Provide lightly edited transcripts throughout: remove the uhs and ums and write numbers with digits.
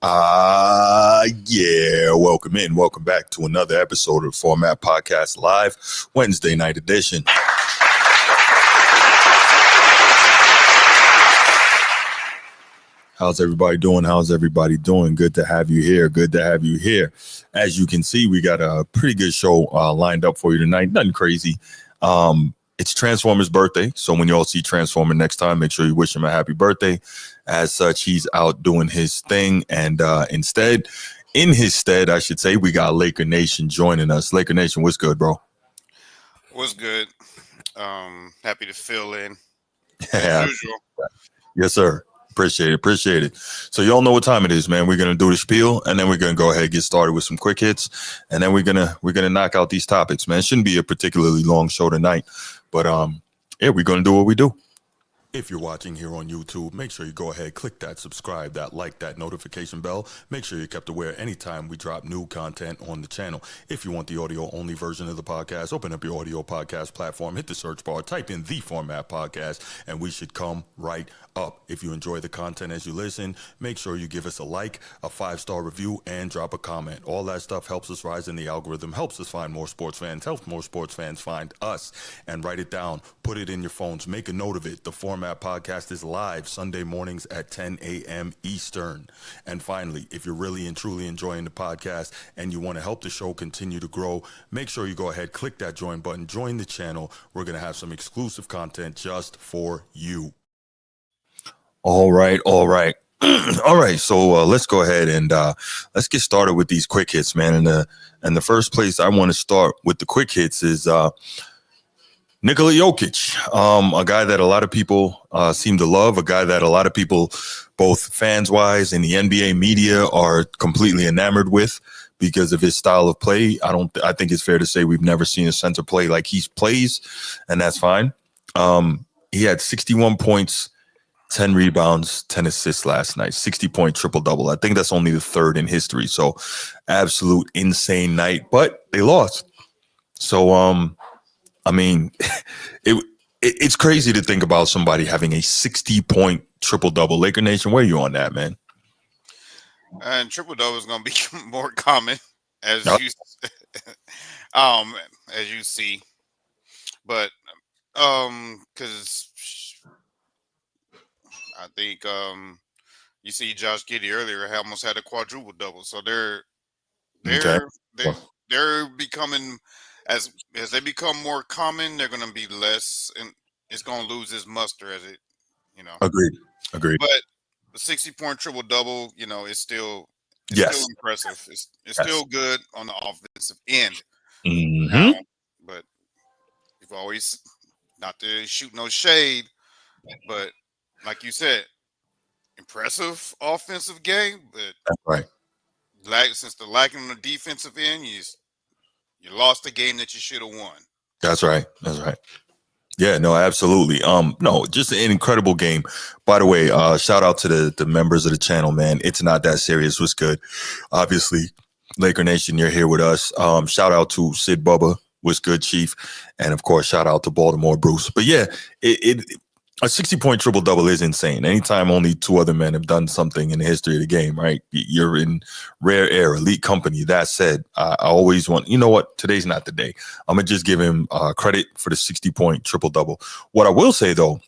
Yeah, welcome in. Welcome back to another episode of the Format Podcast Live, Wednesday night edition. How's everybody doing? Good to have you here. As you can see, we got a pretty good show lined up for you tonight. Nothing crazy. It's Transformer's birthday. So when you all see Transformer next time, make sure you wish him a happy birthday. As such, he's out doing his thing. And in his stead, I should say, we got Laker Nation joining us. Laker Nation, what's good, bro? What's good? Happy to fill in Yeah. as usual. Yes, sir. Appreciate it. So y'all know what time it is, man. We're gonna do the spiel, and then we're gonna go ahead and get started with some quick hits, and then we're gonna knock out these topics, man. It shouldn't be a particularly long show tonight, but yeah, we're gonna do what we do. If you're watching here on YouTube, make sure you go ahead, click that subscribe, that like, that notification bell. Make sure you're kept aware anytime we drop new content on the channel. If you want the audio only version of the podcast, open up your audio podcast platform, hit the search bar, type in The Format Podcast, and we should come right up. If you enjoy the content as you listen, make sure you give us a like, a 5-star review, and drop a comment. All that stuff helps us rise in the algorithm, helps us find more sports fans, helps more sports fans find us. And write it down, put it in your phones, make a note of it. The Format Podcast is live Sunday mornings at 10 a.m. Eastern. And finally, if you're really and truly enjoying the podcast and you want to help the show continue to grow, make sure you go ahead, click that join button, join the channel. We're going to have some exclusive content just for you. All right. All right. So let's go ahead and let's get started with these quick hits, man. And the first place I want to start with the quick hits is Nikola Jokic, a guy that a lot of people seem to love, a guy that a lot of people, both fans-wise and the NBA media, are completely enamored with because of his style of play. I think it's fair to say we've never seen a center play like he plays, and that's fine. He had 61 points, 10 rebounds, 10 assists last night, 60-point triple-double. I think that's only the third in history. So absolute insane night, but they lost. So, I mean, it's crazy to think about somebody having a 60-point triple-double. Laker Nation, where are you on that, man? And triple-double is going to be more common as you see. But because I think you see Josh Giddey earlier almost had a quadruple double, so they're becoming as they become more common, they're going to be less, and it's going to lose its muster as it, Agreed. But the 60-point triple double, it's still impressive. It's still good on the offensive end. Mm-hmm. Now, but you've always not to shoot no shade, but like you said, impressive offensive game, but that's right. Since the lacking on the defensive end, you lost the game that you should have won. That's right. Yeah, no, absolutely. No, just an incredible game. By the way, shout out to the members of the channel, man. It's not that serious. What's good? Obviously, Laker Nation, you're here with us. Shout out to Sid Bubba. What's good, Chief? And of course, shout out to Baltimore Bruce. But yeah, a 60-point triple-double is insane. Anytime only two other men have done something in the history of the game, right? You're in rare air, elite company. That said, I always want, you know what? Today's not the day. I'm going to just give him credit for the 60-point triple-double. What I will say, though,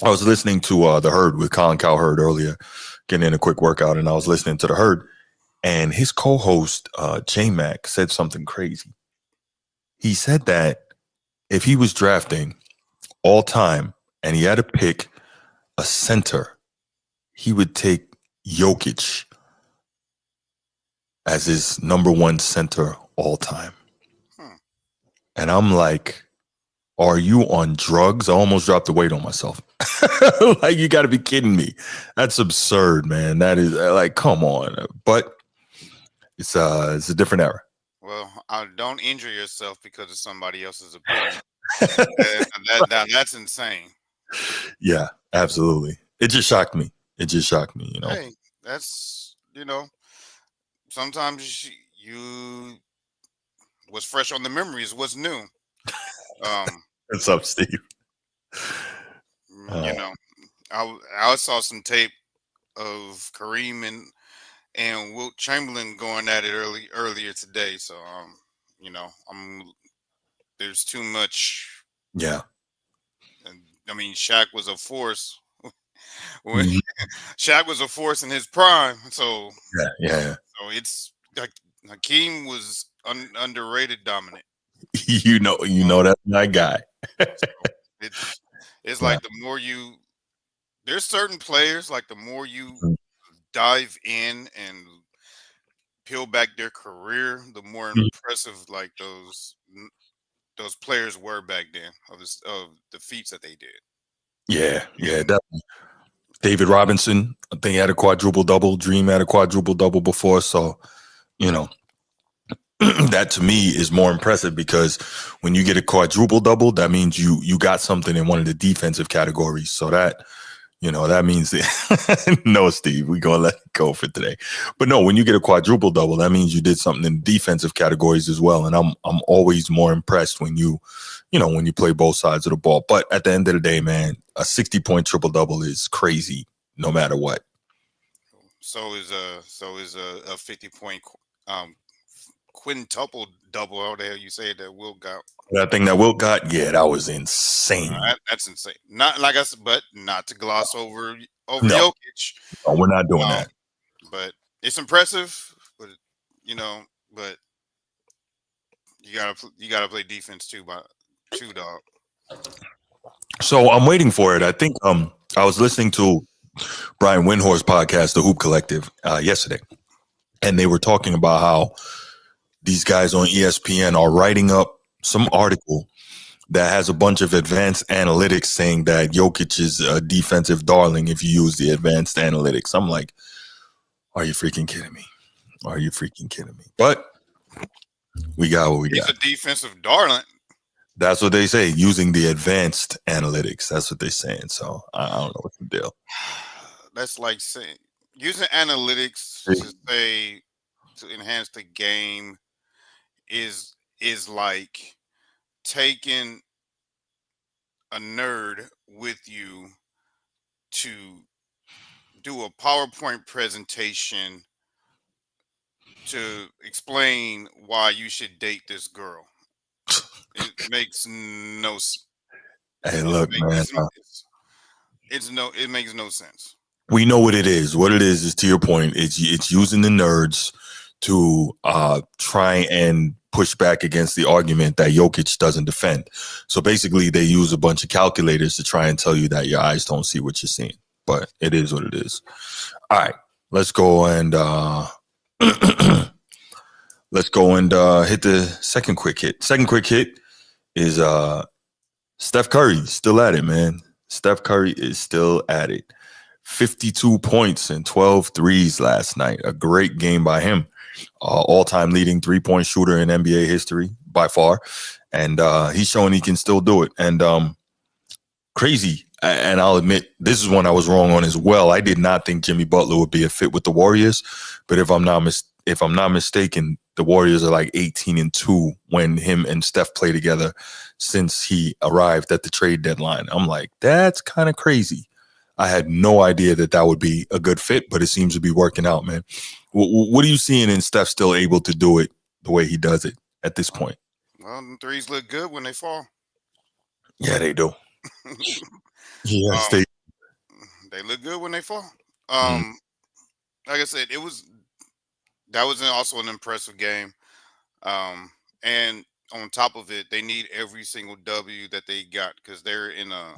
I was listening to The Herd with Colin Cowherd earlier, getting in a quick workout, and I was listening to The Herd, and his co-host, J-Mac, said something crazy. He said that if he was drafting all time, and he had to pick a center, he would take Jokic as his number one center all time. And I'm like, are you on drugs? I almost dropped the weight on myself. Like, you got to be kidding me. That's absurd, man. That is like, come on. But it's a different era. Well, don't injure yourself because of somebody else's opinion. That's insane. Yeah, absolutely. It just shocked me. Hey, that's, sometimes you what's fresh on the memory is what's new. What's up, Steve? I saw some tape of Kareem and Wilt Chamberlain going at it earlier today. So there's too much. Yeah. I mean, Shaq was a force. When Mhm. Shaq was a force in his prime. So Yeah. it's like Hakeem was underrated dominant. You know that's my guy. So it's Yeah. like there's certain players like the more you dive in and peel back their career, the more Mhm. impressive like those players were back then of the feats that they did. Yeah. And Definitely. David Robinson, I think he had a quadruple double. Dream had a quadruple double before. So, you know, that to me is more impressive because when you get a quadruple double, that means you got something in one of the defensive categories. So that means that no, Steve, we gonna let it go for today. But no, when you get a quadruple double, that means you did something in defensive categories as well. And I'm always more impressed when when you play both sides of the ball. But at the end of the day, man, a 60-point triple double is crazy no matter what. so is a 50-point quintuple double. How the hell you say that Will got? That thing that Wilt got, yeah, that was insane. That's insane. Not like I said, but not to gloss over No, Jokic. no, we're not doing Um, that. but it's impressive. But you know, but you gotta play defense too, dog. So I'm waiting for it. I think I was listening to Brian Windhorst's podcast, The Hoop Collective, yesterday, and they were talking about how these guys on ESPN are writing up some article that has a bunch of advanced analytics saying that Jokic is a defensive darling if you use the advanced analytics. I'm like, are you freaking kidding me? Are you freaking kidding me? But we got what we He's got. a defensive darling. That's what they say, using the advanced analytics. That's what they're saying. So I don't know what's the deal. That's like saying using analytics to enhance the game is like taking a nerd with you to do a PowerPoint presentation to explain why you should date this girl. It makes no s- Hey, it look, make, man. it's no it makes no sense. We know what it is. What it is to your point, it's using the nerds to try and push back against the argument that Jokic doesn't defend. So basically, they use a bunch of calculators to try and tell you that your eyes don't see what you're seeing. But it is what it is. All right, let's go and hit the second quick hit. Second quick hit is Steph Curry still at it, man. Steph Curry is still at it. 52 points and 12 threes last night. A great game by him. All-time leading three-point shooter in NBA history by far. And he's showing he can still do it. And crazy. And I'll admit, this is one I was wrong on as well. I did not think Jimmy Butler would be a fit with the Warriors. But if I'm not mistaken, the Warriors are like 18-2 when him and Steph play together since he arrived at the trade deadline. I'm like, that's kind of crazy. I had no idea that would be a good fit, but it seems to be working out, man. What are you seeing in Steph still able to do it the way he does it at this point? Well, the threes look good when they fall. Yeah, they do. Yes, um, they look good when they fall. mm, Um, like I said, that was also an impressive game. And on top of it, they need every single W that they got because they're in a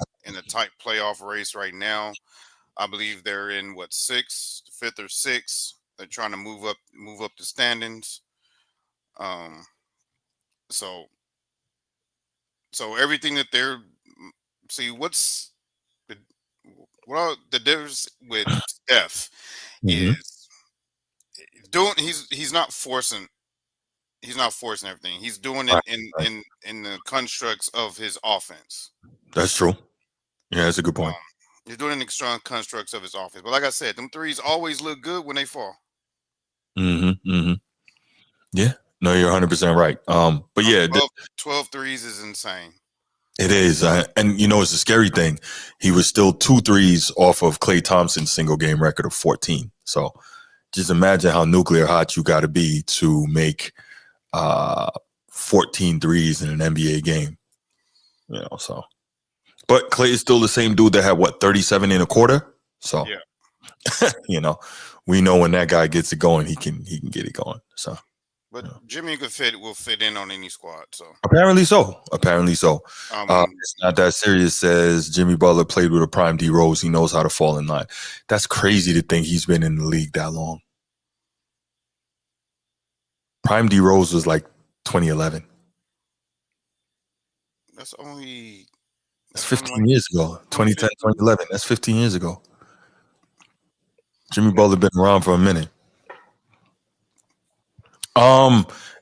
tight playoff race right now. I believe they're in what fifth or sixth. They're trying to move up the standings. Um, so everything that they're see the what are the difference with Steph mhm. is doing he's not forcing everything. He's doing it Right, right. in the constructs of his offense. That's true. Yeah, that's a good point. Um, he's doing it in the strong constructs of his offense. But like I said, them threes always look good when they fall. Mm-hmm. Yeah, no, you're 100% right. But yeah, 12 threes is insane. it is. And it's a scary thing. He was still 2 threes off of Klay Thompson's single game record of 14. So, just imagine how nuclear hot you got to be to make 14 threes in an NBA game. You know, so. But Clay is still the same dude that had, what, 37 in a quarter? So, Yeah. you know, we know when that guy gets it going, he can get it going. So, But you know. Jimmy will fit in on any squad. So Apparently so. um, It's not that serious. Says Jimmy Butler played with a prime D Rose. He knows how to fall in line. That's crazy to think he's been in the league that long. Prime D Rose was like 2011. that's only That's that's only 15 like years ago. only 2010, 15. 2011. That's 15 years ago. Jimmy Yeah. Butler been around for a minute.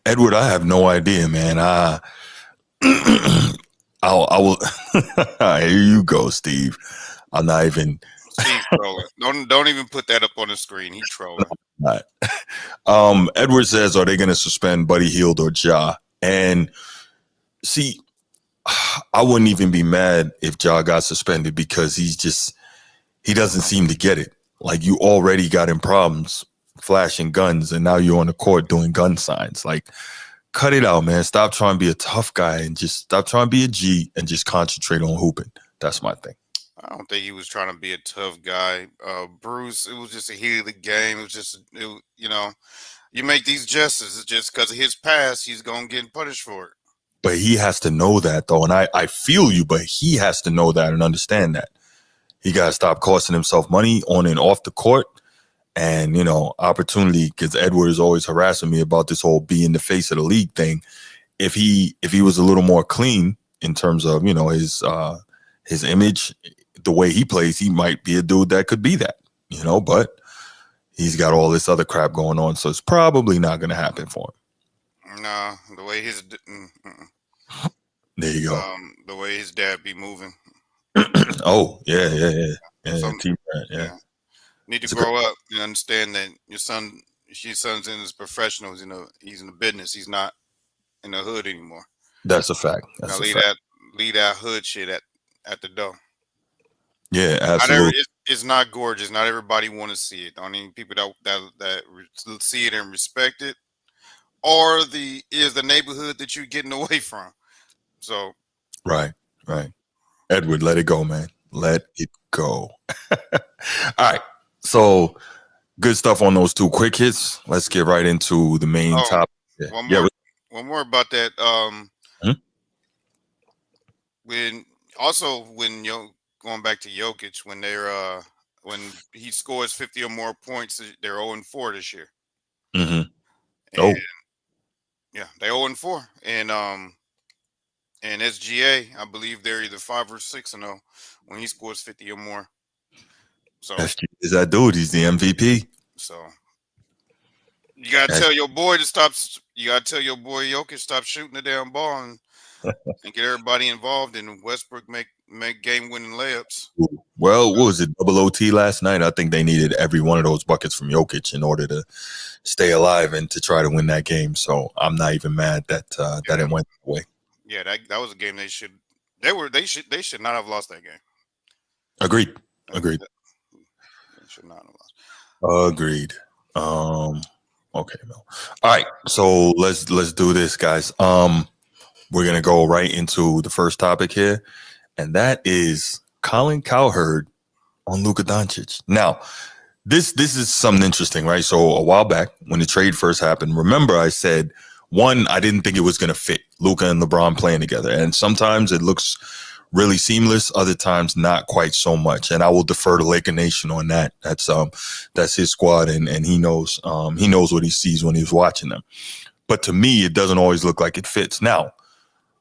Edward, I have no idea, man. I will. Here you go, Steve. I'm not even. Steve trolling. Don't even put that up on the screen. He trolling. Not. Edward says, "Are they going to suspend Buddy Hield or Ja?" And see, I wouldn't even be mad if Ja got suspended because he doesn't seem to get it. Like, you already got in problems flashing guns, and now you're on the court doing gun signs. Like, cut it out, man. Stop trying to be a tough guy and just stop trying to be a G and just concentrate on hooping. That's my thing. I don't think he was trying to be a tough guy. Bruce, it was just a heat of the game. It was just, you know, you make these gestures just because of his past, he's going to get punished for it. But he has to know that, though. And I feel you, but he has to know that and understand that. He got to stop costing himself money on and off the court. And, you know, opportunity, because Edward is always harassing me about this whole being the face of the league thing. If he was a little more clean in terms of, you know, his image, the way he plays, he might be a dude that could be that, you know, but he's got all this other crap going on. So it's probably not going to happen for him. Nah, the way the way his dad be moving. Oh, yeah. Yeah. Need to grow up and understand that your son's in his professionals. You know, he's in the business. He's not in the hood anymore. That's a fact. Now leave that hood shit at the door. Yeah, absolutely. It's not gorgeous. Not everybody want to see it. I mean, people that see it and respect it, or the neighborhood that you're getting away from. So, right. Edward, let it go, man. Let it go. All right. So, good stuff on those two quick hits. Let's get right into the main topic. One more about that. When going back to Jokic, when he scores 50 or more points, they're 0-4 this year. Mm-hmm. Yeah, they 0-4, and SGA, I believe they're either 5 or 6-0 when he scores 50 or more. So SGA is that dude. He's the MVP. So you gotta tell your boy to stop. You gotta tell your boy Jokic stop shooting the damn ball and get everybody involved. And Westbrook make game-winning layups. Well, what was it? Double OT last night. I think they needed every one of those buckets from Jokic in order to stay alive and to try to win that game. So I'm not even mad that that it went that way. Yeah, that was a game they should not have lost that game. Agreed. They should not have lost. Agreed. Okay, Mel. All right, so let's do this, guys. We're gonna go right into the first topic here, and that is Colin Cowherd on Luka Doncic. Now, this is something interesting, right? So a while back when the trade first happened, remember I said, one, I didn't think it was gonna fit Luka and LeBron playing together, and sometimes it looks really seamless, other times not quite so much. And I will defer to Laker Nation on that. That's his squad, and he knows what he sees when he's watching them. But to me, it doesn't always look like it fits. Now,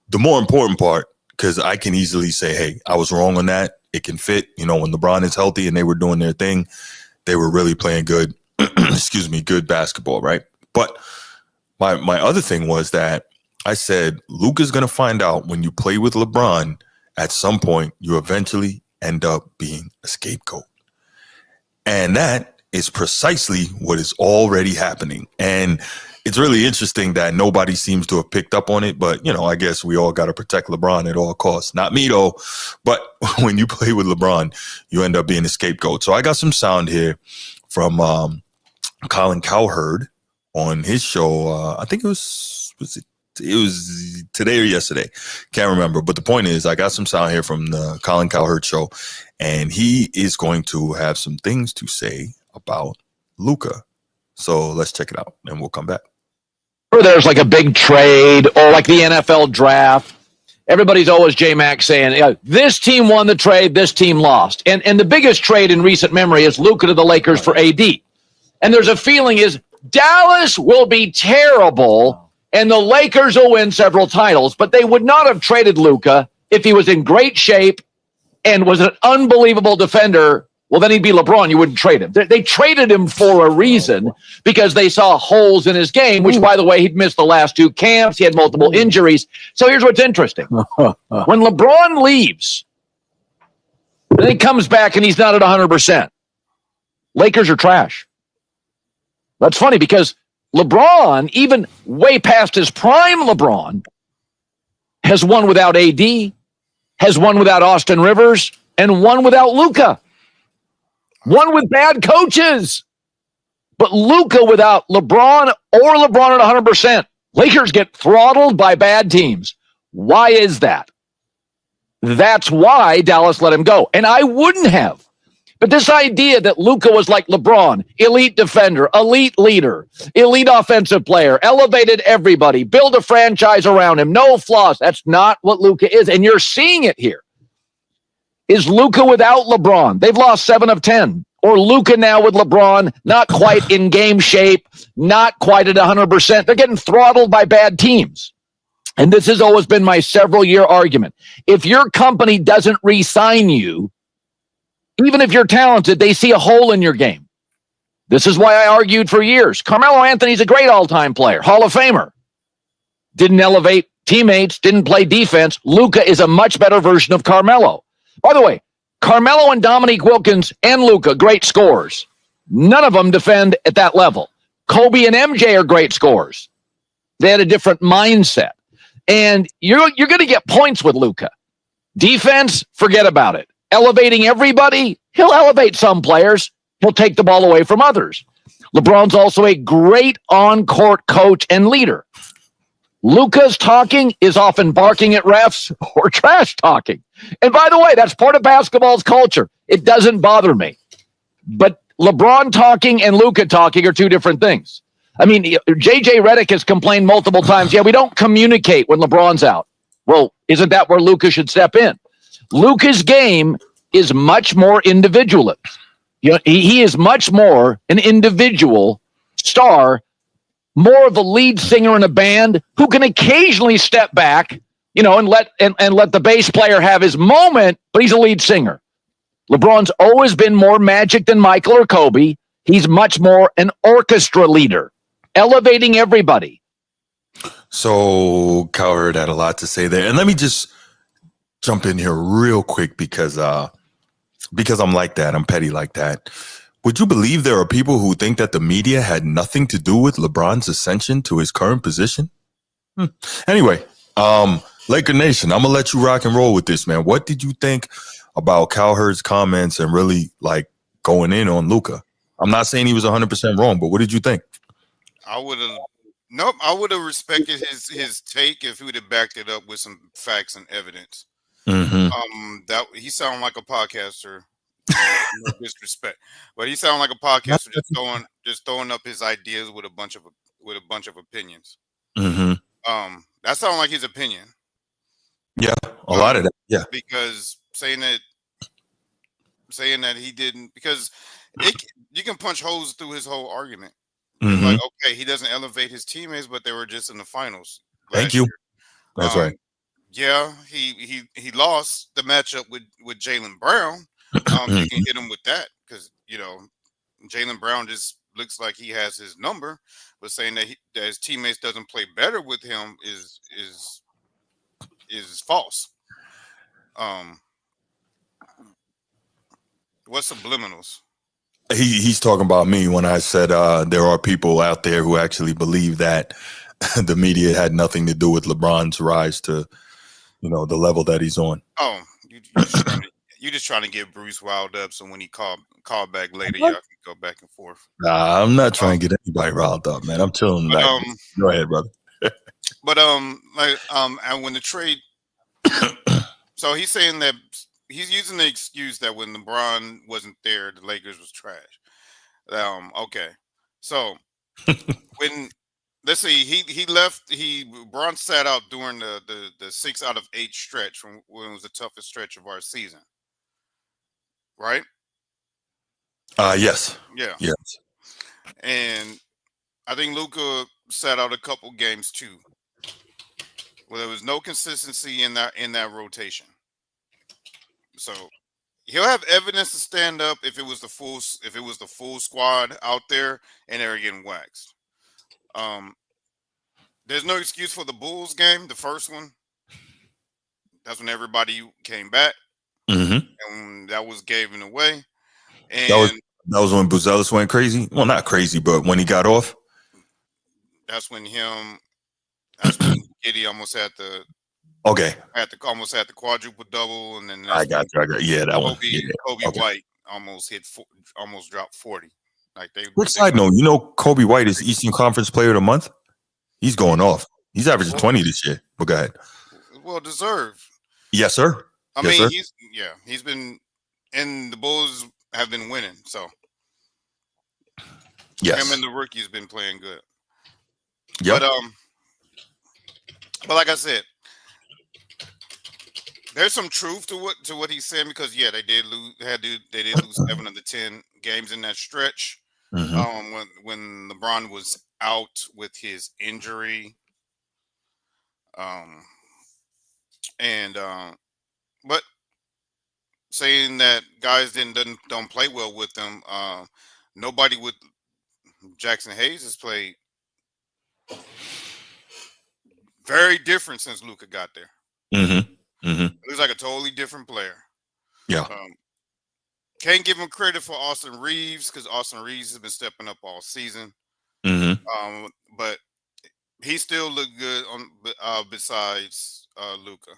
the more important part, because I can easily say, hey, I was wrong on that. It can fit. You know, when LeBron is healthy and they were doing their thing, they were really playing good, good basketball, right? But my other thing was that I said, Luka's going to find out when you play with LeBron, at some point, you eventually end up being a scapegoat. And that is precisely what is already happening. And it's really interesting that nobody seems to have picked up on it. But, you know, I guess we all got to protect LeBron at all costs. Not me, though. But when you play with LeBron, you end up being a scapegoat. So I got some sound here from Colin Cowherd on his show. I think it was today or yesterday. Can't remember. But the point is, I got some sound here from the Colin Cowherd show, and he is going to have some things to say about Luka. So let's check it out, and we'll come back. Or there's like a big trade, or like the NFL draft. Everybody's always J-Mac saying, this team won the trade, this team lost. And the biggest trade in recent memory is Luka to the Lakers for AD. And there's a feeling is Dallas will be terrible and the Lakers will win several titles, but they would not have traded Luka if he was in great shape and was an unbelievable defender. Well, then he'd be LeBron. You wouldn't trade him. They traded him for a reason because they saw holes in his game, which, by the way, he'd missed the last 2 camps. He had multiple injuries. So here's what's interesting. When LeBron leaves, then he comes back and he's not at 100%. Lakers are trash. That's funny because LeBron, even way past his prime LeBron, has won without AD, has won without Austin Rivers, and won without Luka. One with bad coaches. But Luka without LeBron or LeBron at 100%. Lakers get throttled by bad teams. Why is that? That's why Dallas let him go. And I wouldn't have. But this idea that Luka was like LeBron, elite defender, elite leader, elite offensive player, elevated everybody, build a franchise around him, no flaws. That's not what Luka is. And you're seeing it here. Is Luka without LeBron? They've lost 7 of 10. Or Luka now with LeBron, not quite in game shape, not quite at 100%. They're getting throttled by bad teams. And this has always been my several-year argument. If your company doesn't re-sign you, even if you're talented, they see a hole in your game. This is why I argued for years. Carmelo Anthony's a great all-time player, Hall of Famer. Didn't elevate teammates, didn't play defense. Luka is a much better version of Carmelo. By the way, Carmelo and Dominique Wilkins and Luka, great scorers. None of them defend at that level. Kobe and MJ are great scorers. They had a different mindset. And you're going to get points with Luka. Defense, forget about it. Elevating everybody, he'll elevate some players. He'll take the ball away from others. LeBron's also a great on-court coach and leader. Luka's talking is often barking at refs or trash talking. And by the way, that's part of basketball's culture. It doesn't bother me. But LeBron talking and Luka talking are 2 different things. I mean, JJ Redick has complained multiple times, we don't communicate when LeBron's out. Well, isn't that where Luka should step in? Luka's game is much more individualist. He is much more an individual star, more of a lead singer in a band who can occasionally step back, and let the bass player have his moment, but he's a lead singer. LeBron's always been more Magic than Michael or Kobe. He's much more an orchestra leader, elevating everybody. So Cowherd had a lot to say there. And let me just jump in here real quick because I'm like that. I'm petty like that. Would you believe there are people who think that the media had nothing to do with LeBron's ascension to his current position? Anyway, Laker Nation, I'm going to let you rock and roll with this, man. What did you think about Cowherd's comments and really like going in on Luka? I'm not saying he was 100% wrong, but what did you think? I would have respected his take if he would have backed it up with some facts and evidence. Mm-hmm. That he sounded like a podcaster. No disrespect, but he sounded like a podcaster just throwing up his ideas with a bunch of opinions. Mm-hmm. That sounded like his opinion. Yeah, a lot of that. Yeah, because saying that he didn't, because you can punch holes through his whole argument. Mm-hmm. Like, okay, he doesn't elevate his teammates, but they were just in the finals. Thank you. That's right. Yeah, he lost the matchup with Jaylen Brown. You can hit him with that because Jaylen Brown just looks like he has his number, but saying that his teammates doesn't play better with him is false. What's subliminals? He's talking about me when I said there are people out there who actually believe that the media had nothing to do with LeBron's rise to, the level that he's on. Oh, you just trying to get Bruce riled up. So when he called call back later. Y'all can go back and forth. Nah, I'm not trying to get anybody riled up, man. I'm chilling But tonight. Go ahead, brother. and when the trade, so he's saying that he's using the excuse that when LeBron wasn't there, the Lakers was trash. Okay, so when let's see, he left. LeBron sat out during the 6 out of 8 stretch when it was the toughest stretch of our season, right? Yes. Yeah, Yes. and I think Luka sat out a couple games too. Well, there was no consistency in that rotation. So he'll have evidence to stand up if it was the full squad out there and they're getting waxed. Um, there's no excuse for the Bulls game, the first one. That's when everybody came back, Mm-hmm. and that was given away. That was And that was when Buzelis went crazy. Well, not crazy, but when he got off. that's when that's when Giddy Okay, almost had the quadruple double, and then I that's got when you. Yeah, that one. Kobe Yeah. Kobe Okay. White almost dropped 40. Like Quick side note, you know Kobe White is Eastern Conference Player of the Month. He's going off. He's averaging 20 this year. But go ahead. well deserved. Yes, sir. I Yes, mean, sir. he's been, and the Bulls have been winning. So him Yes. and the rookie's been playing good. Yep. But like I said, there's some truth to what he's saying because they did lose. They did lose 7 of the 10 games in that stretch. Mm-hmm. When LeBron was out with his injury. And but saying that guys don't play well with them. Nobody with Jackson Hayes has played very different since Luka got there. Mm-hmm. Mm-hmm. He looks like a totally different player. Yeah. Can't give him credit for Austin Reeves because Austin Reeves has been stepping up all season. Mm-hmm. But he still looked good besides Luka.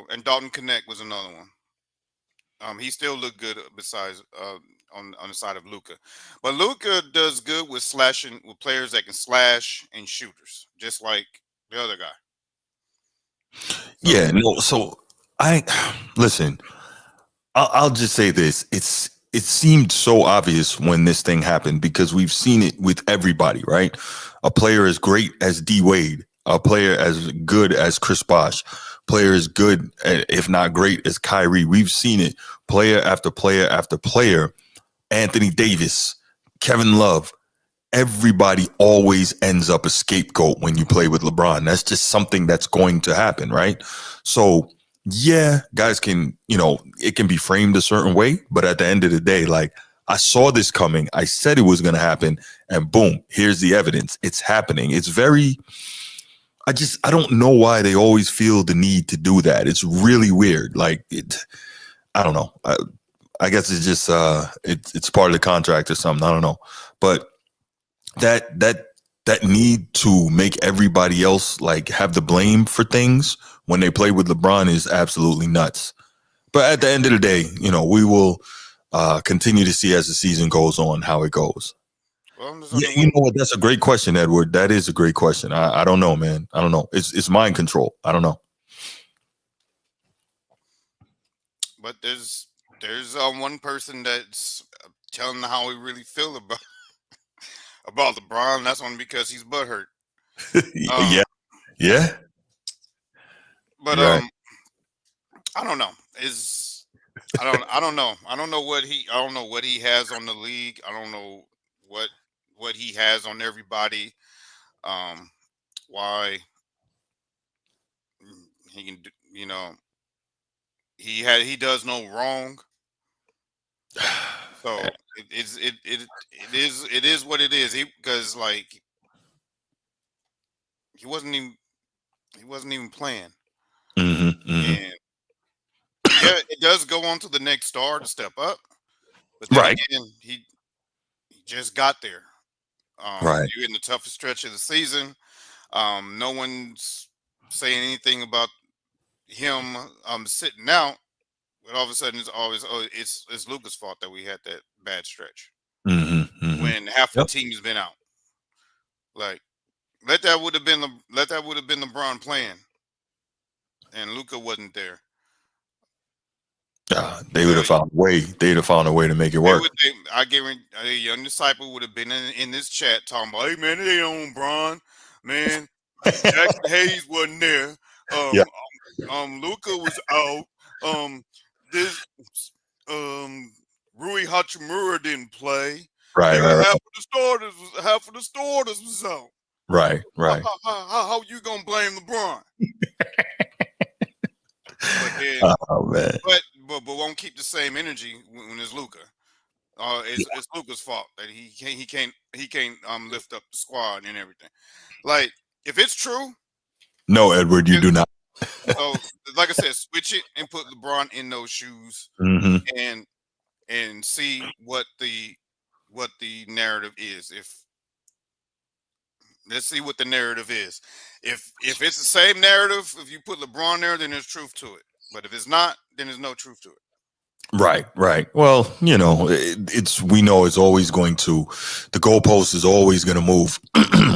And Dalton Connect was another one. He still looked good besides on the side of Luka. But Luka does good with slashing with players that can slash and shooters, just like the other guy. So, Yeah. No. So I listen. I'll just say this: it seemed so obvious when this thing happened because we've seen it with everybody, right? A player as great as D Wade, a player as good as Chris Bosh, player as good, if not great, as Kyrie. We've seen it player after player after player. Anthony Davis, Kevin Love. Everybody always ends up a scapegoat when you play with LeBron. That's just something that's going to happen, right? So yeah, guys can, it can be framed a certain way, but at the end of the day, like I saw this coming. I said it was going to happen and boom, here's the evidence. It's happening. It's I don't know why they always feel the need to do that. It's really weird. Like I don't know. I guess it's just, it's part of the contract or something. I don't know. But that need to make everybody else like have the blame for things when they play with LeBron is absolutely nuts. But at the end of the day, we will continue to see as the season goes on how it goes. well, there's Yeah, only you one. know what? That's a great question, Edward. That is a great question. I don't know, man. I don't know. It's mind control. I don't know. But there's one person that's telling how he really feel about LeBron. That's only because he's butthurt. Um, Yeah, yeah. but You're right. I don't know. I don't know. I don't know what he has on the league. I don't know what he has on everybody. Um, why he can do, he does no wrong. So it is what it is. Because like he wasn't even he wasn't even playing. Hmm. Hmm. And yeah, it does go on to the next star to step up. But then Right, again, he just got there. right. You're in the toughest stretch of the season. No one's saying anything about him sitting out But all of a sudden, it's always it's Luka's fault that we had that bad stretch when half the Yep. team has been out. Like let that would have been LeBron playing, and Luka wasn't there. They would have found a way. They'd have found a way to make it work. I guarantee a young disciple would have been in this chat talking about, "Hey man, they on Bron, man. Jackson Hayes wasn't there. Yeah. Luka was out. This Rui Hachimura didn't play. Right. Half of the starters was out. Right. How you gonna blame LeBron? But then, Oh man. but won't keep the same energy when it's Luka. It's Luka's fault that he can't lift up the squad and everything. Like if it's true, no, Edward, you do not. So like I said, switch it and put LeBron in those shoes and see what the narrative is. Let's see what the narrative is. If it's the same narrative, if you put LeBron there, then there's truth to it. But if it's not, then there's no truth to it. Right. Well, it's we know it's always going to, the goalpost is always going to move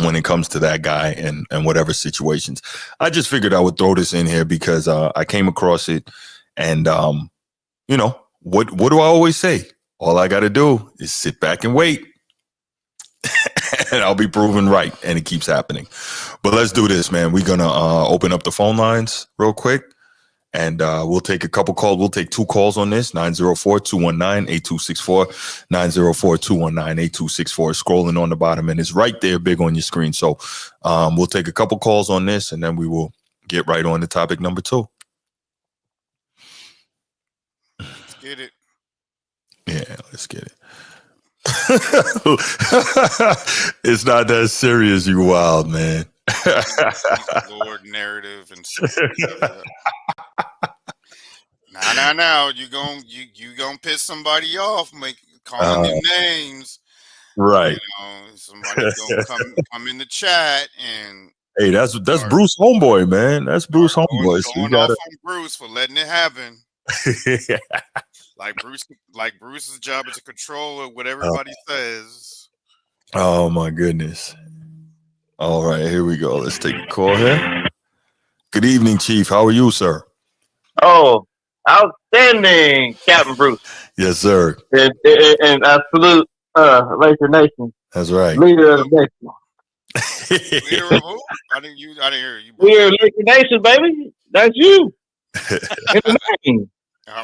when it comes to that guy and whatever situations. I just figured I would throw this in here because I came across it, and what do I always say? All I got to do is sit back and wait, and I'll be proven right, and it keeps happening. But let's do this, man. We're gonna open up the phone lines real quick. And we'll take a couple calls. We'll take 2 calls on this, 904-219-8264, 904-219-8264. Scrolling on the bottom, and it's right there big on your screen. So we'll take a couple calls on this, and then we will get right on to topic number 2. Let's get it. Yeah, let's get it. It's not that serious, you wild man. Lord narrative and now you gonna piss somebody off, calling them names, right? Somebody's gonna come in the chat and hey, that's Bruce Homeboy, man. That's Bruce Homeboy. So going off on Bruce for letting it happen. Like Bruce's job is to control what everybody says. Oh my goodness. All right, here we go. Let's take a call here. Good evening, Chief. How are you, sir? Oh, outstanding, Captain Bruce. Yes, sir. And I salute Laker Nation. That's right. Leader of the nation. Leader of who? I didn't hear you. Leader of Laker Nation, baby. That's you. In the name. I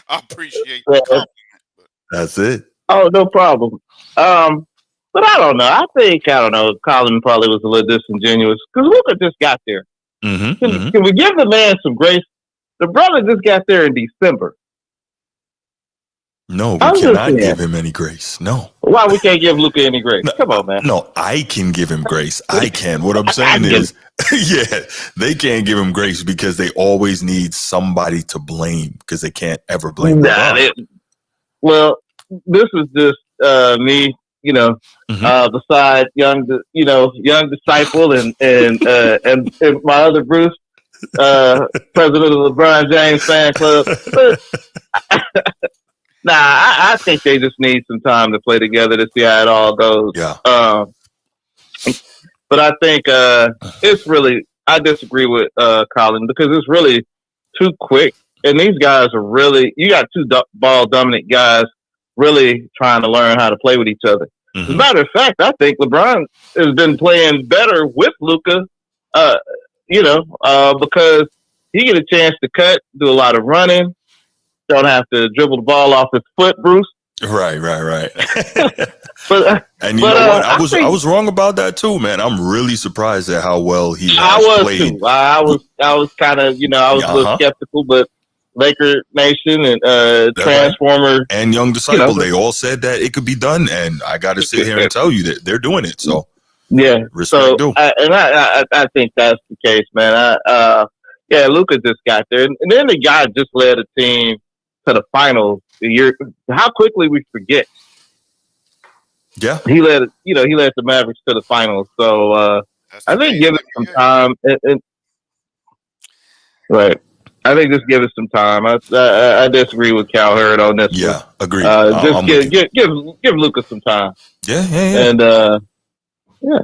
appreciate the compliment. That's it. Oh, no problem. But I don't know. Colin probably was a little disingenuous because Luka just got there. Can we give the man some grace? The brother just got there in December. No, we cannot give him any grace. No. Why we can't give Luka any grace? No, come on, man. No, I can give him grace. I can. What I'm saying is, yeah, they can't give him grace because they always need somebody to blame because they can't ever blame well, this is just me, beside young disciple and my other Bruce, president of the LeBron James fan club. I think they just need some time to play together to see how it all goes. Yeah. But I think it's really, I disagree with Colin because it's really too quick. And these guys are really, you got 2 ball dominant guys really trying to learn how to play with each other. As a matter of fact, I think LeBron has been playing better with Luka, because he get a chance to cut, do a lot of running, don't have to dribble the ball off his foot, Bruce. Right. But and you know what? I was wrong about that too, man. I'm really surprised at how well he has played. Too. I was kind of, I was a little skeptical, but Laker Nation and Transformer right. And Young Disciple, they all said that it could be done, and I got to sit here and tell you that they're doing it. So yeah, respect due. I think that's the case, man. Luka just got there, and then the guy just led a team to the finals. How quickly we forget. Yeah, he led the Mavericks to the finals. So I think give it some time. Right. I think just give it some time. I disagree with Cal Hurd on this. Yeah, agreed. Just give Luka some time. Yeah. And yeah.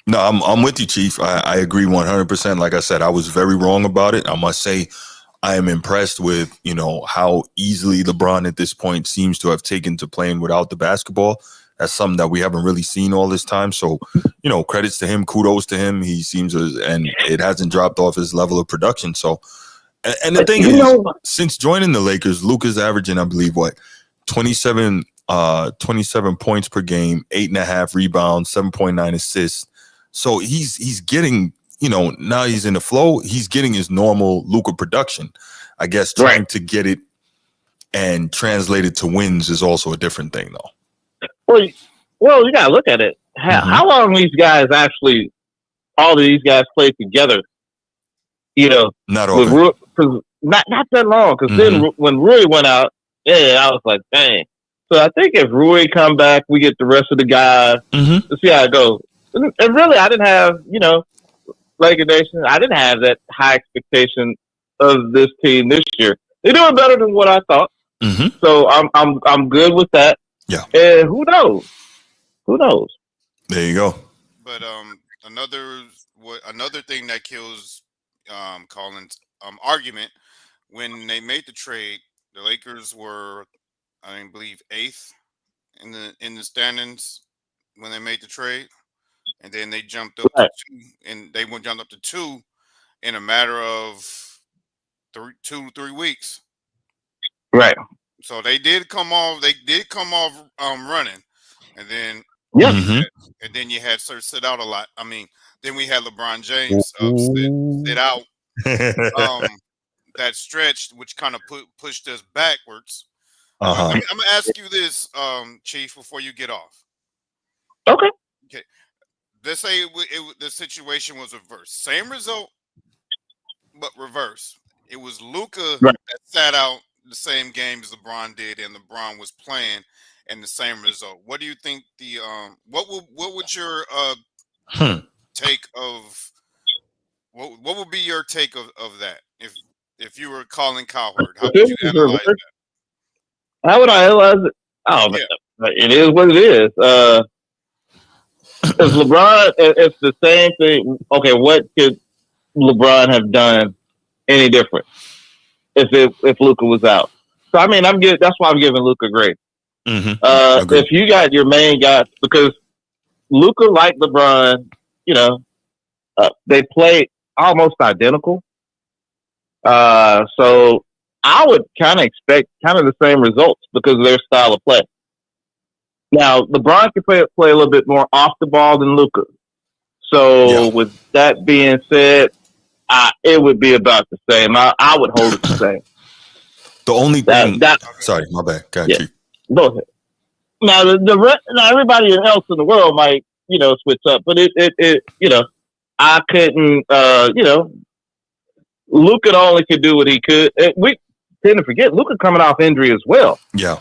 No, I'm with you, Chief. I agree 100%. Like I said, I was very wrong about it. I must say, I am impressed with, how easily LeBron at this point seems to have taken to playing without the basketball. That's something that we haven't really seen all this time. So, credits to him, kudos to him. He seems and it hasn't dropped off his level of production. So, and the thing is, since joining the Lakers, Luka's averaging, I believe, 27 points per game, 8.5 rebounds, 7.9 assists. So he's getting, now he's in the flow. He's getting his normal Luka production. I guess trying to get it and translate it to wins is also a different thing, though. Well, you gotta look at it. How long these guys all of these guys played together? Not often. Not that long. Because then when Rui went out, I was like, dang. So I think if Rui come back, we get the rest of the guys to see how it goes. And really, I didn't have, Laker Nation, I didn't have that high expectation of this team this year. They're doing better than what I thought. So I'm good with that. Yeah. And who knows? Who knows? There you go. But another thing that kills Colin's argument, when they made the trade, the Lakers were, I believe, 8th in the standings when they made the trade. And then they jumped up to 2, and they jumped up to 2 in a matter of 3 weeks. Right. So they did come off. They did come off running, and then and then you had Sir sit out a lot. I mean, then we had LeBron James sit out that stretch, which kind of pushed us backwards. I'm gonna ask you this, Chief, before you get off. Okay. Let's say the situation was reversed. Same result, but reverse. It was Luka that sat out the same game as LeBron did, and LeBron was playing, and the same result. What do you think what would your take of what would be your take of that if you were calling Cowherd? How would you analyze that? How would I analyze it? Oh, it is what it is. If LeBron, it's the same thing. Okay, what could LeBron have done any different if Luka was out? So I mean, that's why I'm giving Luka grade. If you got your main guys, because Luka, like LeBron, they play almost identical. So I would kind of expect kind of the same results because of their style of play. Now, LeBron can play a little bit more off the ball than Luka. So with that being said, it would be about the same. I would hold it the same. The only thing. Sorry, my bad. Go ahead. Go ahead. Now, now everybody else in the world might, switch up, but I couldn't, Luka only could do what he could. We tend to forget Luka coming off injury as well. Yeah.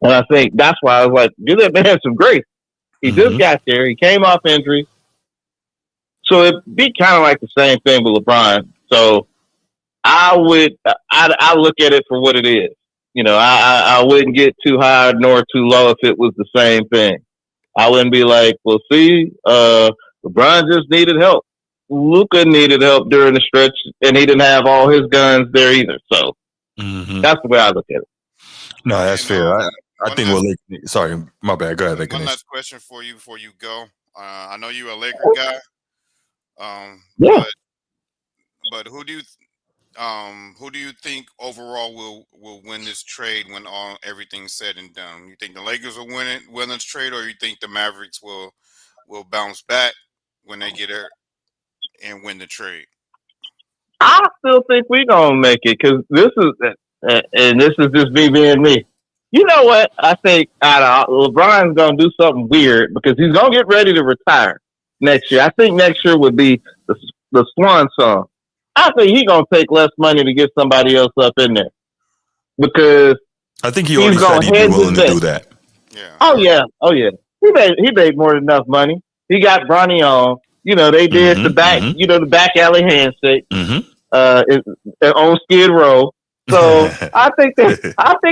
And I think that's why I was like, give that man some grace. He just got there. He came off injury. So it'd be kind of like the same thing with LeBron. So I look at it for what it is. I wouldn't get too high nor too low if it was the same thing. I wouldn't be like, well, see, LeBron just needed help. Luka needed help during the stretch, and he didn't have all his guns there either. So that's the way I look at it. No, that's fair. I think sorry, my bad. Go ahead. One last question for you before you go. I know you're a Laker guy. But who do you think overall will win this trade when everything's said and done? You think the Lakers will win this trade, or you think the Mavericks will bounce back when they get it and win the trade? I still think we're gonna make it because this is just me being me. You know what? I think LeBron's gonna do something weird because he's gonna get ready to retire next year. I think next year would be the swan song. I think he's gonna take less money to get somebody else up in there because I think he already said he'd be willing to do that. Yeah. Oh yeah. He made more than enough money. He got Bronny on. They did the back, the back alley handshake. on Skid Row. So I think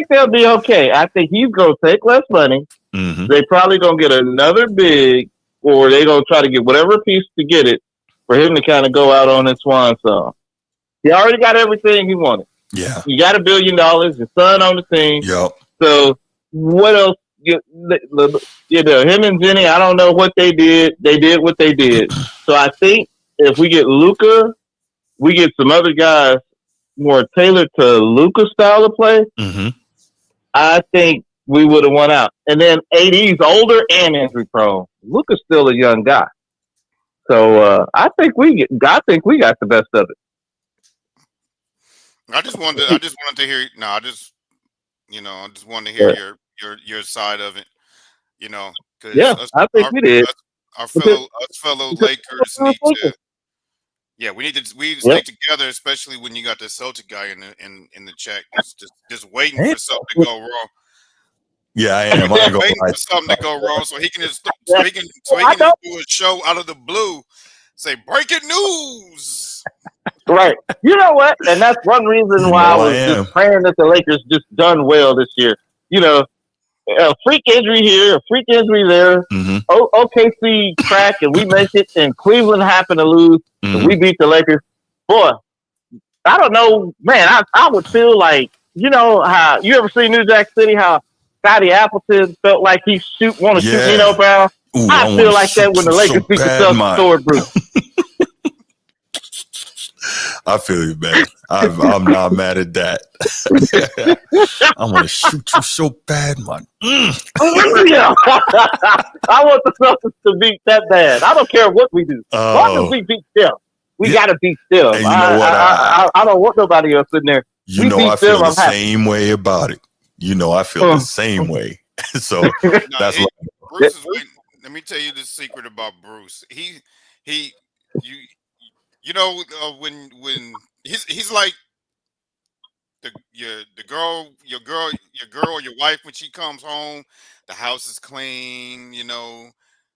they'll be okay. I think he's gonna take less money. Mm-hmm. They probably gonna get another big, or they gonna try to get whatever piece to get it for him to kind of go out on his swan song. He already got everything he wanted. Yeah. You got $1 billion. His son on the team. Yep. So what else? Him and Jenny. I don't know what they did. They did what they did. So I think if we get Luka, we get some other guys more tailored to Luka's style of play. Mm-hmm. I think we would have won out. And then AD's older and injury prone. Luka's still a young guy. So I think we got the best of it. I just wanted to hear. No, I just wanted to hear your side of it. Because I think we did. Our fellow Lakers need to. Yeah, we need to stay together, especially when you got the Celtic guy in the chat, just waiting for something to go wrong. Yeah, I am. Waiting for something to go wrong, so he can just do a show out of the blue, say breaking news. Right. You know what? And that's one reason why I was just praying that the Lakers just done well this year. A freak injury here, a freak injury there. Mm-hmm. OKC crack and we make it, and Cleveland happened to lose, and we beat the Lakers. Boy, I don't know, man. I would feel like, how you ever see New Jack City? How Scotty Appleton felt like he want to shoot Nino Brown. Ooh, I feel like that when the Lakers beat the Celtics. Sword, Bruce. I feel you, man. I'm not mad at that. I want to shoot you so bad, man. Yeah. I want the Celtics to beat that bad. I don't care what we do. As long as we beat them, we got to beat them. And you know what? I don't want nobody else in there. I feel the same way about it. I feel the same way. So that's what Bruce is waiting. Let me tell you the secret about Bruce. When he's like your girl or your wife, when she comes home, the house is clean,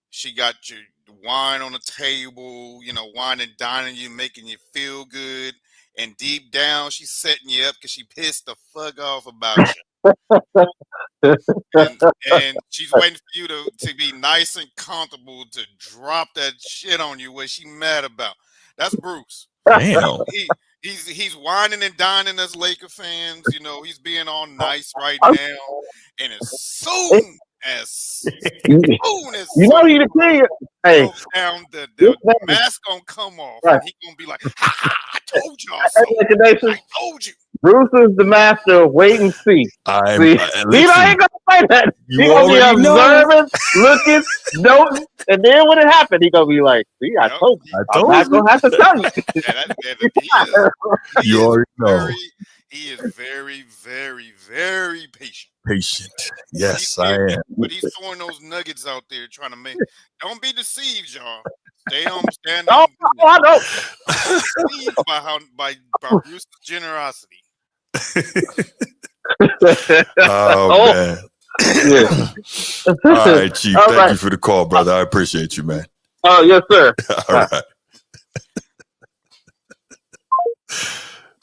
she got your wine on the table, wine and dining you, making you feel good, and deep down she's setting you up because she pissed the fuck off about you. and she's waiting for you to be nice and comfortable to drop that shit on you what she mad about. That's Bruce. Damn. He's whining and dining us Laker fans. He's being all nice right now. And as soon as you the king. Hey, down the mask gonna come off, and he gonna be like, I told y'all so. I told you. Bruce is the master of wait and see. I ain't gonna say that. He gonna be observing, looking, noting, and then when it happened, he gonna be like, "See, I told you. I'm not gonna have to tell you." You already know. He is very, very, very patient. Patient. Yes, I am. But he's throwing those nuggets out there trying to make. Don't be deceived, y'all. Stand on. I know. Deceived by Bruce's generosity. Oh man. Yeah. All right, Chief. Thank you for the call, brother. I appreciate you, man. Oh, yes, sir. All right.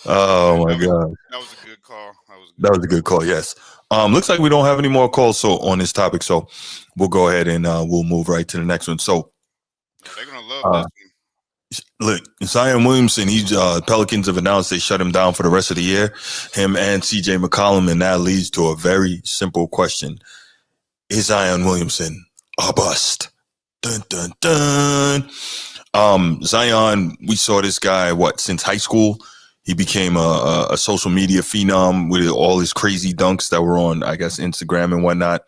Oh my God. That was a good call. That was a good call. Yes. Looks like we don't have any more calls on this topic, so we'll go ahead and we'll move right to the next one. So they're gonna love this one. Look, Zion Williamson, Pelicans have announced they shut him down for the rest of the year, him and CJ McCollum, and that leads to a very simple question. Is Zion Williamson a bust? Dun, dun, dun. Zion, we saw this guy, since high school? He became a social media phenom with all his crazy dunks that were on, I guess, Instagram and whatnot.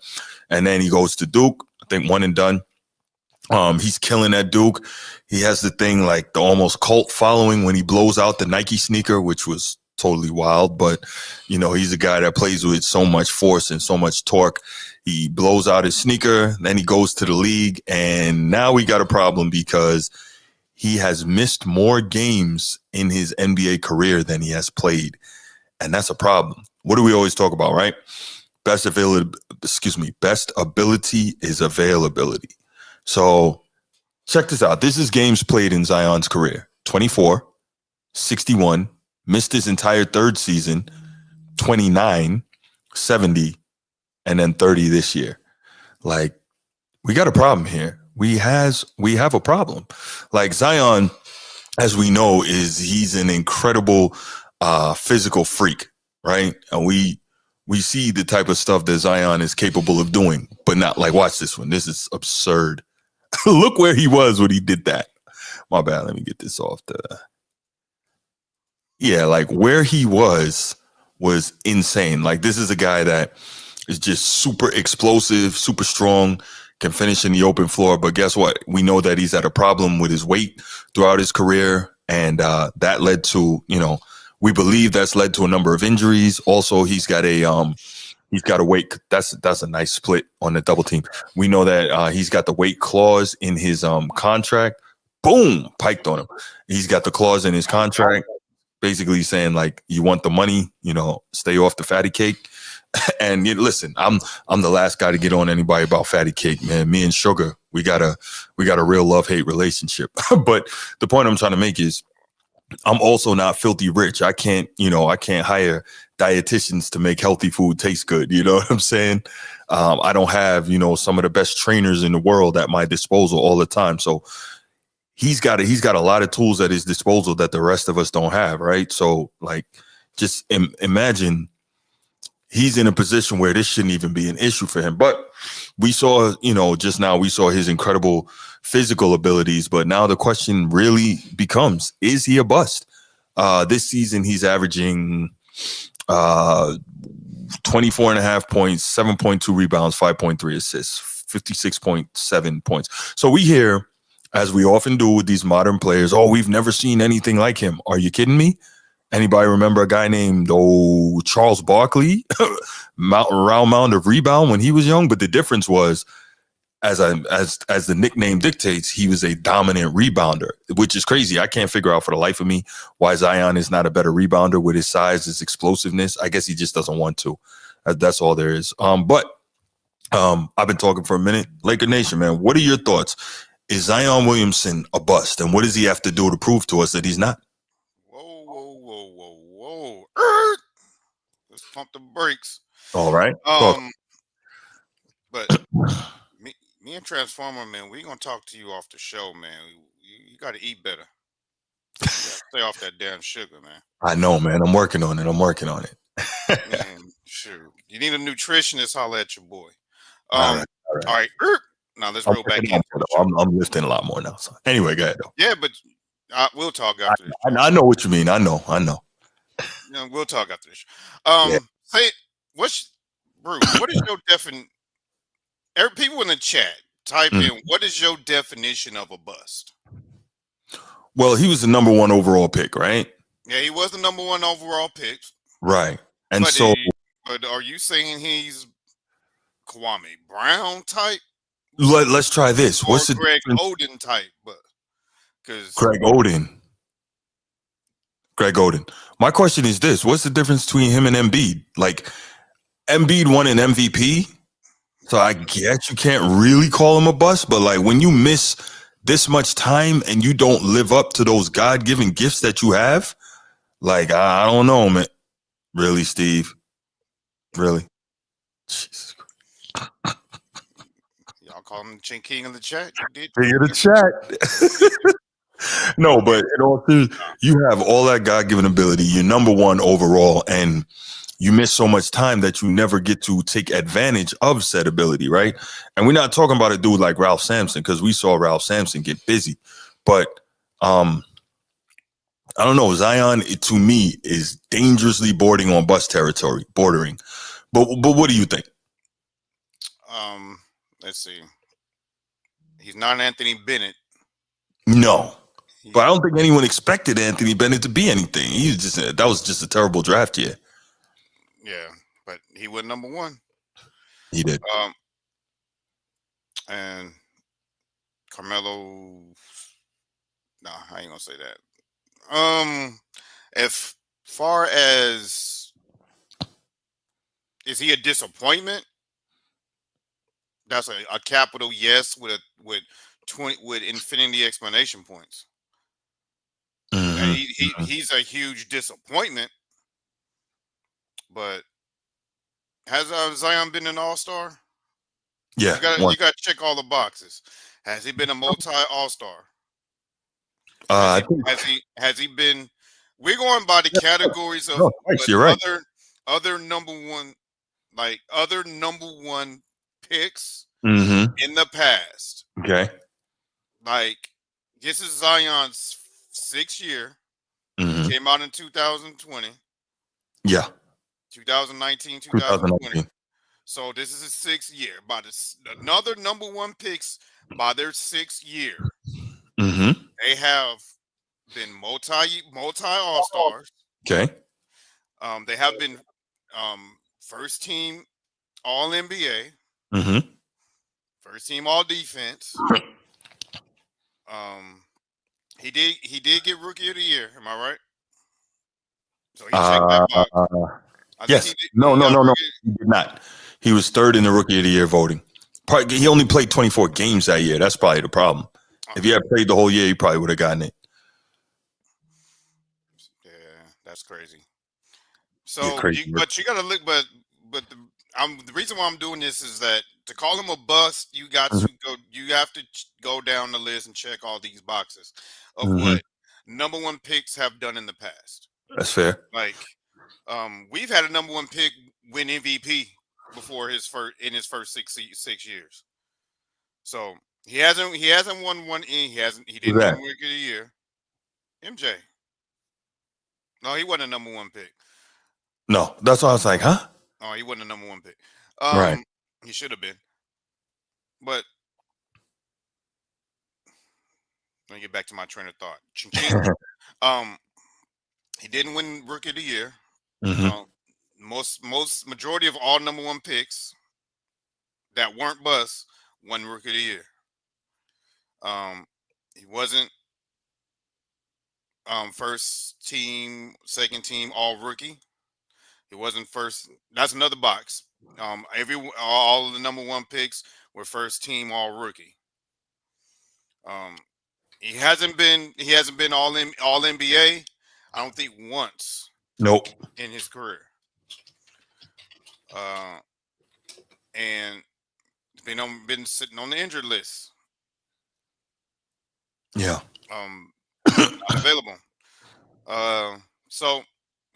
And then he goes to Duke, I think one and done. He's killing at Duke. He has the thing like the almost cult following when he blows out the Nike sneaker, which was totally wild. But, he's a guy that plays with so much force and so much torque. He blows out his sneaker, then he goes to the league. And now we got a problem because he has missed more games in his NBA career than he has played. And that's a problem. What do we always talk about, right? Best ability is availability. So check this out. This is games played in Zion's career. 24, 61, missed his entire third season, 29, 70, and then 30 this year. Like, we got a problem here. We have a problem. Like Zion, as we know, he's an incredible physical freak, right? And we see the type of stuff that Zion is capable of doing, but not like, watch this one. This is absurd. Look where he was when he did that. My bad. Let me get this off like where he was insane. Like, this is a guy that is just super explosive, super strong, can finish in the open floor. But guess what? We know that he's had a problem with his weight throughout his career. And that led to, we believe that's led to a number of injuries. Also, he's got a weight. That's a nice split on the double team. We know that he's got the weight clause in his contract. Boom, piked on him. He's got the clause in his contract, basically saying, like, you want the money, stay off the fatty cake. And listen, I'm the last guy to get on anybody about fatty cake, man. Me and Sugar, we got a real love-hate relationship. But the point I'm trying to make is, I'm also not filthy rich. I can't hire dietitians to make healthy food taste good. You know what I'm saying? I don't have, some of the best trainers in the world at my disposal all the time. So he's got a lot of tools at his disposal that the rest of us don't have, right? So, like, just imagine he's in a position where this shouldn't even be an issue for him. But we saw, just now we saw his incredible physical abilities. But now the question really becomes, is he a bust? This season, he's averaging 24.5 points, 7.2 rebounds, 5.3 assists, 56.7 points. So we hear, as we often do with these modern players, oh, we've never seen anything like him. Are you kidding me? Anybody remember a guy named Charles Barkley? Round mound of rebound when he was young, but the difference was, as the nickname dictates, he was a dominant rebounder, which is crazy. I can't figure out for the life of me why Zion is not a better rebounder with his size, his explosiveness. I guess he just doesn't want to. That's all there is. But I've been talking for a minute. Laker Nation, man, what are your thoughts? Is Zion Williamson a bust, and what does he have to do to prove to us that he's not? Whoa. Let's pump the brakes. All right. But me and Transformer, man, we gonna talk to you off the show, man. You got to eat better. You gotta stay off that damn sugar, man. I know, man. I'm working on it. Man, sure. You need a nutritionist, holler at your boy. All right. Now let's roll back in. I'm lifting a lot more now. So anyway, go ahead, though. Yeah, but we'll talk after this. I know what you mean. I know. We'll talk after this. Say, Bruce, what is your definition? People in the chat, type in, what is your definition of a bust? Well, he was the number one overall pick, right? Yeah, he was the number one overall pick. Right. And but are you saying he's Kwame Brown type? Let's try this. Or What's the Greg Oden type? Greg Oden. My question is this: what's the difference between him and Embiid? Like, Embiid won an MVP, so I guess you can't really call him a bust. But like, when you miss this much time and you don't live up to those God-given gifts that you have, like, I don't know, man. Really, Steve? Really? Jesus Christ. Y'all call him the King of the chat. You did. King of the chat. No, but in all seriousness, you have all that God-given ability. You're number one overall, and you miss so much time that you never get to take advantage of said ability, right? And we're not talking about a dude like Ralph Sampson, because we saw Ralph Sampson get busy. But I don't know. Zion, to me, is dangerously bordering on bust territory. But what do you think? Let's see. He's not Anthony Bennett. No. But I don't think anyone expected Anthony Bennett to be anything. That was just a terrible draft year. Yeah, but he went number one. He did. And Carmelo. No, I ain't gonna say that. As far as, is he a disappointment? That's a capital yes with infinity explanation points. Mm-hmm. he's a huge disappointment. But has Zion been an all-star? Yeah, You got to check all the boxes. Has he been a multi all-star? I think Has he been? We're going by the categories of no, twice, you're right. other number one, like other number one picks Mm-hmm. in the past. Okay. Like this is Zion's 6th year. Mm-hmm. He came out in 2020. Yeah. 2019, 2020. 2019. So this is his 6th year. Another number one picks by their 6th year. Mm-hmm. They have been multi all stars. Okay. They have been first team All NBA, Mm-hmm. first team All Defense. He did get Rookie of the Year. Am I right? So he checked that box. I think Yes. No. He did not. He was third in the Rookie of the Year voting. Probably, he only played 24 games that year. That's probably the problem. If he had played the whole year, he probably would have gotten it. Yeah, that's crazy. So, but you got to look. But the reason why I'm doing this is that to call him a bust, you got to go. You have to go down the list and check all these boxes of what number one picks have done in the past. That's fair. Like, we've had a number one pick win MVP before his first six years. So he hasn't won one. He didn't win Rookie of the Year. MJ. No, he wasn't a number one pick. No, that's why I was like, huh? Oh, he wasn't a number one pick. Right. He should have been. But let me get back to my train of thought. He didn't win Rookie of the Year. Majority of all number one picks that weren't busts won Rookie of the Year. He wasn't first team, second team, all rookie. He wasn't first. That's another box. All of the number one picks were first team, all rookie. He hasn't been all NBA. I don't think once. Nope. In his career. And been sitting on the injured list. Yeah. Not available. So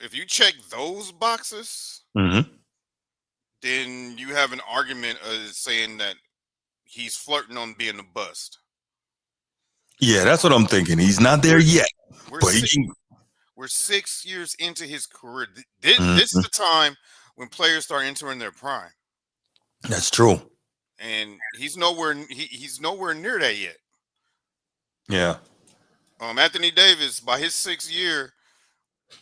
if you check those boxes, then you have an argument saying that he's flirting on being a bust. Yeah, that's what I'm thinking. He's not there yet. We're 6 years into his career. This is the time when players start entering their prime. That's true. And he's nowhere near that yet. Yeah. Anthony Davis, by his 6th year,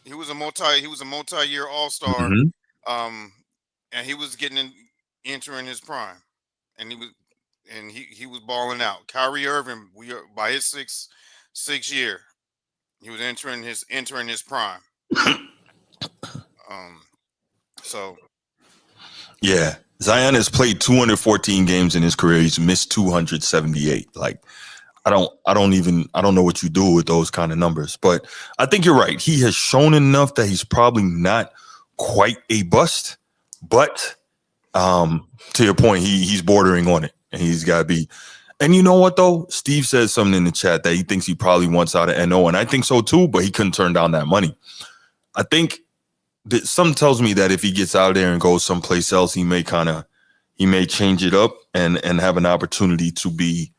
he was a multi-year all-star. And he was entering his prime. And he was balling out. Kyrie Irving, by his sixth year, he was entering his prime. So yeah, Zion has played 214 games in his career. He's missed 278. Like, I don't know what you do with those kind of numbers, but I think you're right. He has shown enough that he's probably not quite a bust, but to your point, he's bordering on it, and he's got to be. And you know what, though? Steve said something in the chat that he thinks he probably wants out of NO, and I think so, too, but he couldn't turn down that money. I think that something tells me that if he gets out there and goes someplace else, he may change it up and have an opportunity to be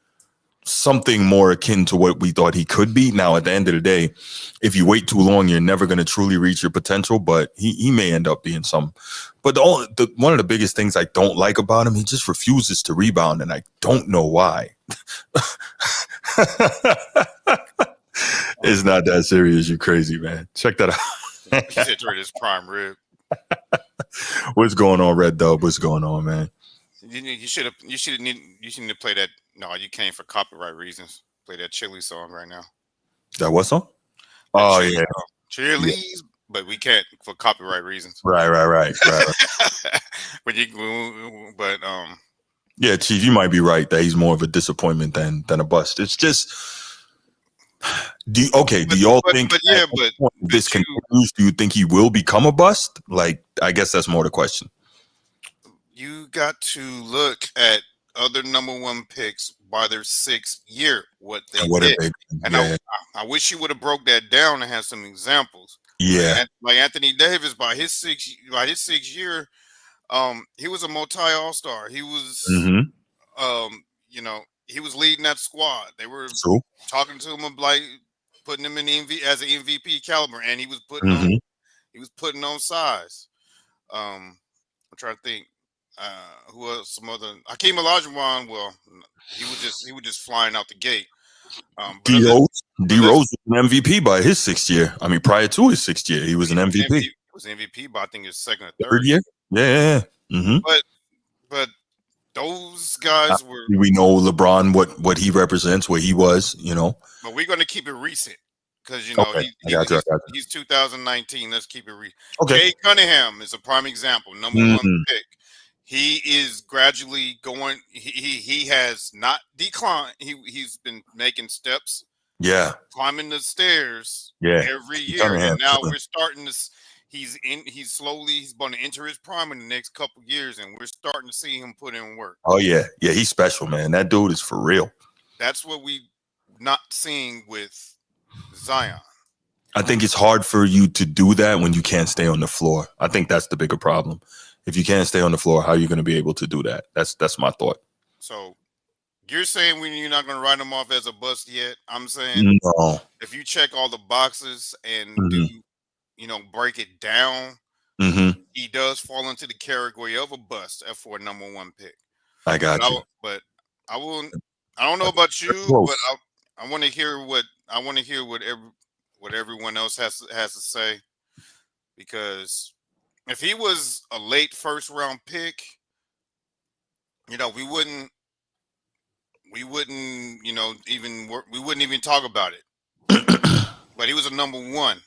something more akin to what we thought he could be. Now, at the end of the day, if you wait too long, you're never going to truly reach your potential, but he may end up being some. But one of the biggest things I don't like about him, he just refuses to rebound, and I don't know why. It's not that serious. You're crazy, man. Check that out. He's entering his prime rib. What's going on, Red Dub? What's going on, man? You should have played that. No, you can't for copyright reasons. Play that Chili song right now. That what song? Yeah, Chili's, but we can't for copyright reasons. Right. but yeah, Chief, you might be right that he's more of a disappointment than a bust. It's just Do y'all think But yeah, at this but point, if this continues, do you think he will become a bust? Like, I guess that's more the question. you got to look at other number one picks by their 6th year, what they And what did. if they? And Yeah, I wish you would have broke that down and had some examples. yeah. Like Anthony Davis by his 6th year, he was a multi all-star. He was Mm-hmm. he was leading that squad. They were True. talking to him like putting him in as an MVP caliber, and he was Mm-hmm. putting on size. I'm trying to think. Who else? Some other Hakeem Olajuwon. Well, he was just flying out the gate. But D unless, Rose. but D let's Rose was an MVP by his 6th year. I mean, prior to his 6th year, he was an MVP. He was MVP, but I think his second or Third third. year. Yeah. Mm-hmm. But those guys were. We know LeBron what he represents, where he was. But we're going to keep it recent because Okay, I got you. he's 2019. Let's keep it recent. Okay. Jay Cunningham is a prime example. Number one pick. He is gradually going. He has not declined. He's been making steps. Yeah. Climbing the stairs. Yeah. Every year, Cunningham, and now sure. we're starting to. He's going to enter his prime in the next couple years, and we're starting to see him put in work. Oh yeah, he's special, man. That dude is for real. That's what we not seeing with Zion. I think it's hard for you to do that when you can't stay on the floor. I think that's the bigger problem. If you can't stay on the floor, how are you going to be able to do that? That's my thought. So you're saying you're not going to write him off as a bust yet? I'm saying No. if you check all the boxes and Mm-hmm. break it down, Mm-hmm. he does fall into the category of a bust for a number one pick. I got you. But I will. I don't know about you, but I want to hear what everyone else has to say, because if he was a late first round pick, we wouldn't we wouldn't even talk about it. But he was a number one,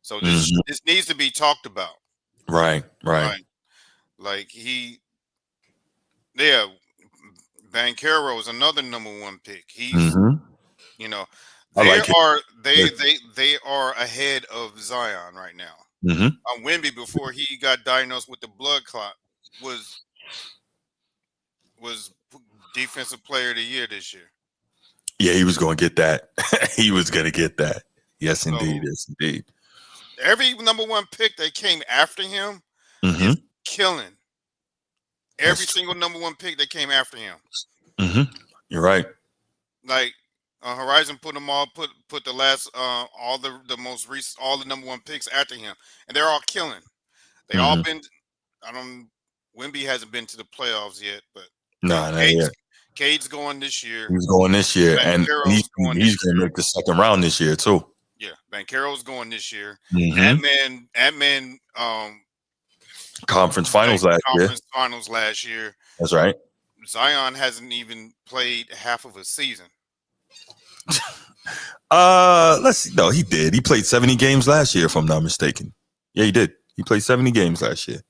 so this needs to be talked about. Right. Like Banchero is another number one pick. He's they are ahead of Zion right now. Wemby, before he got diagnosed with the blood clot, was defensive player of the year this year. Yeah, he was going to get that. He was going to get that. Yes, indeed. Yes, indeed. Every number one pick that came after him is killing. Every single number one pick that came after him. You're right. Like Horizon put them all put the last all the most recent, all the number one picks after him, and they're all killing. They all been. Wemby hasn't been to the playoffs yet, but not yet. Cade's going this year. He's going this year, and he's going to make the second round this year too. Yeah, Banchero's going this year. Ant-Man, conference finals last year. That's right. Zion hasn't even played half of a season. Let's see. No, he did. He played 70 games last year, if I'm not mistaken. Yeah, he did. He played 70 games last year,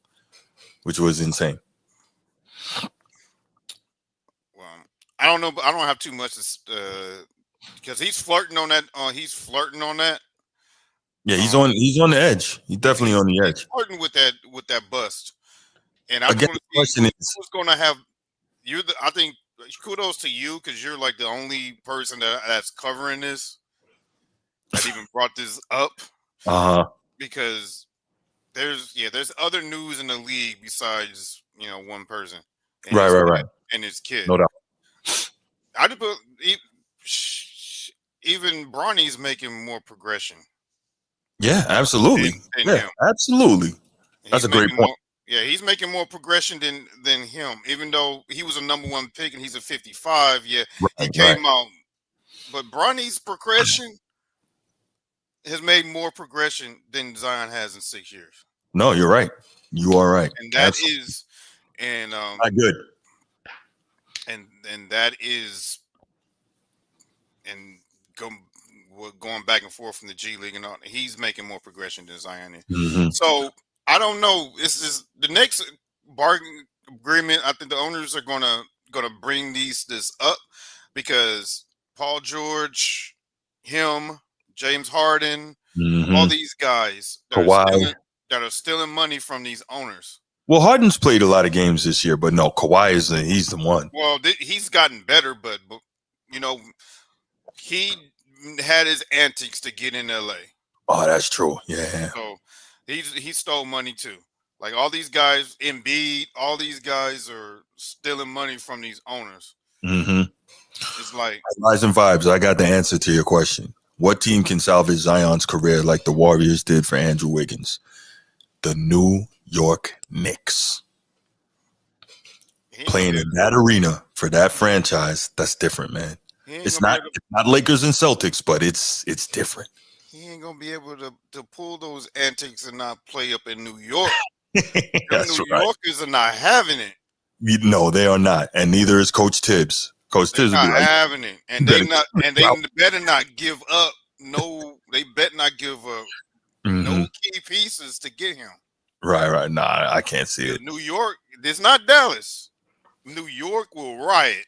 which was insane. Well, I don't know, but I don't have too much because he's flirting on that. Yeah, he's on the edge. He's definitely on the edge. He's flirting with that bust. And I Again, the question is, who's going to have I think kudos to you, because you're like the only person that's covering this, that even brought this up. Because there's other news in the league besides one person. Right. And his kid. No doubt. I just put even Bronny's making more progression. Yeah, absolutely. Absolutely. That's a great point. He's making more progression than him, even though he was a number one pick and he's a 55. Yeah, he came out. But Bronny's progression has made more progression than Zion has in 6 years. No, you're right. You are right. And that is, and not good. And that is, and going back and forth from the G League and all, he's making more progression than Zion is. So I don't know. This is the next bargaining agreement. I think the owners are gonna bring this up, because Paul George him, James Harden, all Mm-hmm. these guys Kawhi. that are stealing money from these owners. Well, Harden's played a lot of games this year, but no, Kawhi he's the one. Well, he's gotten better, but you know, he had his antics to get in LA. Oh, that's true. Yeah. So he stole money too. Like all these guys, Embiid, all these guys are stealing money from these owners. Mm-hmm. It's like Rise and vibes. I got the answer to your question. What team can salvage Zion's career like the Warriors did for Andrew Wiggins? The New York Knicks. Playing in that arena for that franchise, that's different, man. It's not Lakers and Celtics, but it's different. He ain't gonna be able to pull those antics and not play up in New York. That's New right. Yorkers are not having it. No, they are not, and neither is Coach Tibbs. Coach Tibbs will be like, having it, and they better not give up. No, they better not give up no key pieces to get him. Right. Nah, I can't see it. New York, it's not Dallas. New York will riot.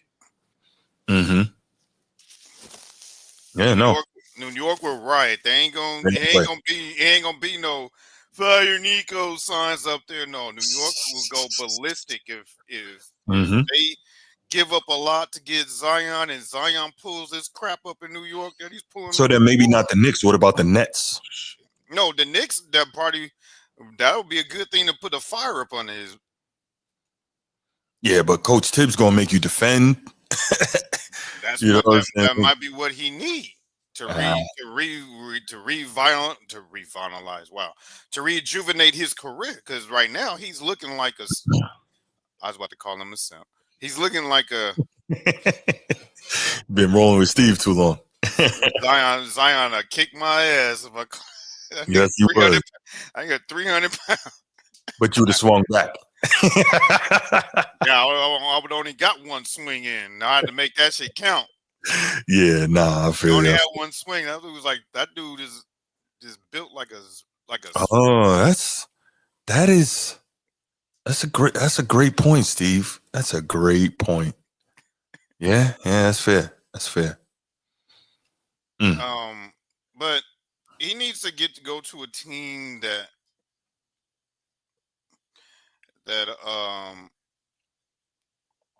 Mm-hmm. Yeah, New York will riot. They ain't gonna. It ain't gonna be no fire Nico signs up there. No, New York will go ballistic if they give up a lot to get Zion, and Zion pulls this crap up in New York that he's pulling. So then maybe not the Knicks. What about the Nets? No, the Knicks. That would be a good thing to put a fire up on his. Yeah, but Coach Tibbs gonna make you defend. That might be what he needs to rejuvenate his career. Because right now he's looking like a. I was about to call him a simp. He's looking like a. Been rolling with Steve too long. Zion kicked my ass. Yes, you would. I got 300 pounds. But you would have swung back. Yeah, I would only got one swing in. I had to make that shit count. Yeah, nah, I feel you. Only had one swing. That dude was like, that dude is just built like a. Oh, that's a great point, Steve. That's a great point. Yeah, that's fair. That's fair. But he needs to go to a team that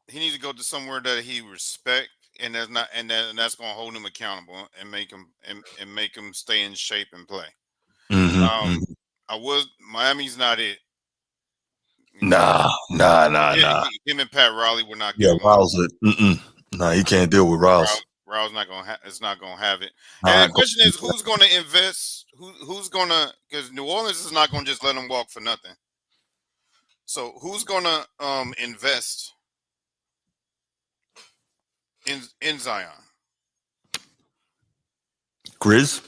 he needs to go to somewhere that he respect, and that's going to hold him accountable and make him stay in shape and play. Miami's not it. Nah. Him and Pat Riley were not. Yeah, Riles. Nah, he can't deal with Riles. Riles not gonna. It's not gonna have it. And the question is, who's going to invest? Who's going to? Because New Orleans is not going to just let him walk for nothing. So who's going to invest in Zion? Grizz.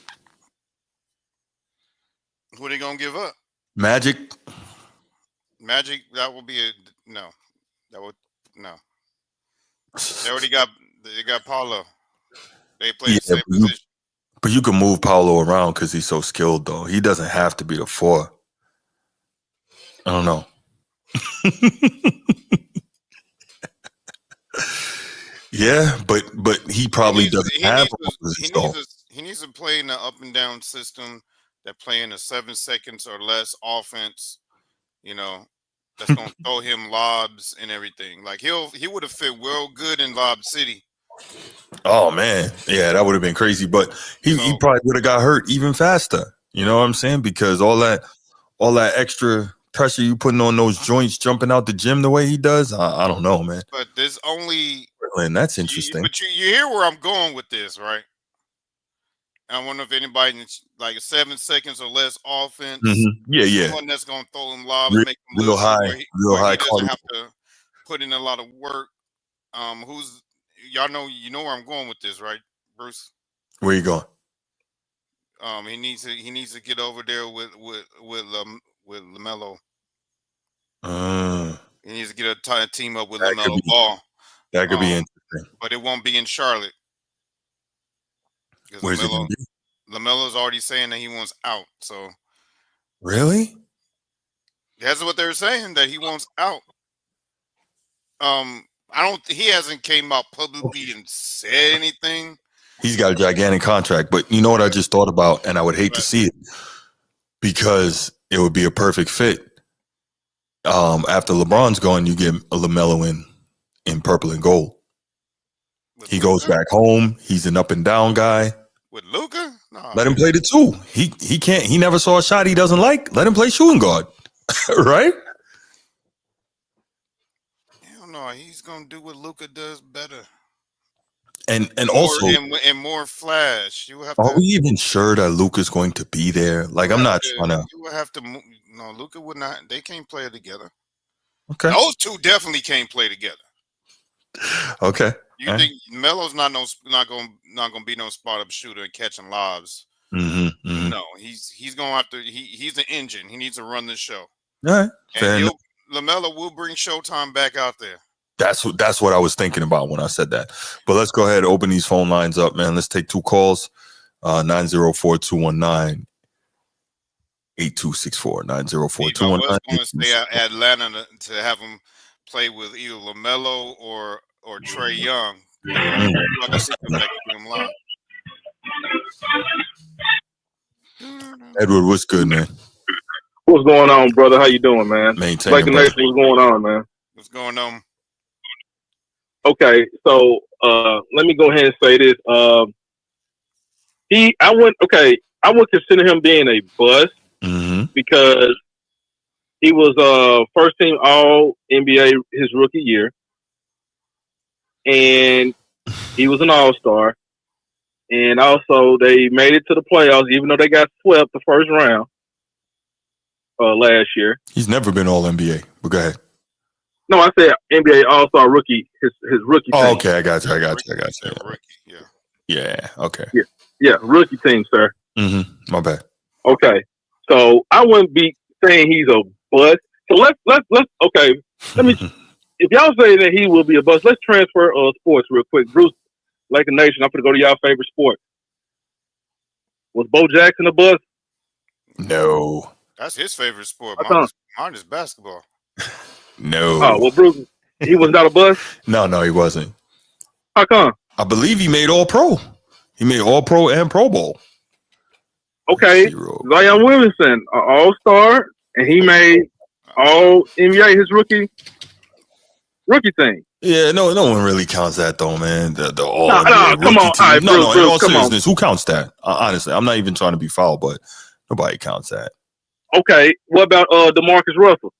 Who are they going to give up? Magic. That will be no. That would no. They got Paulo. They play the same position. But you can move Paulo around because he's so skilled, though. He doesn't have to be the 4. I don't know. Yeah, but he probably doesn't have. He needs to play in an up and down system that play in a 7 seconds or less offense. That's gonna throw him lobs and everything. Like he would have fit well good in Lob City. Oh man, yeah, that would have been crazy. But he probably would have got hurt even faster. You know what I'm saying? Because all that extra pressure you putting on those joints, jumping out the gym the way he does, I don't know, man. But there's only. And that's interesting. But you hear where I'm going with this, right? I wonder if anybody like 7 seconds or less offense. Yeah. Someone that's gonna throw him lobs, make him real high, where he doesn't have to put in a lot of work. Y'all know where I'm going with this, right, Bruce? Where you going? He needs to get over there with Melo. He needs to get a team up with LaMelo Ball. That could be interesting, but it won't be in Charlotte. Where's it going to be? LaMelo's already saying that he wants out. So really, that's what they're saying, that he wants out. He hasn't came out publicly and said anything. He's got a gigantic contract. But you know what I just thought about, and I would hate to see it because it would be a perfect fit. After LeBron's gone, you get a LaMelo in purple and gold. He goes back home. He's an up and down guy. With Luka? No, Let him play the two. He can't. He never saw a shot he doesn't like. Let him play shooting guard. Right? hell no. He's gonna do what Luka does better. And More, also, and more flash. You will have are to. we even sure that Luka's going to be there? Like, I'm not trying to. You will have to. No, Luka would not. They can't play together. Okay. Those two definitely can't play together. Okay. You think Melo's not gonna be no spot up shooter and catching lobs? Mm-hmm. No, he's gonna have to. He's an engine. He needs to run the show. All right. And LaMelo will bring Showtime back out there. That's what I was thinking about when I said that. But let's go ahead and open these phone lines up, man. Let's take two calls. 904-219-8264. 904-219. I was going to stay at Atlanta to have him play with either LaMelo or Trey Young. Like I said, come back and get him live. Edward, what's good, man? What's going on, brother? How you doing, man? Maintaining, Like Nation, what's going on, man? What's going on? Okay, so let me go ahead and say this. I would consider him being a bust because he was first team All NBA his rookie year, and he was an All-Star. And also, they made it to the playoffs, even though they got swept the first round last year. He's never been All NBA, but go ahead. No, I said NBA All-Star rookie, his rookie team. Oh, okay, I got you. Rookie, Yeah, okay. Yeah, rookie team, sir. My bad. Okay, so I wouldn't be saying he's a bust. So let's okay. Let me. If y'all say that he will be a bust, let's transfer sports real quick. Bruce, Laker Nation, I'm gonna go to y'all favorite sport. Was Bo Jackson a bust? No. That's his favorite sport. Mine is basketball. No. Oh well, Bruce, he was not a bust. No, he wasn't. How come? I believe he made All Pro. He made All Pro and Pro Bowl. Okay, Zion Williamson, an All-Star, and he made All NBA his rookie thing. Yeah, no one really counts that though, man. The All NBA come on, team. Right, no, Bruce, in all seriousness, on. Who counts that? Honestly, I'm not even trying to be foul, but nobody counts that. Okay, what about DeMarcus Russell?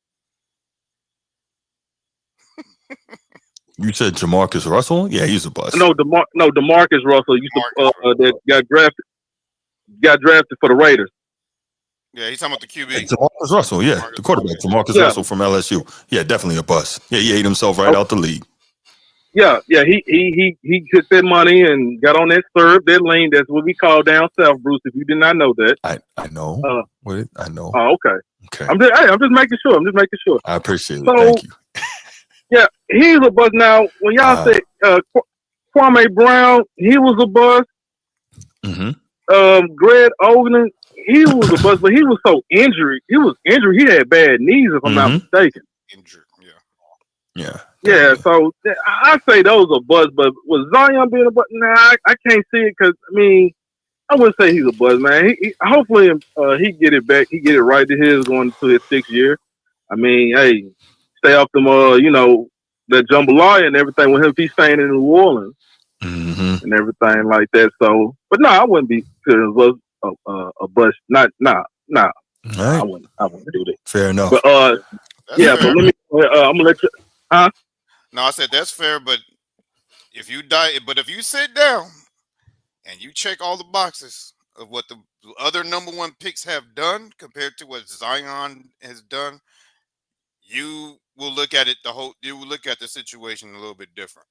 You said Jamarcus Russell? Yeah, he's a bust. No, DeMarcus Russell used to that got drafted for the Raiders. Yeah, he's talking about the QB. Hey, Jamarcus Russell, yeah, the quarterback, Jamarcus Russell from LSU. Yeah, definitely a bust. Yeah, he ate himself right out the league. Yeah, he took that money and got on that that lane. That's what we call down south, Bruce. If you did not know that, I know. I know. Oh, okay. Okay. I'm just making sure. I appreciate it. So, thank you. Yeah, he's a bust. Now, when y'all say Kwame Brown, he was a bust. Greg Oden, he was a bust, but he was so injured. He was injured. He had bad knees, if I'm not mistaken. Injured, yeah. Yeah, so I say those are buzz, but was Zion being a buzz? Nah, I can't see it because I wouldn't say he's a buzz, man. He hopefully he get it back, he get it right to his going to his 6th year. Hey, stay off them, that jambalaya and everything with him. If he's staying in New Orleans and everything like that. So, but no, I wouldn't be considered a buzz. Nah. Right. I wouldn't do that. Fair enough. But fair. But let me. I'm gonna let you. Huh? No, I said that's fair, but if you sit down and you check all the boxes of what the other number one picks have done compared to what Zion has done, you will look at the situation a little bit different.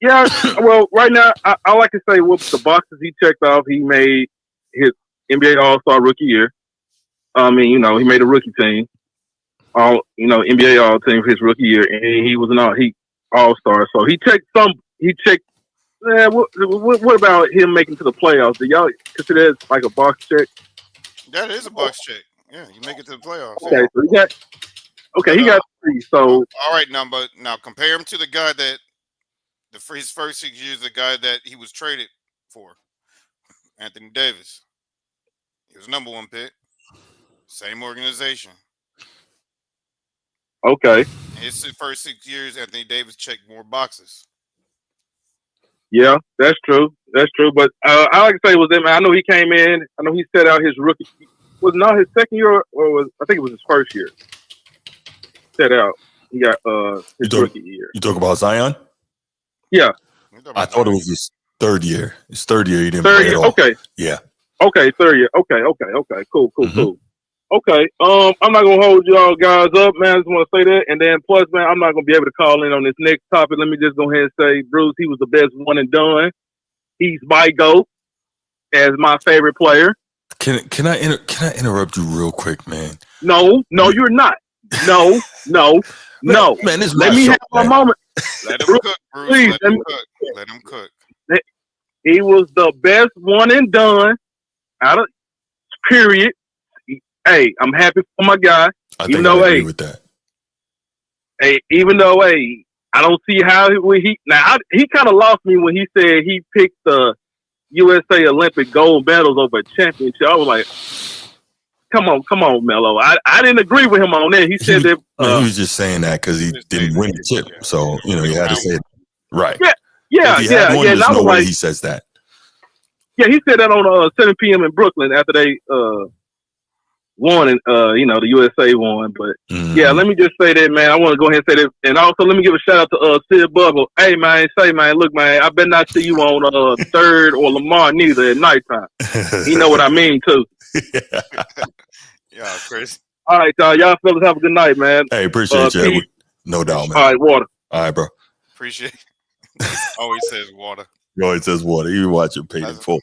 Yeah, well, right now I like to say with the boxes he checked off, he made his NBA All-Star rookie year. He made a rookie team. NBA All Team for his rookie year, and he was an All-Star. So he checked. What about him making to the playoffs? Do y'all consider that like a box check? That is a box check. Yeah, you make it to the playoffs. Okay, so he got 3. So all right, now compare him to the guy that his first 6 years, the guy that he was traded for, Anthony Davis. He was number 1 pick. Same organization. Okay. His first 6 years, Anthony Davis checked more boxes. Yeah, that's true. That's true. But I like to say was that, man, I know he came in. I know he set out his rookie. Was it not his second year, or I think it was his first year. Set out. He got his rookie year. You talk about Zion? Yeah. I thought it was his third year. His third year, he didn't Third play year. at all. Okay. Yeah. Okay, third year. Okay. Cool. Okay. I'm not gonna hold y'all guys up, man. I just want to say that, and then plus, man, I'm not gonna be able to call in on this next topic. Let me just go ahead and say, Bruce, he was the best one and done. He's my GOAT as my favorite player. Can I interrupt you real quick, man? No, you're not. No. Man, this Let me have my moment. Let him cook, Bruce. Please, let him cook. He was the best one and done. Out of period. Hey, I'm happy for my guy. I agree with that. Even though, I don't see how he kind of lost me when he said he picked the USA Olympic gold medals over a championship. I was like, come on, Melo. I didn't agree with him on that. He said that he was just saying that because he didn't win the chip, so he had to say it. Right. Yeah. There's no way he says that. Yeah, he said that on 7 p.m. in Brooklyn after they won, and the USA won. But yeah, let me just say that, man. I want to go ahead and say that, and also let me give a shout out to Sid Bubble. Hey, man, look, man, I better not see you on Third or Lamar neither at nighttime. You know what I mean too. Yeah, Chris. All right, y'all fellas have a good night, man. Hey, appreciate you, Edward. No doubt, man. All right, water. All right, bro. Appreciate it. Always says water. He always says water. You watch it paid in full.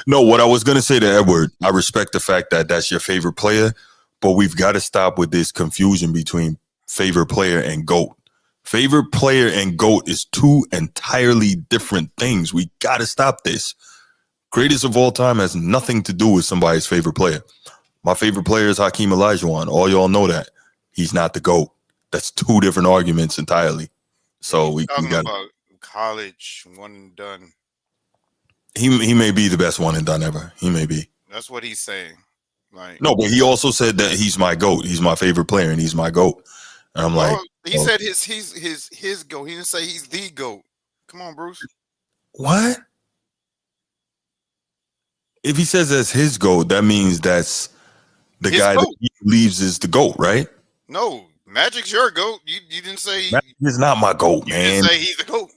No, what I was going to say to Edward, I respect the fact that that's your favorite player, but we've got to stop with this confusion between favorite player and GOAT. Favorite player and GOAT is two entirely different things. We got to stop this. Greatest of all time has nothing to do with somebody's favorite player. My favorite player is Hakeem Olajuwon. All y'all know that. He's not the GOAT. That's two different arguments entirely. So we got about college one and done. He may be the best one and done ever. He may be. That's what he's saying. Like, no, but he also said that he's my GOAT. He's my favorite player, and he's my GOAT. And I'm he said his GOAT. He didn't say he's the GOAT. Come on, Bruce. What? If he says that's his GOAT, that means that's the guy that he believes is the GOAT, right? No, Magic's your GOAT. You didn't say Magic is not my GOAT, man. You didn't say he's the GOAT.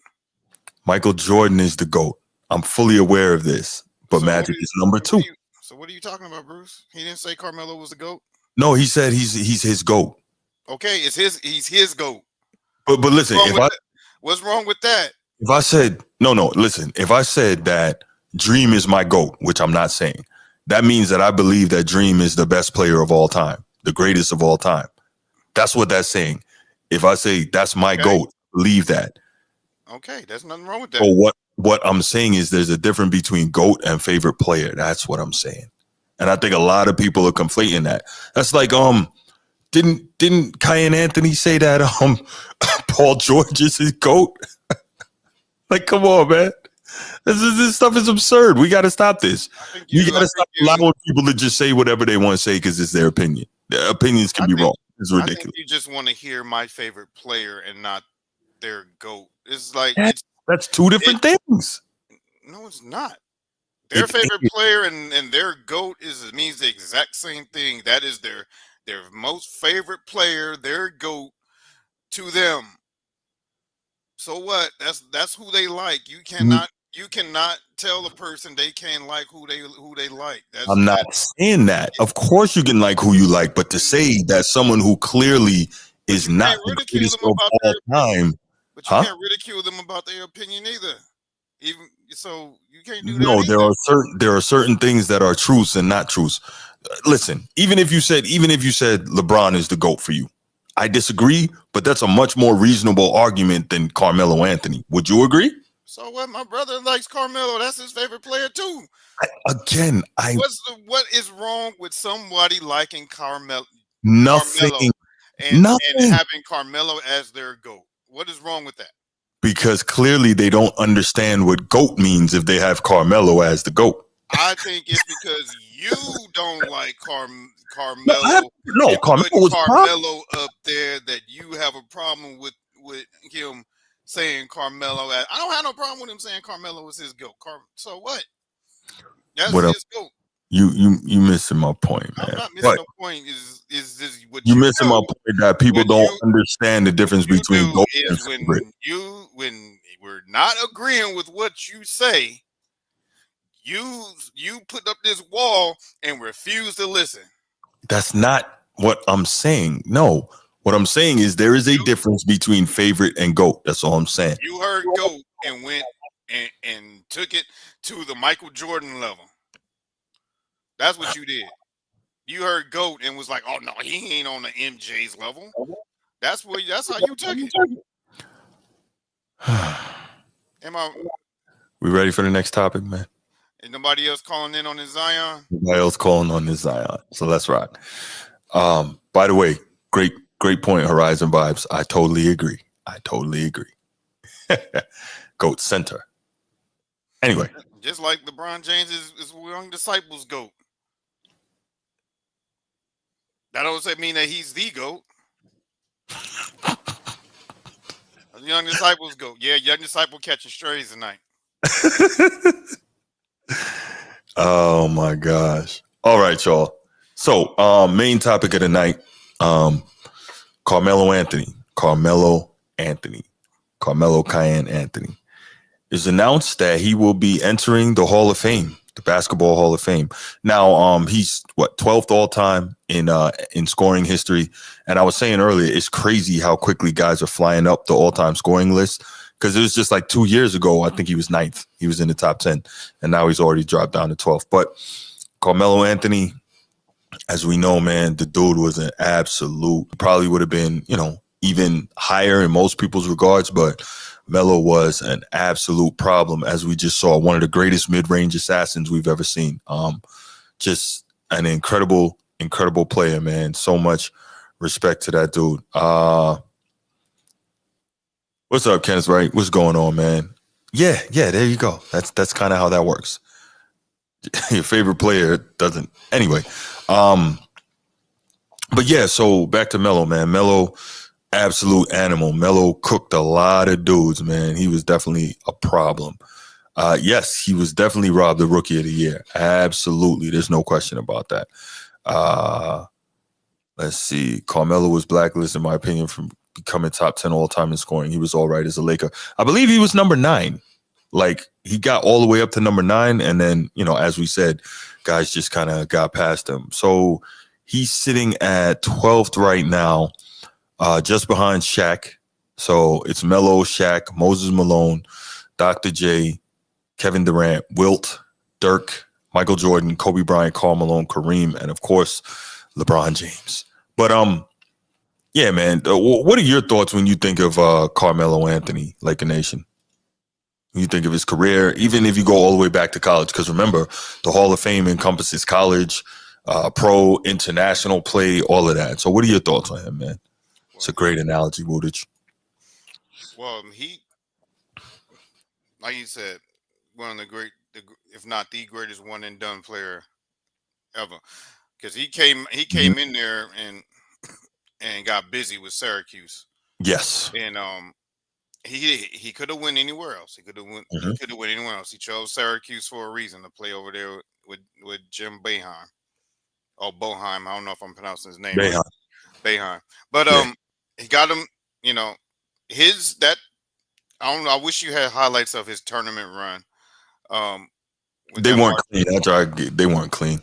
Michael Jordan is the GOAT. I'm fully aware of this, but so Magic is number 2. So what are you talking about, Bruce? He didn't say Carmelo was the GOAT. No, he said he's his GOAT. Okay, he's his GOAT. But listen, what's wrong with that? If I said listen, if I said that Dream is my GOAT, which I'm not saying, that means that I believe that Dream is the best player of all time, the greatest of all time. That's what that's saying. If I say that's my GOAT, believe that. Okay, there's nothing wrong with that. So what I'm saying is there's a difference between GOAT and favorite player. That's what I'm saying. And I think a lot of people are conflating that. That's like, didn't Kyan Anthony say that Paul George is his GOAT? Like, come on, man. This stuff is absurd. We got to stop this. You got to stop allowing people to just say whatever they want to say because it's their opinion. Their opinions can be wrong. It's ridiculous. I think you just want to hear my favorite player and not their GOAT. It's like that's two different things. No, it's not. Their favorite player and their GOAT means the exact same thing. That is their most favorite player, their GOAT to them. So what? That's who they like. You cannot tell a person they can't like who they like. I'm not saying that. Of course you can like who you like, but to say that someone who clearly is not the greatest of all time. But you can't ridicule them about their opinion either. Even so, you can't do that. No, there are certain things that are truths and not truths. Listen, even if you said LeBron is the GOAT for you, I disagree, but that's a much more reasonable argument than Carmelo Anthony. Would you agree? So what? My brother likes Carmelo. That's his favorite player too. What is wrong with somebody liking Carmelo? Nothing. And having Carmelo as their GOAT. What is wrong with that? Because clearly they don't understand what GOAT means if they have Carmelo as the GOAT. I think it's because you don't like Carmelo. Carmelo was Carmelo up there that you have a problem with him saying Carmelo. I don't have no problem with him saying Carmelo was his GOAT. So what? That's his GOAT. You missing my point, man. I'm not missing the point. Is this what you missing my point that people don't understand the difference between GOAT and favorite. When we're not agreeing with what you say, you put up this wall and refuse to listen. That's not what I'm saying. No, what I'm saying is there is a difference between favorite and GOAT. That's all I'm saying. You heard GOAT and went and took it to the Michael Jordan level. That's what you did. You heard GOAT and was like, "Oh no, he ain't on the MJ's level." That's how you took it. We ready for the next topic, man? And nobody else calling in on this Zion? Nobody else calling on this Zion. So let's rock. By the way, great point, Horizon Vibes. I totally agree. GOAT center. Anyway. Just like LeBron James is young disciples GOAT. That doesn't mean that he's the GOAT. Young disciples GOAT. Yeah, young disciple catching strays tonight. Oh my gosh. All right, y'all. So main topic of the night, Carmelo Cayenne Anthony is announced that he will be entering the Hall of Fame, the Basketball Hall of Fame. Now, he's 12th all time in scoring history. And I was saying earlier, it's crazy how quickly guys are flying up the all-time scoring list. Because it was just like 2 years ago, I think he was 9th. He was in the top 10, and now he's already dropped down to 12th. But Carmelo Anthony, as we know, man, the dude was an absolute, probably would have been, even higher in most people's regards, but Melo was an absolute problem, as we just saw. One of the greatest mid-range assassins we've ever seen. Just an incredible player, man. So much respect to that dude. What's up, Kenneth? Right? What's going on, man? Yeah, there you go. That's kind of how that works. Your favorite player doesn't. Anyway, but yeah, so back to Melo, man. Melo, absolute animal. Melo cooked a lot of dudes, man. He was definitely a problem. Yes, he was definitely robbed the Rookie of the Year. Absolutely. There's no question about that. Let's see. Carmelo was blacklisted, in my opinion, from becoming top 10 all time in scoring. He was all right as a Laker. I believe he was number 9. Like, he got all the way up to number 9. And then, as we said, guys just kind of got past him. So he's sitting at 12th right now, just behind Shaq. So it's Melo, Shaq, Moses Malone, Dr. J, Kevin Durant, Wilt, Dirk, Michael Jordan, Kobe Bryant, Karl Malone, Kareem, and of course, LeBron James. But yeah, man, what are your thoughts when you think of Carmelo Anthony, Laker Nation? When you think of his career, even if you go all the way back to college, because remember, the Hall of Fame encompasses college, pro, international play, all of that. So what are your thoughts on him, man? It's a great analogy, Woodage. Well, like you said, one of the great, if not the greatest one and done player ever. Because he came in there and got busy with Syracuse. Yes. And he could have went anywhere else. He could have went anywhere else. He chose Syracuse for a reason, to play over there with Jim Boeheim. Oh, Boeheim. I don't know if I'm pronouncing his name right. Boeheim. But he got him, I don't know. I wish you had highlights of his tournament run. They weren't clean. They weren't clean.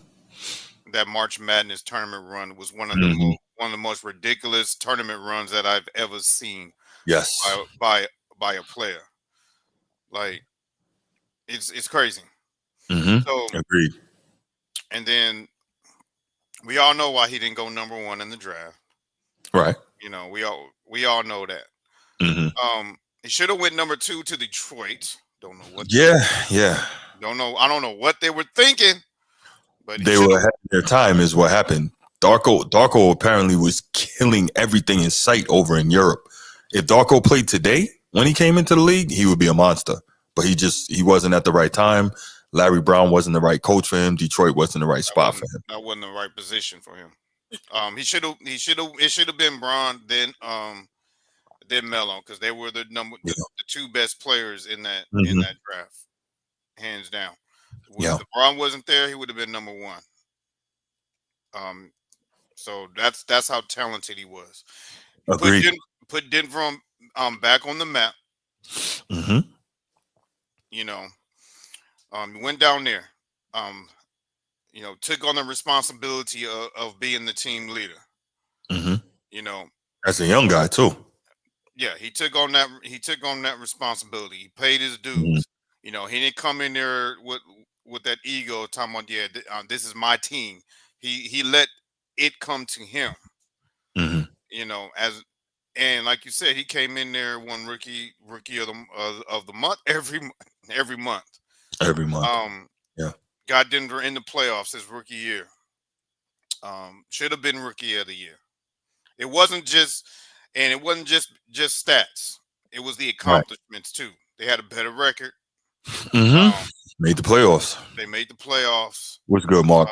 That March Madness tournament run was one of the most ridiculous tournament runs that I've ever seen. Yes, by a player. Like, it's crazy. So agreed. And then we all know why he didn't go number 1 in the draft. Right. We all know that. He should have went number 2 to Detroit. Don't know what. Yeah. Don't know. I don't know what they were thinking. But they were having their time, is what happened. Darko apparently was killing everything in sight over in Europe. If Darko played today, when he came into the league, he would be a monster. But he wasn't at the right time. Larry Brown wasn't the right coach for him. Detroit wasn't the right spot for him. That wasn't the right position for him. It should have been Braun then Melo, because they were the two best players in that draft, hands down. If Braun wasn't there, he would have been number one. So that's how talented he was. Agreed. Put Denver back on the map. Mm-hmm. You know, went down there. Took on the responsibility of being the team leader. Mm-hmm. You know, as a young guy too. Yeah, he took on that responsibility. He paid his dues. Mm-hmm. He didn't come in there with that ego talking about, this is my team. He let it come to him. Mm-hmm. And like you said, he came in there, won rookie of the month every month. Every month. Got Denver in the playoffs his rookie year. Should have been rookie of the year. It wasn't just stats. It was the accomplishments too. They had a better record. Mm-hmm. Made the playoffs. They made the playoffs. What's good, Mark?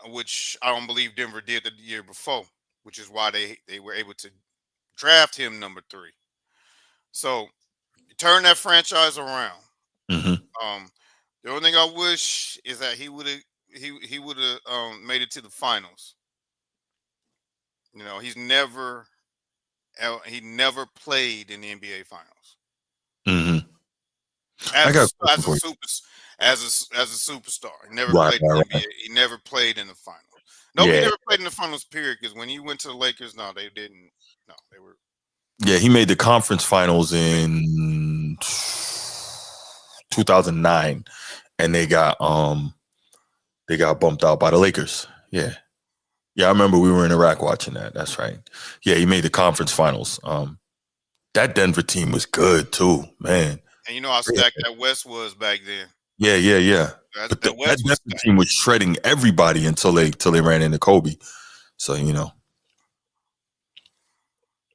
Which I don't believe Denver did the year before, which is why they were able to draft him number 3. So turn that franchise around. Mm-hmm. The only thing I wish is that he would have made it to the finals. He never played in the NBA finals. Mm-hmm. As a superstar. He never played in the NBA. He never played in the finals. He never played in the finals, period, because when he went to the Lakers, no, they didn't. No, they were. Yeah, he made the conference finals in 2009, and they got bumped out by the Lakers. Yeah, I remember we were in Iraq watching that. That's right. Yeah, he made the conference finals. That Denver team was good too, man. And you know how stacked that West was back then. Yeah. But that Denver team was shredding everybody until they ran into Kobe. So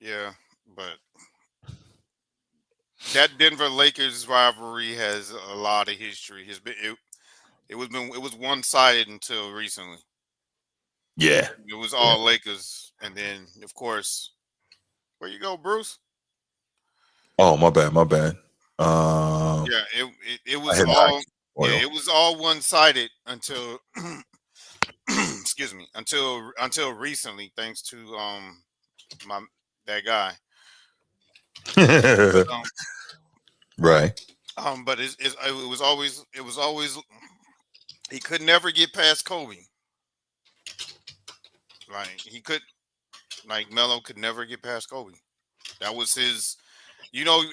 Yeah, but that Denver Lakers rivalry has a lot of history. It was one-sided until recently. Yeah, it was all Lakers, and then of course, where you go, Bruce? Oh, my bad. It was all one-sided until excuse me, until recently, thanks to that guy. Right. But it was always he could never get past Kobe. Melo could never get past Kobe. That was his.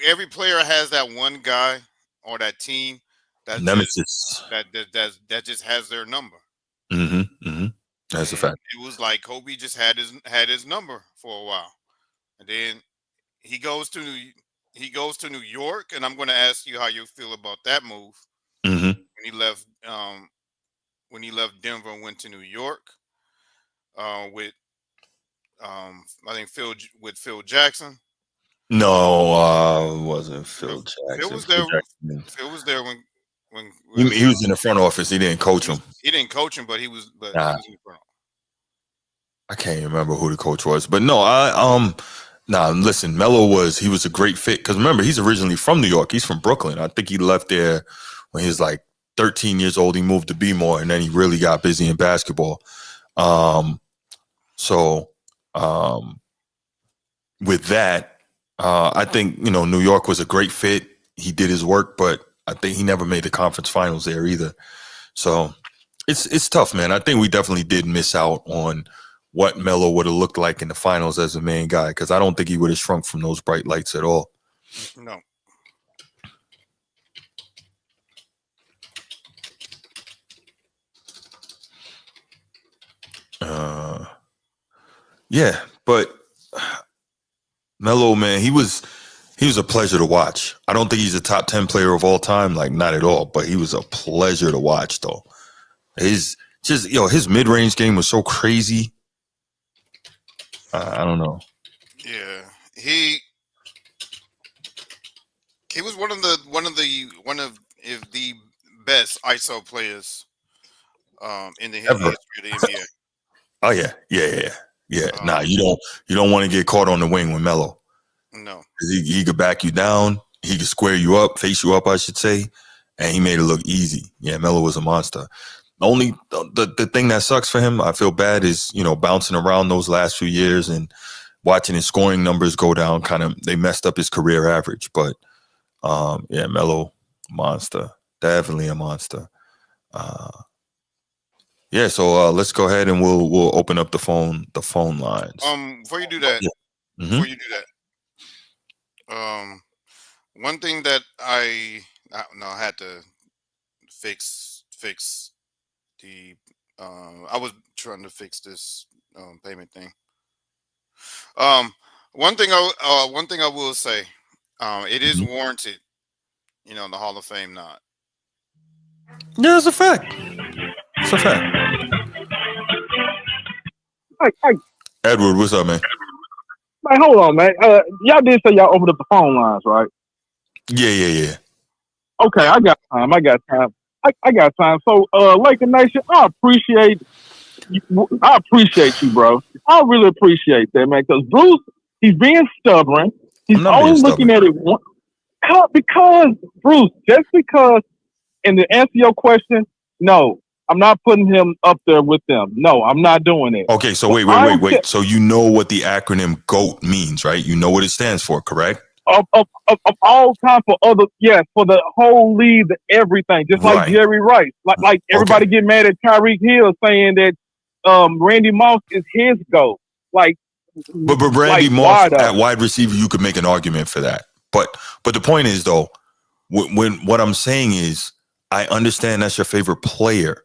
Every player has that one guy or that team that nemesis that just has their number. Mm-hmm. That's a fact. It was like Kobe just had his number for a while, and then he goes to New York, and I'm going to ask you how you feel about that move. Mm-hmm. When he left Denver and went to New York, with I think Phil Jackson. No, it wasn't Phil Jackson. Phil was there when he was in the front office. He didn't coach him. He didn't coach him, but he was. He was in the front office. I can't remember who the coach was, but no, listen, Melo was a great fit, because remember, he's originally from New York. He's from Brooklyn. I think he left there when he was like 13 years old. He moved to B-more, and then he really got busy in basketball. With that, I think New York was a great fit. He did his work, but I think he never made the conference finals there either. So it's tough, man. I think we definitely did miss out on what Melo would have looked like in the finals as a main guy, because I don't think he would have shrunk from those bright lights at all. No. Yeah, but Melo, man, he was a pleasure to watch. I don't think he's a top 10 player of all time, like not at all, but he was a pleasure to watch though. His mid-range game was so crazy. I don't know. Yeah, he He was one of the best ISO players in the Ever. history of the NBA. Oh yeah. Nah, you don't want to get caught on the wing with Melo. No, He could back you down. He could square you up, face you up, I should say, and he made it look easy. Yeah, Melo was a monster. Only the thing that sucks for him, I feel bad, is bouncing around those last few years and watching his scoring numbers go down. Kind of, they messed up his career average. But yeah, Melo, monster, definitely a monster. Yeah, so let's go ahead and we'll open up the phone lines. Before you do that, one thing that I had to fix the I was trying to fix this payment thing. One thing I will say, it is warranted, the Hall of Fame nod. Yeah, it's a fact. It's a fact. Hey, Edward, what's up, man? man, hold on, man. Y'all did say y'all opened up the phone lines, right? Yeah. Okay, I got time. I got time. So, Laker Nation, I appreciate you, bro. I really appreciate that, man. Because Bruce, he's being stubborn. He's always looking at it one. Because Bruce, just because, and to answer your question, no, I'm not putting him up there with them. No, I'm not doing it. Okay, so wait. So you know what the acronym GOAT means, right? You know what it stands for, correct? Of all time for the whole league, everything. Just like Right. Jerry Rice. Like everybody get mad at Tyreek Hill saying that Randy Moss is his GOAT. But Randy Moss at wide receiver, you could make an argument for that. But the point is, though, when what I'm saying is, I understand that's your favorite player,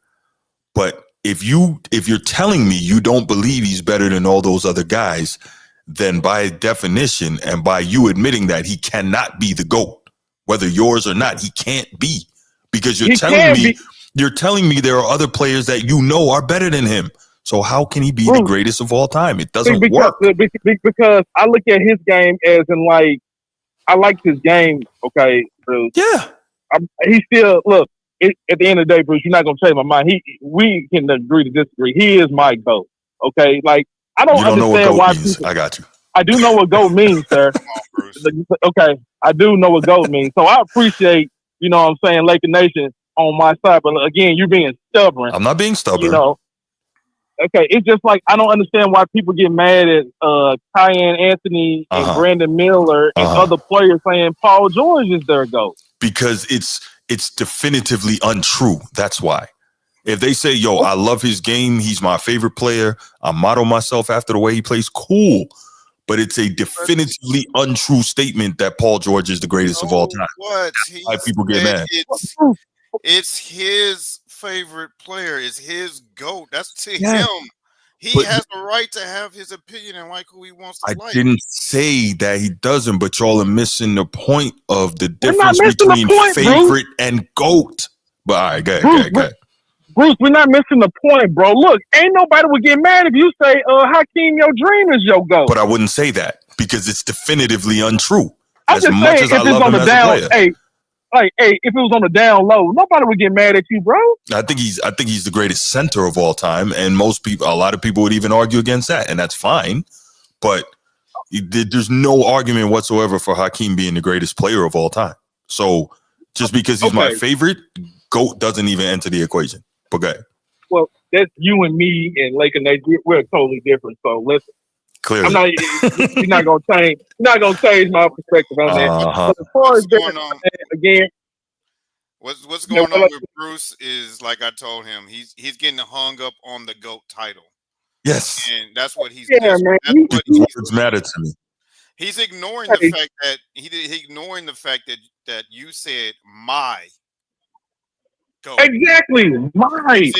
but if you're telling me you don't believe he's better than all those other guys, then by definition and by you admitting that, he cannot be the GOAT, whether yours or not, he can't be, because you're telling me there are other players that are better than him. So how can he be the greatest of all time? It doesn't work. Because I look at his game as in like, I like his game. Okay, Bruce. Yeah. He still look. At the end of the day, Bruce, you're not gonna change my mind. We can agree to disagree. He is my GOAT. Okay, like I don't understand why means. I got you. I do know what GOAT means, sir. Okay, I do know what GOAT means. So I appreciate, what I'm saying, Laker Nation on my side. But again, you're being stubborn. I'm not being stubborn. Okay, it's just like I don't understand why people get mad at Kyan Anthony and Brandon Miller and other players saying Paul George is their GOAT. Because it's definitively untrue. That's why. If they say, yo, I love his game, he's my favorite player, I model myself after the way he plays, cool. But it's a definitively untrue statement that Paul George is the greatest of all time. That's why people get mad. It's his favorite player. It's his GOAT. That's to him. He has the right to have his opinion and like who he wants to like. I didn't say that he doesn't, but y'all are missing the point of the difference between favorite and GOAT. But all right, go ahead. Bruce, we're not missing the point, bro. Look, ain't nobody would get mad if you say, Hakeem, your dream is your GOAT. But I wouldn't say that because it's definitively untrue. I'm just saying, if it's on the down, if it was on the down low, nobody would get mad at you, bro. I think he's the greatest center of all time, and a lot of people would even argue against that, and that's fine. But there's no argument whatsoever for Hakeem being the greatest player of all time. So just because he's my favorite, GOAT doesn't even enter the equation. But go ahead. Well, that's you and me and Laker Nate. We're totally different. So listen. Clearly. You're not gonna change. Not gonna change my perspective on that. But as far as going on, again, what's going on with Bruce is like I told him, he's getting hung up on the GOAT title. Yes, and that's what he's. Yeah, man. Words matter to me. He's ignoring the fact that that you said my GOAT. Exactly, my.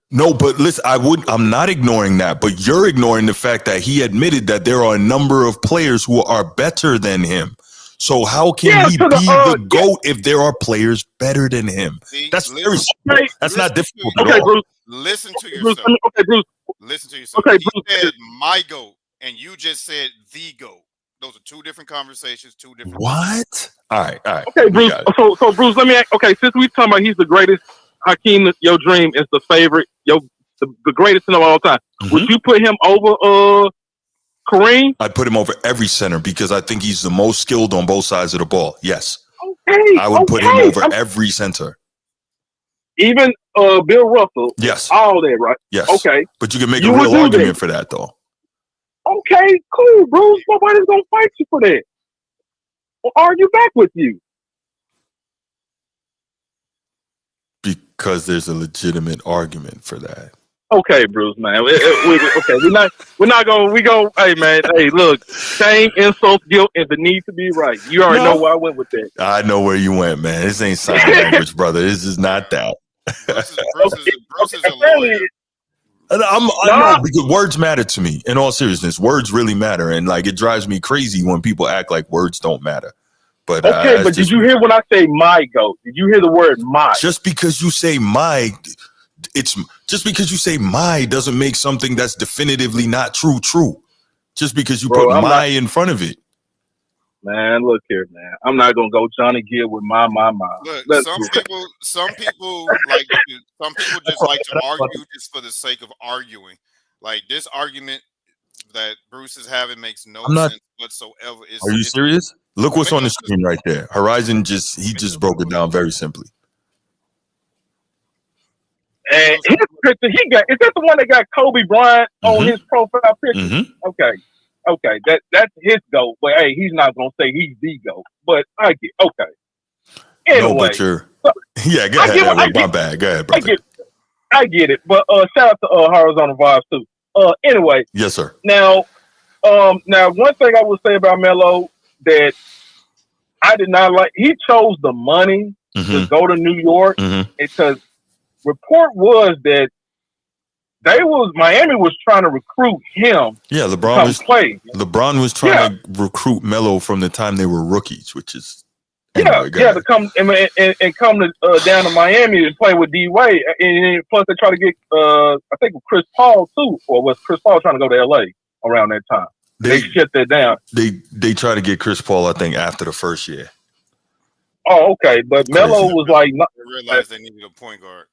No, but listen, I'm not ignoring that, but you're ignoring the fact that he admitted that there are a number of players who are better than him. So how can he be the GOAT if there are players better than him? See, that's very simple. That's not difficult at all. Bruce. Listen to yourself. Okay, Bruce. Listen to yourself. Okay, he said my GOAT, and you just said the GOAT. Those are two different conversations, two different. What? All right. Okay, Bruce. So Bruce, let me ask, okay, since we talking about he's the greatest, Hakeem, your dream is the favorite, the greatest of all time. Mm-hmm. Would you put him over Kareem? I'd put him over every center because I think he's the most skilled on both sides of the ball. Yes. Okay. I would put him over every center. Even Bill Russell. Yes. All that, right? Yes. Okay. But you can make a real argument for that, though. Okay, cool, Bruce. Nobody's going to fight you for that. Or argue back with you. Because there's a legitimate argument for that. Okay, Bruce, man. We're not going. Hey, man. Hey, look. Shame, insult, guilt, and the need to be right. You already know where I went with that. I know where you went, man. This ain't sign language, brother. This is not that. Bruce is a lawyer. I know, because words matter to me. In all seriousness, words really matter, and like it drives me crazy when people act like words don't matter. But okay, but did you hear when I say my goat? Did you hear the word my? Just because you say my. Just because you say my doesn't make something that's definitively not true. Just because you put my in front of it. Man, look here, man. I'm not gonna go Johnny Gill with my. Look, some people just like to argue just for the sake of arguing. Like this argument that Bruce is having makes no sense whatsoever. Are you serious? Look what's on the screen right there. Horizon just broke it down very simply. And his picture, is that the one that got Kobe Bryant on his profile picture? Mm-hmm. Okay, that's his goat. But hey, he's not gonna say he's the goat. But I get okay. Anyway, no, but you're yeah. Go ahead, my bad. Go ahead, brother. I get it. But shout out to Horizontal Vibes too. Anyway, yes, sir. Now, one thing I would say about Melo that I did not like. He chose the money to go to New York because. Report was that Miami was trying to recruit him. Yeah, LeBron was trying to recruit Melo from the time they were rookies, which is to come and come to down to Miami and play with D Wade. And plus, they try to get I think Chris Paul too, or was Chris Paul trying to go to LA around that time? They shut that down. They tried to get Chris Paul, I think, after the first year. Oh, okay, but Melo was like, they realized they needed a point guard.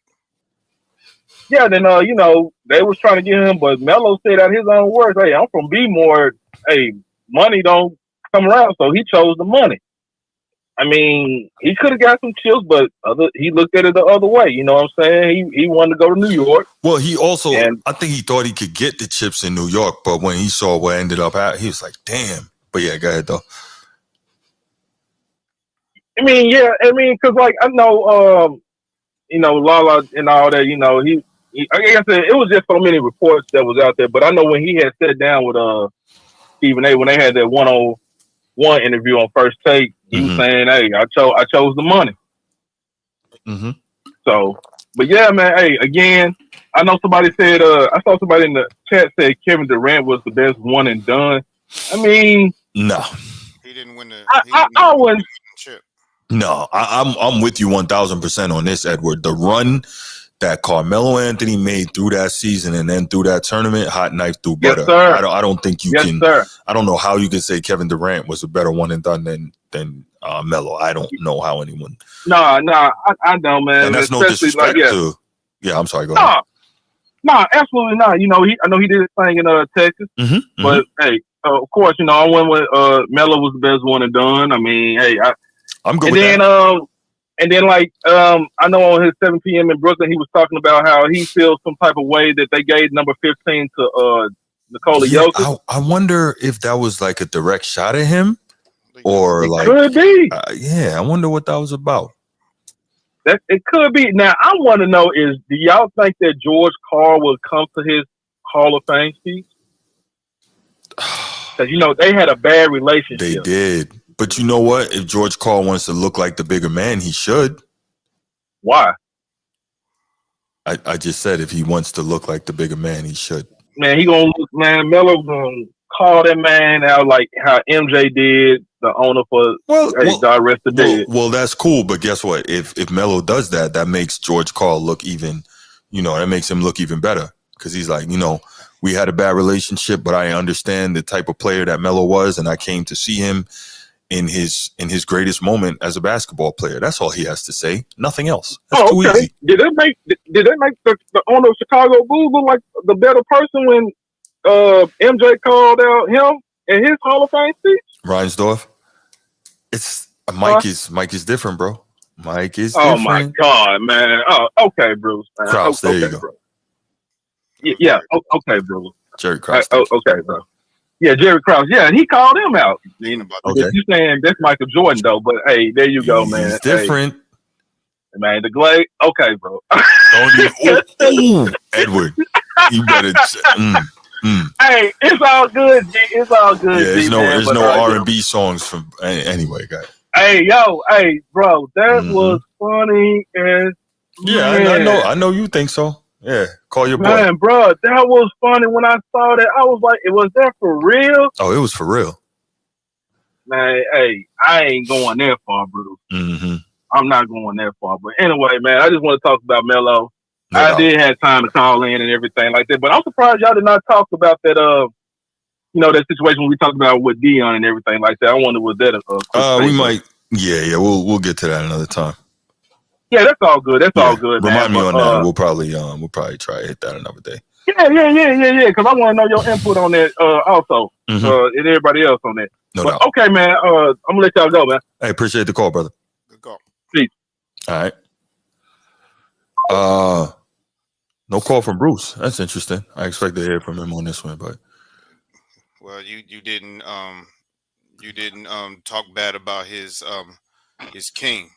Yeah, then they was trying to get him, but Melo said out his own words, "Hey, I'm from B-more. Hey, money don't come around," so he chose the money. I mean, he could have got some chips, but he looked at it the other way. You know what I'm saying? He wanted to go to New York. Well, he also, I think he thought he could get the chips in New York, but when he saw what ended up happening, he was like, "Damn!" But yeah, go ahead though. I mean, because like I know, Lala and all that. I guess it was just so many reports that was out there. But I know when he had sat down with Stephen A. when they had that 101 interview on First Take, he was saying, "Hey, I chose the money." Mm-hmm. So, but yeah, man. Hey, again, I know somebody said I saw somebody in the chat said Kevin Durant was the best one and done. I mean, no, he didn't win the. I wouldn't. Chip. No, I'm with you 1,000% on this, Edward. The run that Carmelo Anthony made through that season and then through that tournament, hot knife through butter. Yes, sir. I don't think you can. Sir. I don't know how you can say Kevin Durant was a better one and done than Melo. I don't know how anyone. No, I don't, man. And that's no disrespect to. Yeah, I'm sorry. Go ahead. No, absolutely not. I know he did his thing in Texas, but hey, of course, I went with Melo was the best one and done. I mean, hey, I'm good with that. And then, I know on his 7 p.m. in Brooklyn, he was talking about how he feels some type of way that they gave number 15 to Nikola Jokic. I wonder if that was like a direct shot at him, or like could be. I wonder what that was about. That it could be. Now, I want to know do y'all think that George Karl will come to his Hall of Fame speech? Because they had a bad relationship. They did. But you know what? If George Karl wants to look like the bigger man, he should. Why? I just said if he wants to look like the bigger man, he should. Man, Melo gonna call that man out like how MJ did, the owner for God rest the dead. Well, that's cool, but guess what? If Melo does that makes George Karl look even, that makes him look even better. Because he's like, we had a bad relationship, but I understand the type of player that Melo was, and I came to see him in his greatest moment as a basketball player. That's all he has to say. Nothing else. That's too easy. Did they make the owner of Chicago Bulls look like the better person when MJ called out him in his Hall of Fame speech? Reinsdorf. It's Mike is different, bro. Mike is Oh different. my God, man. Oh, okay, Bruce. Man. Krause, there you go. Bro. Yeah. Okay, Bruce. Jerry Krause. Okay, bro. Yeah, Jerry Krause. Yeah, and he called him out. Okay. You're saying that's Michael Jordan, though, but hey, there you go, man. He's different. Hey, man, the Glade. Okay, bro. Edward, you better. Hey, it's all good, G. It's all good. Yeah, there's no R&B R&B songs from anyway, guys. Hey, bro, that was funny as. Yeah, I know you think so. Yeah, call your boy. Man, bro, that was funny when I saw that. I was like, was that for real? Oh, it was for real. Man, hey, I ain't going that far, bro. Mm-hmm. I'm not going that far. But anyway, man, I just want to talk about Melo. I did have time to call in and everything like that. But I'm surprised y'all did not talk about that, that situation when we talked about with Dion and everything like that. I wonder, was that we might. Yeah, we'll get to that another time. Yeah, that's all good. That's all good, man. Remind me on that. We'll probably try to hit that another day. Yeah. Because I want to know your input on that also, and everybody else on that. No doubt. Okay, man. I'm gonna let y'all go, man. Hey, appreciate the call, brother. Good call. Peace. All right. No call from Bruce. That's interesting. I expect to hear from him on this one, but well, you didn't talk bad about his king.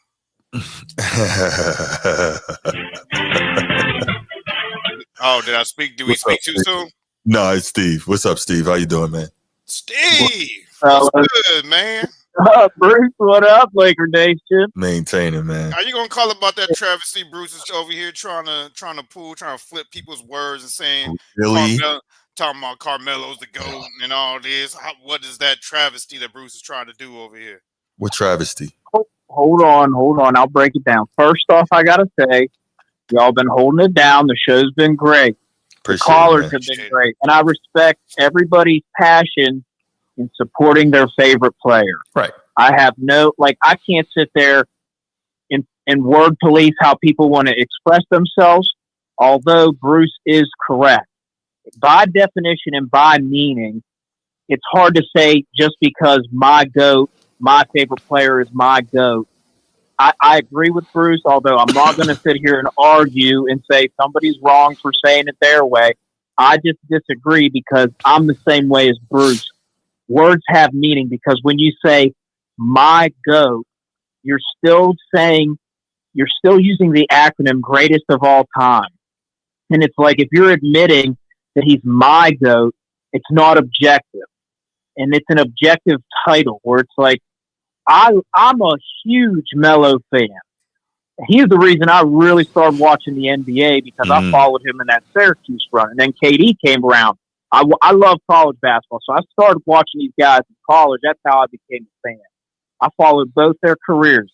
Oh, did I speak? Did we speak too soon? No, it's Steve. What's up, Steve? How you doing, man? Steve, what's good, man? Bruce, what up, Laker Nation? Maintaining, man. Are you gonna call about that travesty? Bruce is over here trying to flip people's words and saying, really? Talking about Carmelo's the GOAT and all this. What is that travesty that Bruce is trying to do over here? What travesty? Hold on. I'll break it down. First off, I gotta say, y'all been holding it down. The show's been great. The callers have been great, and I respect everybody's passion in supporting their favorite player. Right. I have I can't sit there and word police how people want to express themselves, although Bruce is correct. By definition and by meaning, it's hard to say just because my GOAT, my favorite player is my GOAT. I agree with Bruce, although I'm not going to sit here and argue and say somebody's wrong for saying it their way. I just disagree because I'm the same way as Bruce. Words have meaning because when you say my GOAT, you're still using the acronym greatest of all time. And it's like if you're admitting that he's my GOAT, it's not objective. And it's an objective title where it's like, I'm a huge Melo fan. He's the reason I really started watching the NBA because I followed him in that Syracuse run. And then KD came around. I love college basketball, so I started watching these guys in college. That's how I became a fan. I followed both their careers.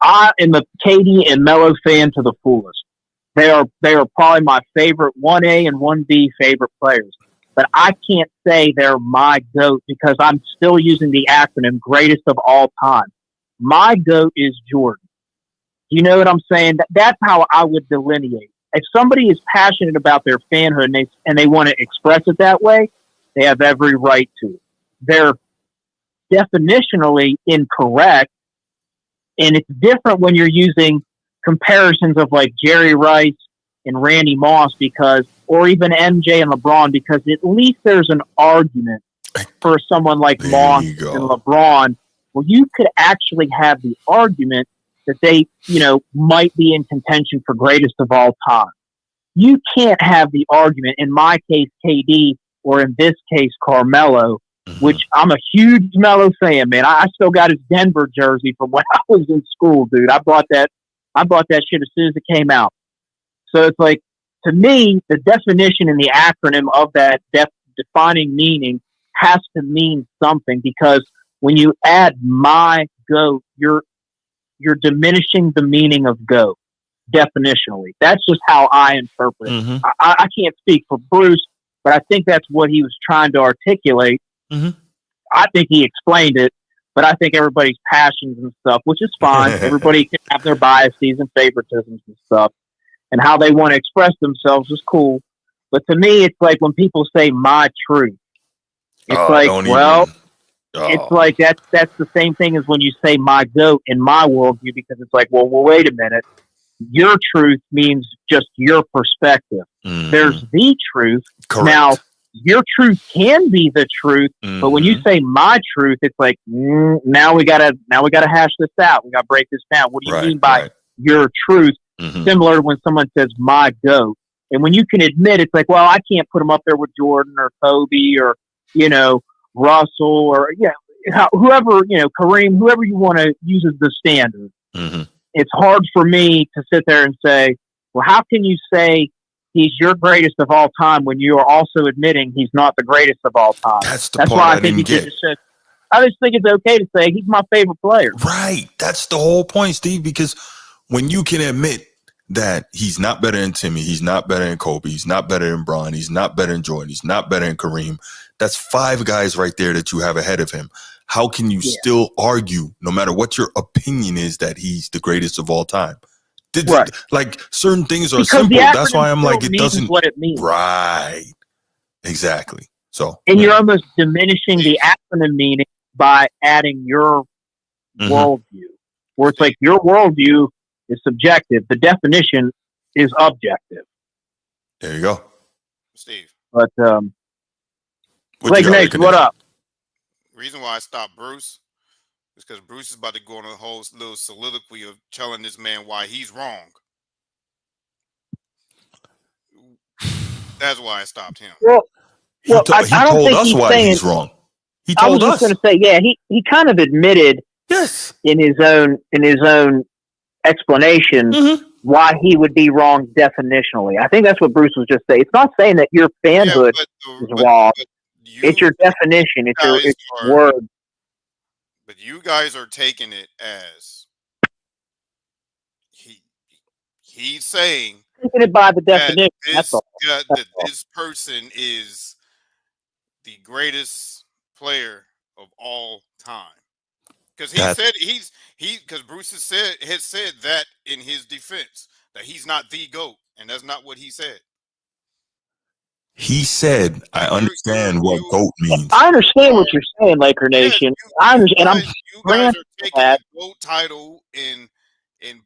I am a KD and Melo fan to the fullest. They are probably my favorite 1A and 1B favorite players. But I can't say they're my GOAT because I'm still using the acronym greatest of all time. My GOAT is Jordan. You know what I'm saying? That's how I would delineate. If somebody is passionate about their fanhood and they want to express it that way, they have every right to. They're definitionally incorrect, and it's different when you're using comparisons of like Jerry Rice and Randy Moss or even MJ and LeBron, because at least there's an argument for someone like Moss and LeBron, where you could actually have the argument that they, might be in contention for greatest of all time. You can't have the argument, in my case, KD, or in this case, Carmelo, which I'm a huge Melo fan, man. I still got his Denver jersey from when I was in school, dude. I bought that shit as soon as it came out. So it's like, to me, the definition and the acronym of that defining meaning has to mean something, because when you add my GOAT, you're diminishing the meaning of GOAT definitionally. That's just how I interpret it. I can't speak for Bruce. but I think that's what he was trying to articulate. Mm-hmm. I think he explained it, but I think everybody's passions and stuff, which is fine. Everybody can have their biases and favoritisms and stuff, and how they want to express themselves is cool. But to me, it's like when people say "my truth," it's it's like that's the same thing as when you say "my goat" in my worldview, because it's like, well, wait a minute. Your truth means just your perspective. Mm-hmm. There's the truth. Correct. Now, your truth can be the truth, but when you say my truth, it's like now we gotta hash this out. We gotta break this down. What do you mean by your truth? Mm-hmm. Similar to when someone says my goat, and when you can admit, it's like, well, I can't put him up there with Jordan or Kobe or Russell or whoever, Kareem, whoever you want to use as the standard. Mm-hmm. It's hard for me to sit there and say, well, how can you say he's your greatest of all time when you are also admitting he's not the greatest of all time? That's part why I didn't get. I just think it's okay to say he's my favorite player. Right. That's the whole point, Steve, because when you can admit that he's not better than Timmy, he's not better than Kobe, he's not better than Bron, he's not better than Jordan, he's not better than Kareem, that's 5 guys right there that you have ahead of him. How can you still argue, no matter what your opinion is, that he's the greatest of all time? Like, certain things are simple. That's why I'm like, it doesn't. What it means. Right. Exactly. So, and you're almost diminishing the acronym meaning by adding your worldview, where it's like your worldview is subjective. The definition is objective. There you go. Steve. But, Nation, what up? Reason why I stopped Bruce is because Bruce is about to go on a whole little soliloquy of telling this man why he's wrong. That's why I stopped him. Well, he I don't told think us why he's wrong. He I was told us. just going to say, yeah, he kind of admitted in his own explanation why he would be wrong definitionally. I think that's what Bruce was just saying. It's not saying that your fanhood is wrong. It's your definition. It's your word. But you guys are taking it as he's saying, taking it by the definition. That's all. That this person is the greatest player of all time. Because because Bruce has said that in his defense, that he's not the GOAT, and that's not what he said. He said, I understand what GOAT means. I understand what you're saying, Laker Nation. I understand. You guys are taking the GOAT title and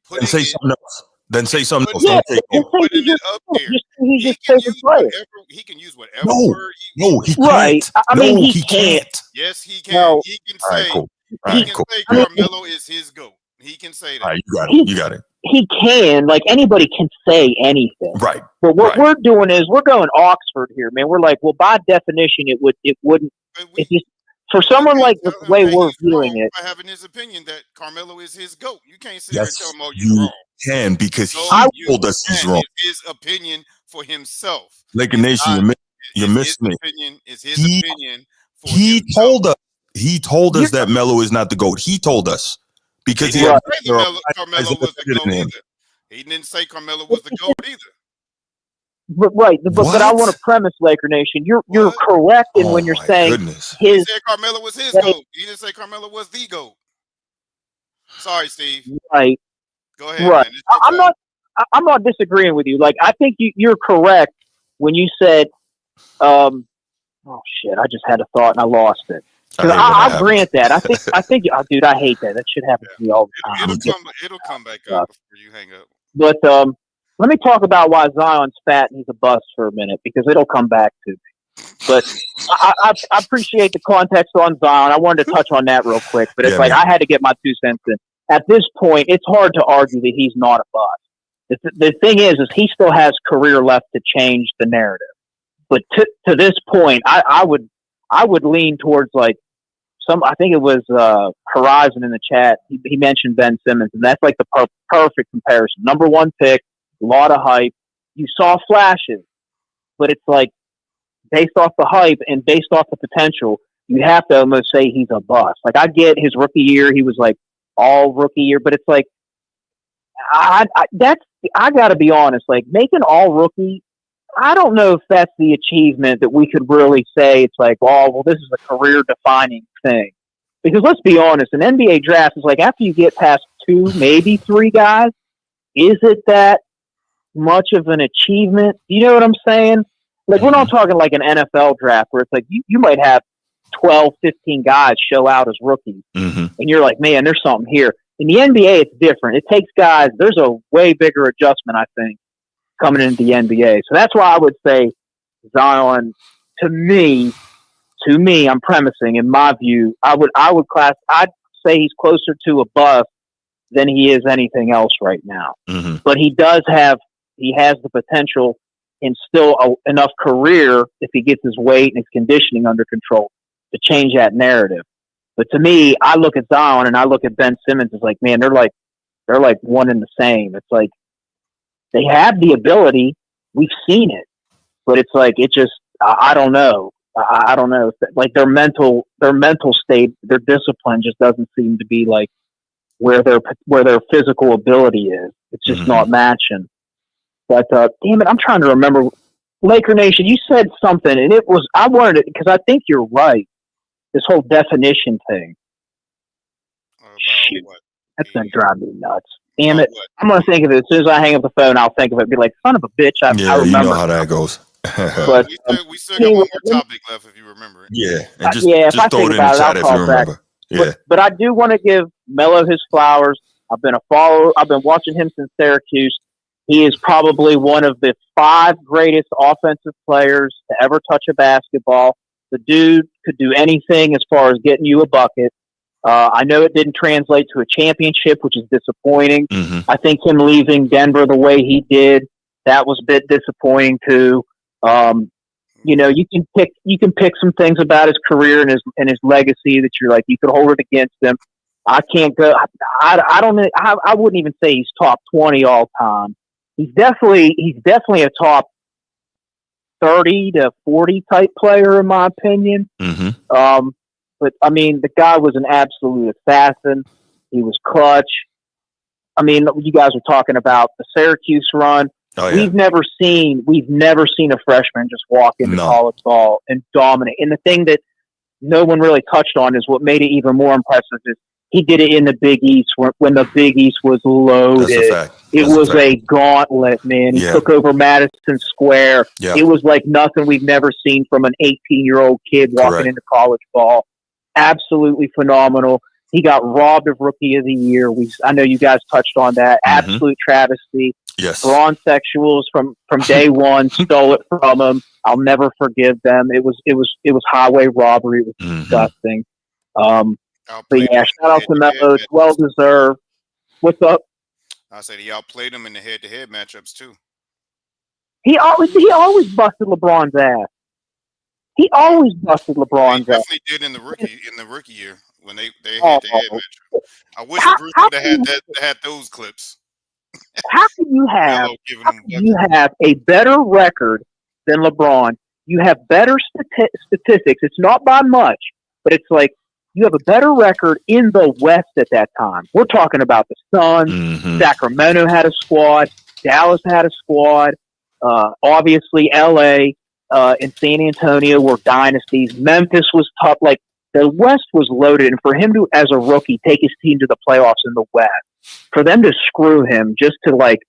putting and say it, something else. Then say something else. Yeah, putting it up there. He can use whatever word he can't. Right. I mean, he can't. Yes, he can. No. He can say, Cool. Carmelo is his GOAT. He can say that. All right, you got it. He can, like anybody can say anything. Right. But what we're doing is we're going Oxford here, man. We're like, well, by definition, it wouldn't. It's just for someone like the way we're viewing it. By having his opinion that Carmelo is his GOAT, you can't sit there and tell him, "Oh, you're wrong." Can because he told us he's wrong. It's his opinion for himself. Laker Nation, you're missing it. It's his opinion for himself. He told us that Melo is not the GOAT. He told us because he didn't say Carmelo was the GOAT either. He didn't say Carmelo was the GOAT either. But I want to premise, Laker Nation. You're correct in when you're saying he said Carmelo was his GOAT. He didn't say Carmelo was the GOAT. Sorry, Steve. Right. Go ahead. Right. Man. I'm not disagreeing with you. Like I think you're correct when you said, oh shit, I just had a thought and I lost it. I grant that. I think, dude, I hate that. That should happen to me all the time. It'll come back up before you hang up. But let me talk about why Zion's fat and he's a bust for a minute, because it'll come back to me. But I appreciate the context on Zion. I wanted to touch on that real quick, but it's I had to get my 2 cents in. At this point, it's hard to argue that he's not a bust. The thing is he still has career left to change the narrative. But to this point, I would lean towards like I think it was Horizon in the chat. He mentioned Ben Simmons, and that's like the perfect comparison. Number 1 pick, a lot of hype. You saw flashes, but it's like based off the hype and based off the potential, you have to almost say he's a bust. Like I get his rookie year, he was like all rookie year, but it's like I got to be honest. Like making all rookie I don't know if that's the achievement that we could really say it's like, oh, well, this is a career-defining thing. Because let's be honest, an NBA draft is like after you get past 2, maybe 3 guys, is it that much of an achievement? You know what I'm saying? Like, we're not talking like an NFL draft where it's like you might have 12, 15 guys show out as rookies. And you're like, man, there's something here. In the NBA, it's different. It takes guys, there's a way bigger adjustment, I think, coming into the NBA. So that's why I would say Zion, to me, I'm premising, in my view, I'd say he's closer to a bust than he is anything else right now. But he has the potential and still enough career, if he gets his weight and his conditioning under control, to change that narrative. But to me, I look at Zion and I look at Ben Simmons as like, man, they're like one and the same. It's like they have the ability. We've seen it, but it's like, it just, I don't know. I don't know. Like their mental state, their discipline just doesn't seem to be like where their physical ability is. It's just not matching. But damn it, I'm trying to remember. Laker Nation, you said something, and I wanted it because I think you're right. This whole definition thing. Shoot, what? That's gonna drive me nuts. Damn it! What? I'm gonna think of it as soon as I hang up the phone. I'll think of it. And be like, son of a bitch! I remember. You know how that goes. But we still got one more topic left if you remember it. Yeah, and just throw it in the chat if you remember. Yeah, but I do want to give Melo his flowers. I've been watching him since Syracuse. He is probably one of the 5 greatest offensive players to ever touch a basketball. The dude could do anything as far as getting you a bucket. I know it didn't translate to a championship, which is disappointing. I think him leaving Denver the way he did, that was a bit disappointing too. You know, you can pick some things about his career and his legacy that you're like, you could hold it against him. I can't go. I don't. I wouldn't even say he's top 20 all time. He's definitely a top 30 to 40 type player in my opinion. But I mean, the guy was an absolute assassin. He was clutch. I mean, you guys were talking about the Syracuse run. Oh, yeah. We've never seen a freshman just walk into college ball and dominate. And the thing that no one really touched on is what made it even more impressive is he did it in the Big East when the Big East was loaded. That's a fact. It was a gauntlet, man. He took over Madison Square. Yeah. It was like nothing we've never seen from an 18-year-old kid walking into college ball. Absolutely phenomenal. He got robbed of Rookie of the Year. I know you guys touched on that. Absolute travesty. Yes. Braun sexuals from day one stole it from him. I'll never forgive them. It was highway robbery. It was disgusting. But yeah, shout out to Melo. It's well deserved. What's up? I said he outplayed him in the head-to-head matchups too. He always busted LeBron's ass. He always busted LeBron's ass. He definitely did in the rookie year when they head-to-head matchup. I wish Bruce would have had those clips. How can you have a better record than LeBron? You have better statistics. It's not by much, but it's like you have a better record in the West at that time. We're talking about the Suns. Sacramento had a squad. Dallas had a squad. Obviously, L.A. And San Antonio were dynasties. Memphis was tough. Like, the West was loaded. And for him to, as a rookie, take his team to the playoffs in the West, for them to screw him just to, like,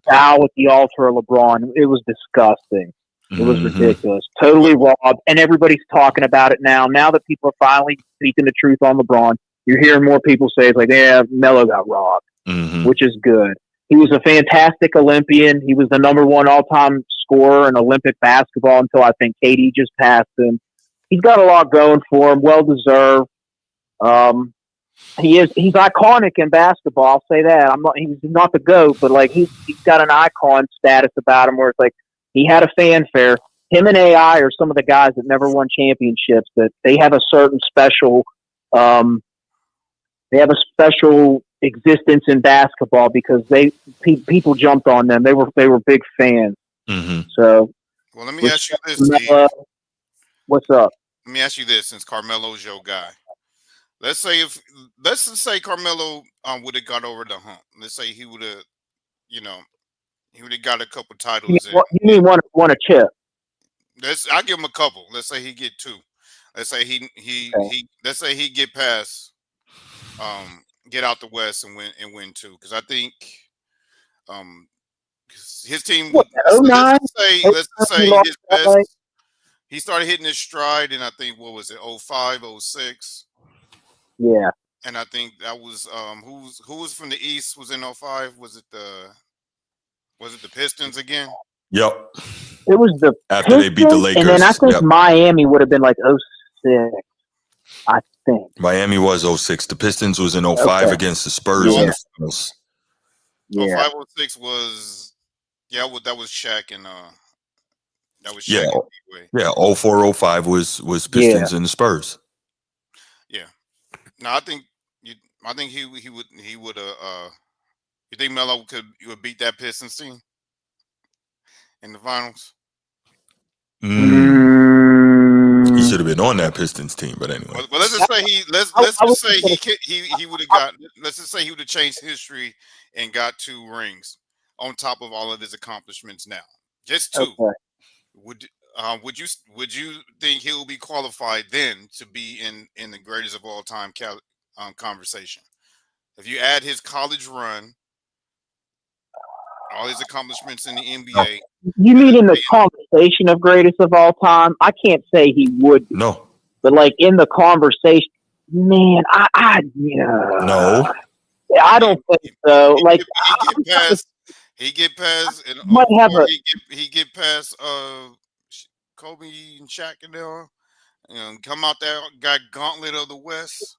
bow at the altar of LeBron, it was disgusting. It was ridiculous. Totally robbed. And everybody's talking about it now. Now that people are finally speaking the truth on LeBron, you're hearing more people say, it's like, yeah, Melo got robbed, which is good. He was a fantastic Olympian. He was the number 1 all-time scorer in Olympic basketball until I think KD just passed him. He's got a lot going for him. Well-deserved. He's iconic in basketball. I'll say that. He's not the GOAT, but like he's got an icon status about him where it's like he had a fanfare. Him and AI are some of the guys that never won championships, that they have a certain special existence in basketball because people jumped on them. They were big fans. So, well, let me ask you this, Steve. What's up? Let me ask you this, since Carmelo's your guy. Let's just say Carmelo would have got over the hump. Let's say he would have, He would have got a couple You titles. mean won a chip? I'll give him a couple. Let's say he get 2. Let's say he let's say he get past get out the West and win 2. Because I think 'cause his team. What, 09? Let's just say his best. He started hitting his stride in, I think, what was it, 05, 06? Yeah. And I think that was who was from the East was in 05? Was it the Pistons again? Yep. It was the After they beat the Lakers. And then I think Miami would have been like 06, I think. Miami was 06. The Pistons was in 05 against the Spurs in the finals. Yeah. 05, 06 was that was Shaq and that was Shaq. Yeah, 04, 05 was Pistons and the Spurs. Yeah. No, I think he would you think Melo would beat that Pistons team in the finals? He should have been on that Pistons team, but anyway. Well, let's just say he would have got. Let's just say he would have changed history and got 2 rings on top of all of his accomplishments. Now, just 2. Okay. Would you think he'll be qualified then to be in the greatest of all time conversation? If you add his college run, all his accomplishments in the NBA. You mean in the conversation of greatest of all time? I can't say he would. No. But like in the conversation, man, no. I don't think so. Like he get past and he get past Kobe and Shaq and them, and come out there, got gauntlet of the West.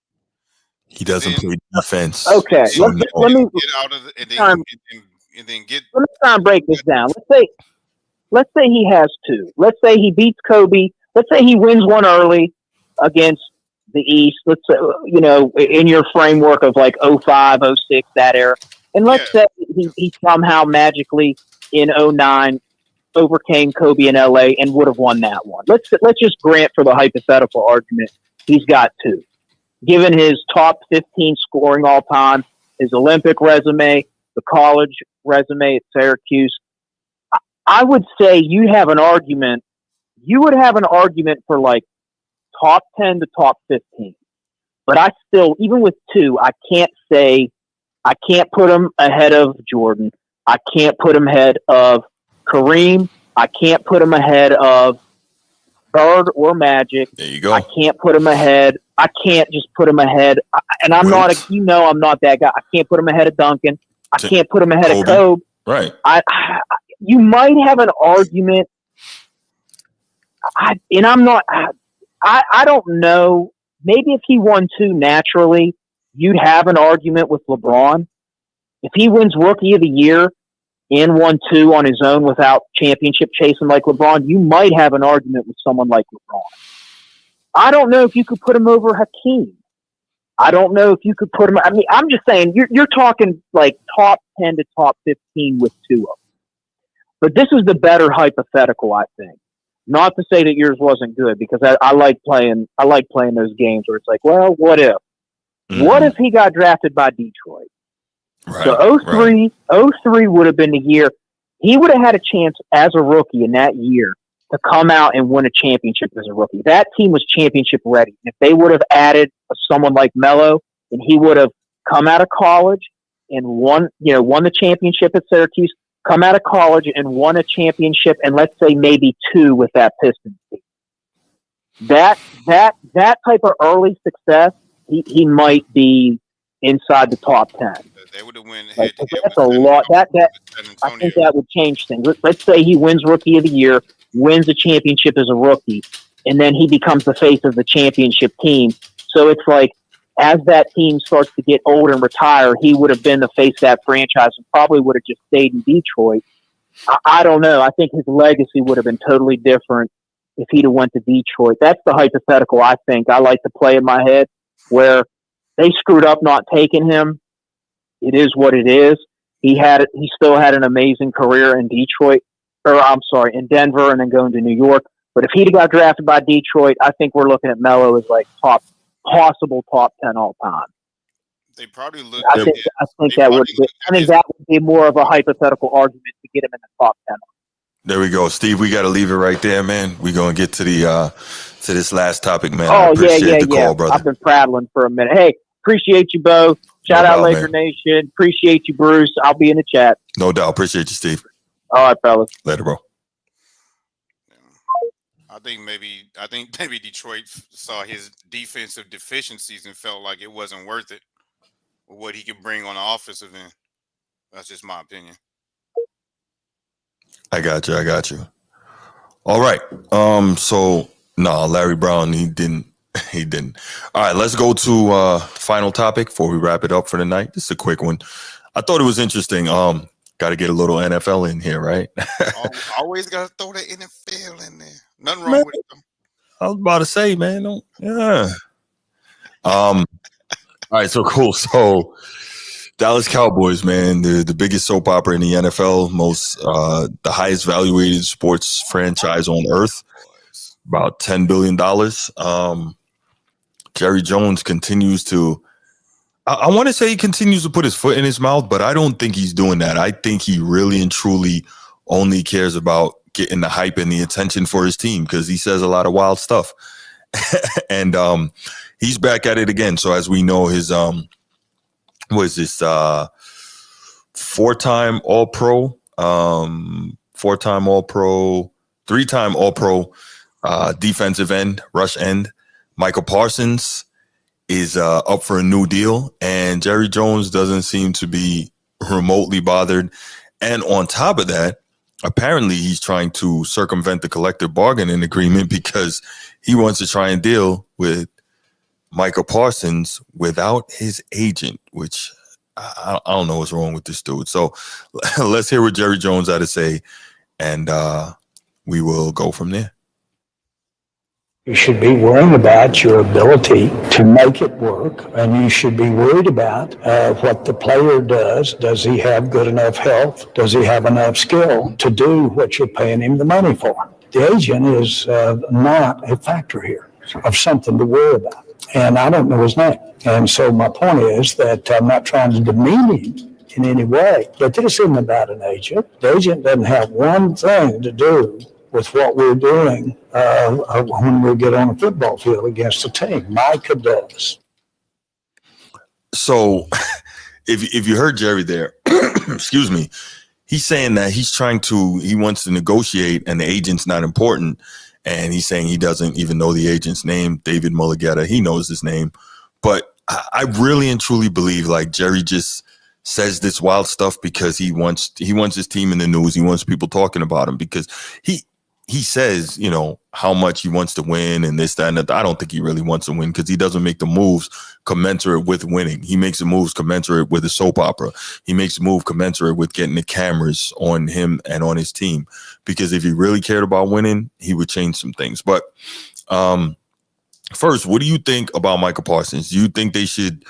He doesn't play defense. Okay, so let me get out of and then get. Let me try and break this down. Let's say he has 2. Let's say he beats Kobe. Let's say he wins one early against the East. Let's say, in your framework of like 05, 06, that era. And let's say he somehow magically in 09 overcame Kobe in LA and would have won that one. Let's just grant for the hypothetical argument he's got 2. Given his top 15 scoring all time, his Olympic resume, the college resume at Syracuse, I would say you would have an argument for like top 10 to top 15. But I still, even with 2, I can't put him ahead of Jordan. I can't put him ahead of Kareem. I can't put him ahead of Bird or Magic. There you go. I can't put him ahead. I can't just put him ahead. And I'm not that guy. I can't put him ahead of Duncan. I can't put him ahead of Kobe. Right. You might have an argument. I don't know. Maybe if he won 2 naturally, you'd have an argument with LeBron. If he wins Rookie of the Year and won 2 on his own without championship chasing like LeBron, you might have an argument with someone like LeBron. I don't know if you could put him over Hakeem. I don't know if you could put him. I mean, I'm just saying you're talking like top 10 to top 15 with 2 of them. But this is the better hypothetical, I think. Not to say that yours wasn't good, because I like playing those games where it's like, well, what if? Mm-hmm. What if he got drafted by Detroit? Right, so 03 would have been the year he would have had a chance as a rookie in that year to come out and win a championship as a rookie. That team was championship ready. If they would have added someone like Melo, and he would have come out of college and won the championship at Syracuse, come out of college and won a championship, and let's say maybe 2 with that Pistons team. That type of early success, he might be inside the top 10. They would have won. That's a lot. I think that would change things. Let's say he wins Rookie of the Year, wins a championship as a rookie, and then he becomes the face of the championship team. So it's like, as that team starts to get old and retire, he would have been the face of that franchise and probably would have just stayed in Detroit. I don't know. I think his legacy would have been totally different if he'd have went to Detroit. That's the hypothetical I think I like to play in my head, where they screwed up not taking him. It is what it is. He still had an amazing career in in Denver, and then going to New York. But if he'd have got drafted by Detroit, I think we're looking at Melo as like possible top 10 all time. They probably look. I think that would be more of a hypothetical argument to get him in the top 10. There we go, Steve. We got to leave it right there, man. We're gonna get to the to this last topic, man. I appreciate the call, brother. I've been prattling for a minute. Hey, appreciate you, Bo. Shout out Laker Nation. Appreciate you, Bruce. I'll be in the chat. No doubt. Appreciate you, Steve. All right, fellas. Later, bro. I think maybe Detroit saw his defensive deficiencies and felt like it wasn't worth it. What he could bring on the offensive end. That's just my opinion. I got you. All right. So Larry Brown, he didn't. All right, let's go to final topic before we wrap it up for the night. This is a quick one. I thought it was interesting. Got to get a little NFL in here, right? Always got to throw the NFL in there. Nothing wrong with it, though. I was about to say, man. All right, so cool. So Dallas Cowboys, man, the biggest soap opera in the NFL, the highest valuated sports franchise on earth, about $10 billion. Jerry Jones continues to, I want to say he continues to put his foot in his mouth, but I don't think he's doing that. I think he really and truly only cares about getting the hype and the attention for his team because he says a lot of wild stuff. And he's back at it again. So as we know, his four-time All-Pro, three-time All-Pro defensive end, rush end, Michael Parsons is up for a new deal, and Jerry Jones doesn't seem to be remotely bothered. And on top of that, apparently he's trying to circumvent the collective bargaining agreement because he wants to try and deal with Michael Parsons without his agent, which I don't know what's wrong with this dude. So let's hear what Jerry Jones had to say, and we will go from there. You should be worrying about your ability to make it work, and you should be worried about what the player does. Does he have good enough health? Does he have enough skill to do what you're paying him the money for? The agent is not a factor here of something to worry about, and I don't know his name. And so my point is that I'm not trying to demean him in any way, but this isn't about an agent. The agent doesn't have one thing to do with what we're doing when we get on a football field against a team. Micah does. So if you heard Jerry there, excuse me, he's saying that he wants to negotiate and the agent's not important. And he's saying he doesn't even know the agent's name, David Mulligetta. He knows his name. But I really and truly believe like Jerry just says this wild stuff because he wants his team in the news. He wants people talking about him because he says, you know, how much he wants to win and this, that, and that. I don't think he really wants to win because he doesn't make the moves commensurate with winning. He makes the moves commensurate with the soap opera. He makes the move commensurate with getting the cameras on him and on his team. Because if he really cared about winning, he would change some things. But first, what do you think about Michael Parsons? Do you think they should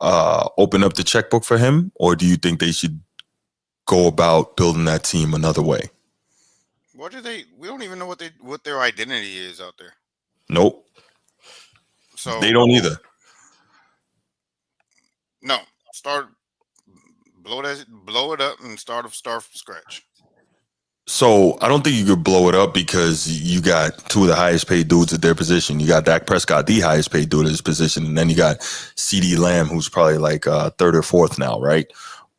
open up the checkbook for him, or do you think they should go about building that team another way? We don't even know what their identity is out there. Nope. So they don't either. No. Blow it up and start from scratch. So I don't think you could blow it up because you got two of the highest paid dudes at their position. You got Dak Prescott, the highest paid dude at his position, and then you got CeeDee Lamb, who's probably like third or fourth now, right?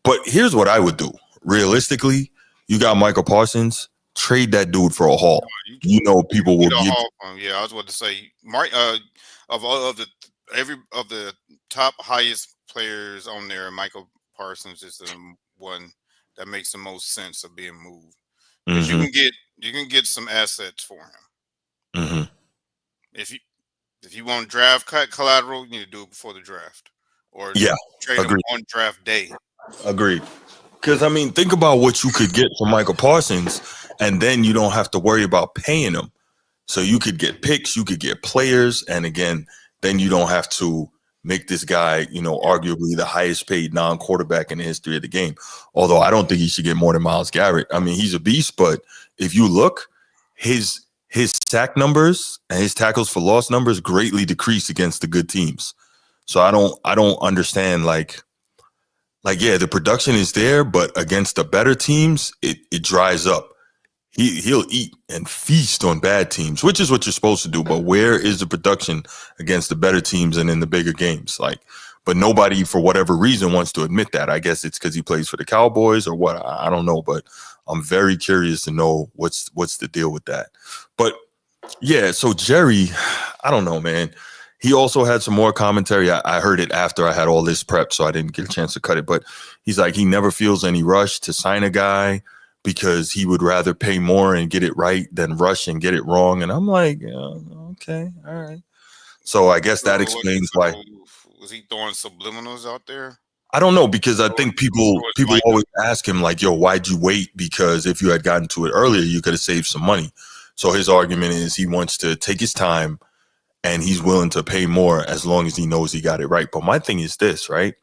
But here's what I would do. Realistically, you got Michael Parsons. Trade that dude for a haul. You know, people will give. Yeah, I was about to say, of the top highest players on there, Michael Parsons is the one that makes the most sense of being moved. Because you can get some assets for him. Mm-hmm. If you want draft collateral, you need to do it before the draft, or trade him on draft day. Agreed. Because I mean, think about what you could get from Michael Parsons. And then you don't have to worry about paying them. So you could get picks, you could get players. And again, then you don't have to make this guy, you know, arguably the highest paid non-quarterback in the history of the game. Although I don't think he should get more than Myles Garrett. I mean, he's a beast, but if you look, his sack numbers and his tackles for loss numbers greatly decrease against the good teams. So I don't understand like yeah, the production is there, but against the better teams, it dries up. He'll eat and feast on bad teams, which is what you're supposed to do. But where is the production against the better teams and in the bigger games? Like, but nobody, for whatever reason, wants to admit that. I guess it's because he plays for the Cowboys or what. I don't know, but I'm very curious to know what's the deal with that. But yeah, so Jerry, I don't know, man. He also had some more commentary. I heard it after I had all this prep, so I didn't get a chance to cut it. But he's like, he never feels any rush to sign a guy because he would rather pay more and get it right than rush and get it wrong. And I'm like, yeah, okay, all right. So I guess that explains why. Was he throwing subliminals out there? I don't know, because I think people always ask him like, yo, why'd you wait? Because if you had gotten to it earlier, you could have saved some money. So his argument is he wants to take his time and he's willing to pay more as long as he knows he got it right. But my thing is this, right?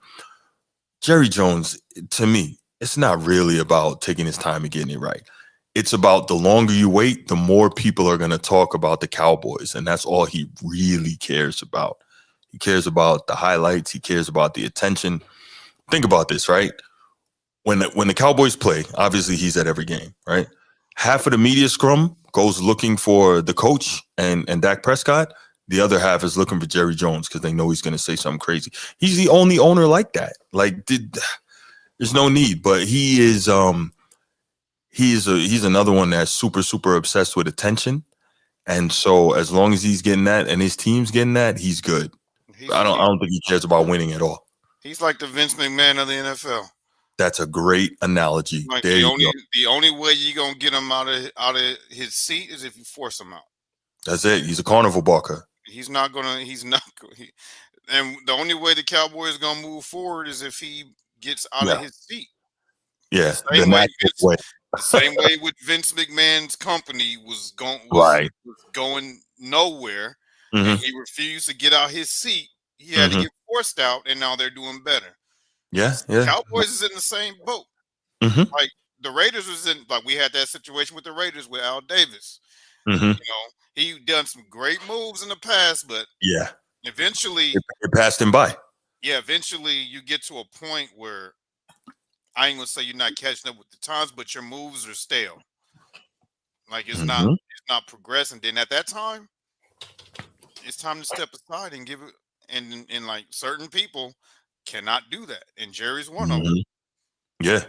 Jerry Jones, to me, it's not really about taking his time and getting it right. It's about the longer you wait, the more people are going to talk about the Cowboys. And that's all he really cares about. He cares about the highlights. He cares about the attention. Think about this, right? When the Cowboys play, obviously he's at every game, right? Half of the media scrum goes looking for the coach and Dak Prescott. The other half is looking for Jerry Jones because they know he's going to say something crazy. He's the only owner like that. Like, there's no need, but he's another one that's super, super obsessed with attention. And so as long as he's getting that and his team's getting that, he's good. I don't think he cares about winning at all. He's like the Vince McMahon of the NFL. That's a great analogy. Like the only way you're gonna get him out of his seat is if you force him out. That's it. He's a carnival barker. He's not gonna. And the only way the Cowboys gonna move forward is if he gets out of his seat. Yeah, the same way with Vince McMahon's company was going nowhere, and he refused to get out his seat. He had to get forced out, and now they're doing better. Yeah. Cowboys is in the same boat. Like the Raiders we had that situation with the Raiders with Al Davis. You know, he done some great moves in the past, but eventually it passed him by. Yeah, eventually you get to a point where I ain't gonna say you're not catching up with the times, but your moves are stale. Like it's not progressing. Then at that time, it's time to step aside and give it. And like certain people cannot do that, and Jerry's one of them. Yeah.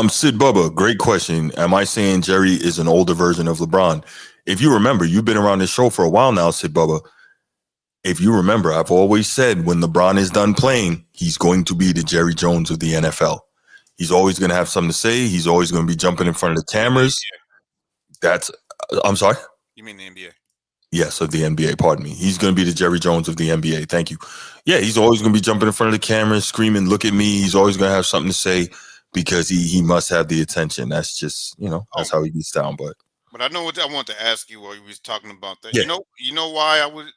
Sid Bubba, great question. Am I saying Jerry is an older version of LeBron? If you remember, you've been around this show for a while now, Sid Bubba. If you remember, I've always said when LeBron is done playing, he's going to be the Jerry Jones of the NFL. He's always going to have something to say. He's always going to be jumping in front of the cameras. I'm sorry? You mean the NBA? Yes, of the NBA, pardon me. He's going to be the Jerry Jones of the NBA. Thank you. Yeah, he's always going to be jumping in front of the camera, screaming, look at me. He's always going to have something to say because he must have the attention. That's just, that's how he gets down. But I know what I want to ask you while you was talking about that. Yeah. You know why I would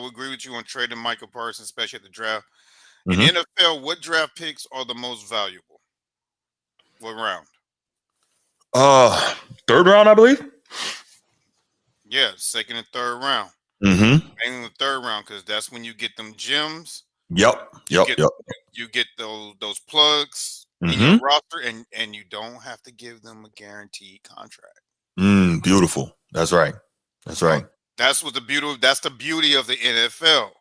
agree with you on trading Michael Parsons, especially at the draft. In the NFL, what draft picks are the most valuable? What round? Third round, I believe. Yeah, second and third round. Mainly the third round because that's when you get them gems. Yep. You get those plugs in your roster, and you don't have to give them a guaranteed contract. Beautiful. That's right. That's right. That's what the beauty of the NFL.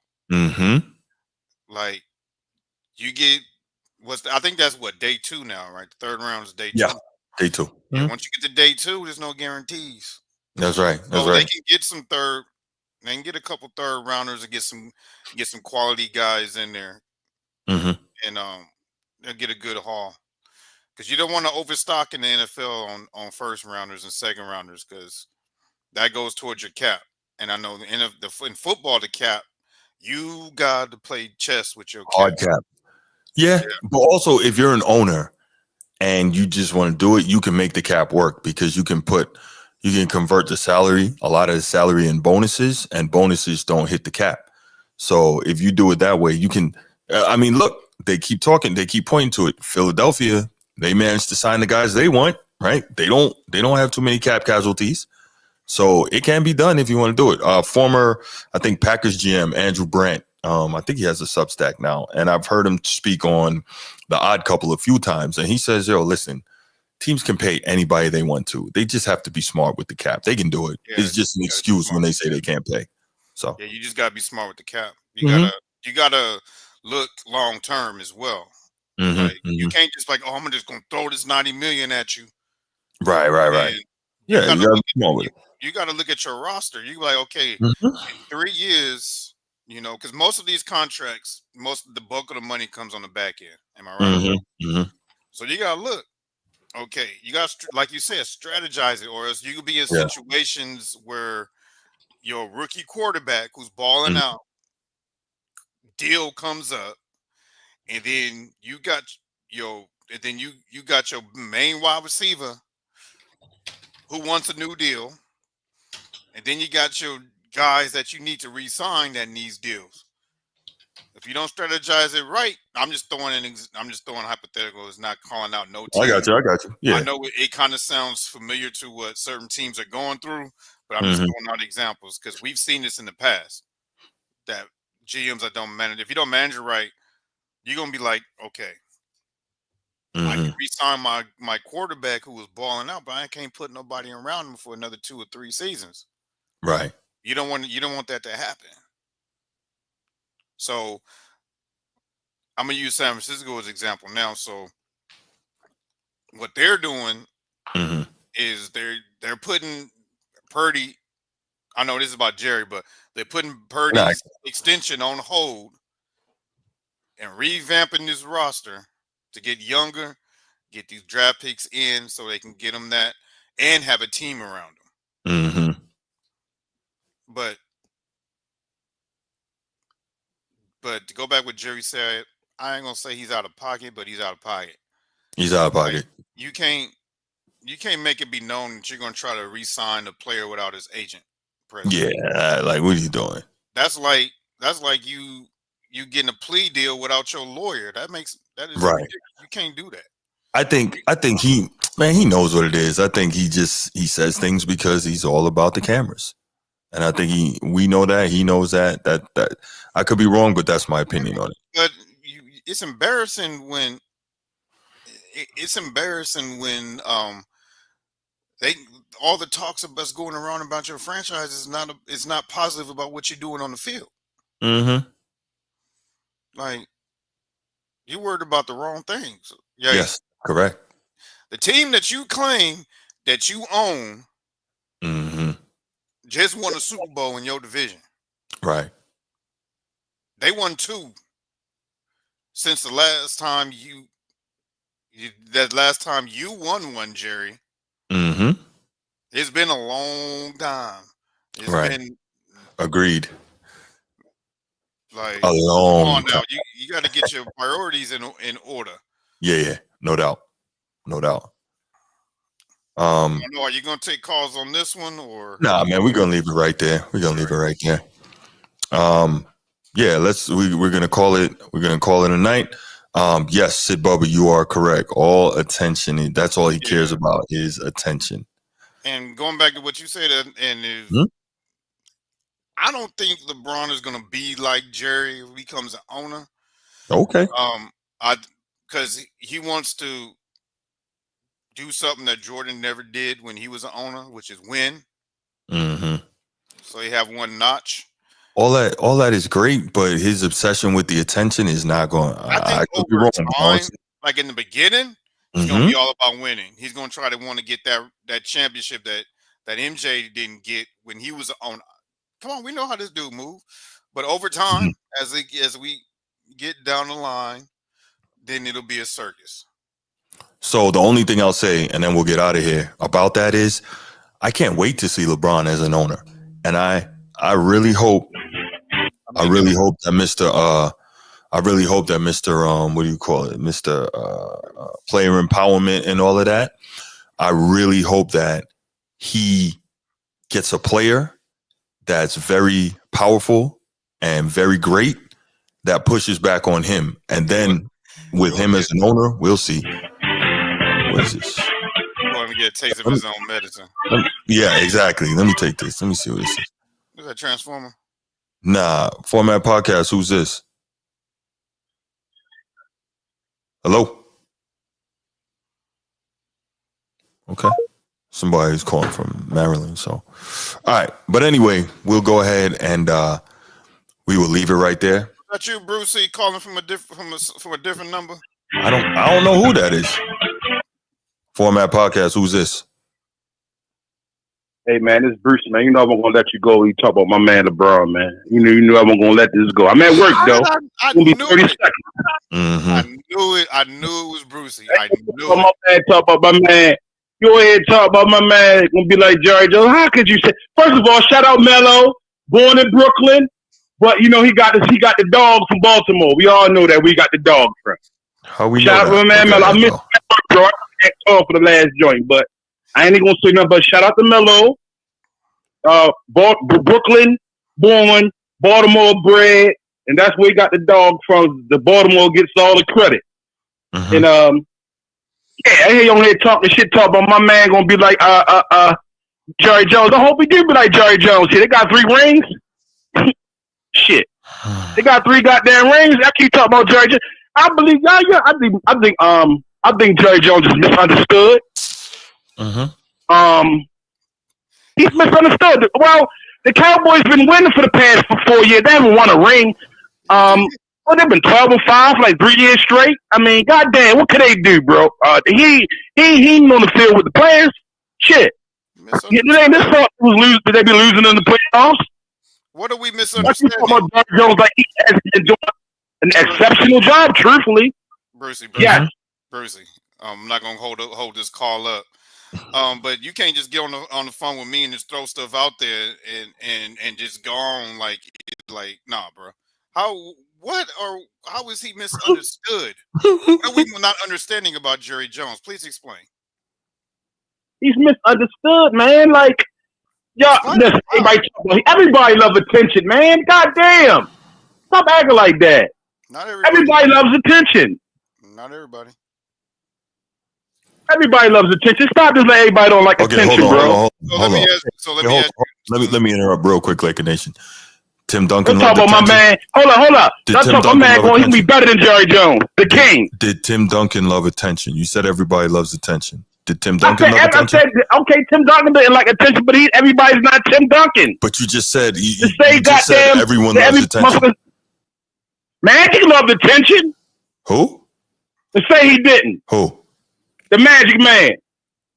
Like you get I think that's day 2 now, right? The third round is day 2. Yeah, day 2. And once you get to day 2, there's no guarantees. That's right. So they can get they can get a couple third rounders and get some quality guys in there. And they'll get a good haul. Because you don't want to overstock in the NFL on first rounders and second rounders because that goes towards your cap. And I know in football, the cap, you got to play chess with your cap. Hard cap. Yeah, but also if you're an owner and you just want to do it, you can make the cap work because you can convert the salary, a lot of the salary in bonuses, and bonuses don't hit the cap. So if you do it that way, you can. Look, they keep talking, they keep pointing to it. Philadelphia, they managed to sign the guys they want, right? They don't have too many cap casualties. So it can be done if you want to do it. Former, I think, Packers GM Andrew Brandt I think he has a Substack now, and I've heard him speak on The Odd Couple a few times, and he says, "Yo, listen, teams can pay anybody they want to. They just have to be smart with the cap. They can do it. Yeah, it's just an excuse when they say they can't pay." So yeah, you just gotta be smart with the cap. You gotta look long term as well. Like you can't just like, oh, I'm just gonna throw this 90 million at you. Right. Yeah, you gotta look at your roster. You like, okay, Mhm. in 3 years, because most of these contracts, most of the bulk of the money comes on the back end. Am I right? So you gotta look. Okay, you got like you said, strategize it, or else you could be in Yeah. situations where your rookie quarterback who's balling out deal comes up, and then you got you got your main wide receiver who wants a new deal, and then you got your guys that you need to re-sign that needs deals. If you don't strategize it right, I'm just throwing hypothetical. It's not calling out no team. I got you. Yeah. I know it kind of sounds familiar to what certain teams are going through, but I'm just Mm-hmm. throwing out examples because we've seen this in the past. That GMs that don't manage, if you don't manage it right, you're gonna be like, okay, I can re-sign my quarterback who was balling out, but I can't put nobody around him for another 2 or 3 seasons. Right. You don't want that to happen. So I'm gonna use San Francisco as an example now. So what they're doing is they're putting Purdy. I know this is about Jerry, but they're putting Purdy's extension on hold and revamping this roster to get younger, get these draft picks in so they can get them that and have a team around them. But to go back what Jerry said, I ain't gonna say he's out of pocket, but he's out of pocket. He's out of pocket. Like, you can't make it be known that you're gonna try to re-sign a player without his agent present. Yeah, like what are you doing? That's like you getting a plea deal without your lawyer. That is right. Ridiculous. You can't do that. I think he knows what it is. I think he says things because he's all about the cameras. And I think we know that, he knows that I could be wrong, but that's my opinion on it. But it's embarrassing when all the talks of us going around about your franchise is not positive about what you're doing on the field. Like, you worried about the wrong things. Yeah, yes, correct. The team that you claim that you own just won a Super Bowl in your division. Right. They won 2 since the last time you won one, Jerry. It's been a long time. It's been agreed. Like a long come on now. time. You got to get your priorities in order. Yeah, no doubt. Are you gonna take calls on this one or? Nah, man, we're gonna leave it right there. We're yeah, we're gonna call it. We're gonna call it a night. Yes, Sid Bubba, you are correct. All attention. That's all he cares about is attention. And going back to what you said, I don't think LeBron is gonna be like Jerry if he becomes an owner. Okay. Because he wants to do something that Jordan never did when he was an owner, which is win. So he have one notch. All that is great, but his obsession with the attention is not going. I think over time, like in the beginning, he's gonna be all about winning. He's gonna try to want to get that championship that MJ didn't get when he was an owner. Come on, we know how this dude move. But over time, as we get down the line, then it'll be a circus. So the only thing I'll say, and then we'll get out of here about that is, I can't wait to see LeBron as an owner, and I really hope that Mr. What do you call it, Mr. Player Empowerment and all of that. I really hope that he gets a player that's very powerful and very great that pushes back on him, and then with him as an owner, we'll see. What is this? Going to get a taste of his own medicine. Yeah, exactly. Let me take this. Let me see what this is. Is that Transformer? Nah, Format Podcast. Who's this? Hello? Okay. Somebody's calling from Maryland. So, all right. But anyway, we'll go ahead and we will leave it right there. That you, Brucey, calling from a different number? I don't know who that is. Format Podcast. Who's this? Hey man, this is Bruce, man. You know I'm gonna let you go. You talk about my man LeBron, man. You know I'm gonna let this go. I'm at work though. I It's gonna be knew 30 it. seconds. Mm-hmm. I knew it was Brucey. I Talk knew about it. my man, talk about my man. You go ahead and talk about my man. It's gonna be like Jerry Jones. How could you say? First of all, shout out Melo, born in Brooklyn, but you know he got the dog from Baltimore. We all know that we got the dog from. How we Shout out know to that? my man Melo. I Okay, missed Melo. that, bro. I can't talk for the last joint, but I ain't even gonna say nothing. But shout out to Melo. Brooklyn born, Baltimore bred, and that's where he got the dog from. The Baltimore gets all the credit. Mm-hmm. And yeah, I hear you on here talking shit talk about my man gonna be like Jerry Jones. I hope he do be like Jerry Jones. Shit, they got 3 rings. Shit, they got 3 goddamn rings. I keep talking about Jerry Jones. I believe, I think Jerry Jones is misunderstood. Mm-hmm. He's misunderstood. Well, the Cowboys been winning for the past 4 years. They haven't won a ring. Well, they've been 12-5 for like 3 years straight. I mean, goddamn, what could they do, bro? He ain't on the field with the players. Shit. It ain't this fault they be losing in the playoffs. What are we You misunderstanding? talk about Jerry Jones like he has been doing an exceptional job, truthfully. Brucey, Yes. Brucey. I'm not gonna hold this call up. But you can't just get on the phone with me and just throw stuff out there and just go on like nah, bro. How is he misunderstood? What are we not understanding about Jerry Jones? Please explain. He's misunderstood, man. Like, y'all, listen, everybody loves attention, man. Goddamn. Stop acting like that. Not everybody. Everybody loves attention. Not everybody. Everybody loves attention. Stop just letting everybody don't like attention, bro. Let me interrupt real quick, Laker Nation. Tim Duncan. Let's talk about my man. Hold up. Let's talk about my man going. He can be better than Jerry Jones, the king. Did Tim Duncan love attention? You said everybody loves attention. Did Tim Duncan love attention? Okay, Tim Duncan didn't like attention, but everybody's not Tim Duncan. But you just said goddamn everyone loves attention. Magic loved attention. Who? To say he didn't. Who? The Magic Man.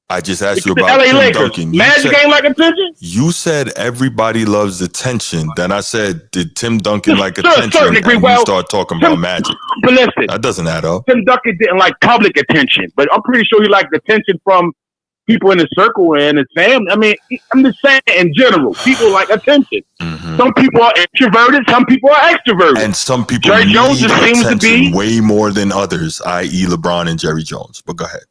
I just asked you about LA Tim Lakers. Duncan. Magic ain't like attention? You said everybody loves attention. Then I said, did Tim Duncan like attention? Certain degree. And you start talking about Magic. But listen. That doesn't add up. Tim Duncan didn't like public attention, but I'm pretty sure he liked attention from people in his circle and his family. I mean, I'm just saying in general, people like attention. Mm-hmm. Some people are introverted, some people are extroverted. And some people Jerry Jones just seems to be way more than others, i.e. LeBron and Jerry Jones. But go ahead.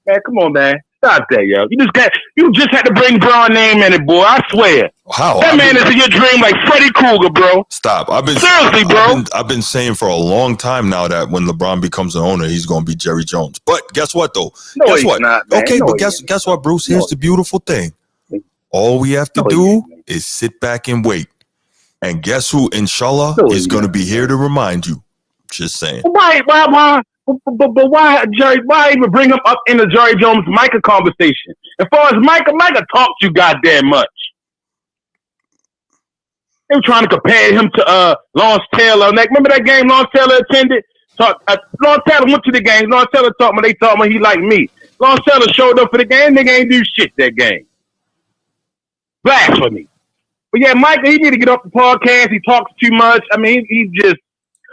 Man, come on, man. Stop that, yo. You just had to bring Braun name in it, boy. I swear. How? That man is in your dream like Freddy Krueger, bro. Stop. Seriously, bro. I've been saying for a long time now that when LeBron becomes an owner, he's going to be Jerry Jones. But guess what, though? No, guess he's what? not, man. Okay, no, but guess what, Bruce? Here's the beautiful thing. All we have to do is sit back and wait. And guess who, inshallah, is going to be here to remind you. Just saying. Why? But why, Jerry? Why even bring him up in the Jerry Jones Micah conversation? As far as Micah talked too goddamn much. They were trying to compare him to Lawrence Taylor. Like, remember that game Lawrence Taylor attended? Lawrence Taylor went to the game. Lawrence Taylor they told me he liked me. Lawrence Taylor showed up for the game. Nigga ain't do shit that game. Blasphemy. But yeah, Micah, he need to get off the podcast. He talks too much. I mean, he's just.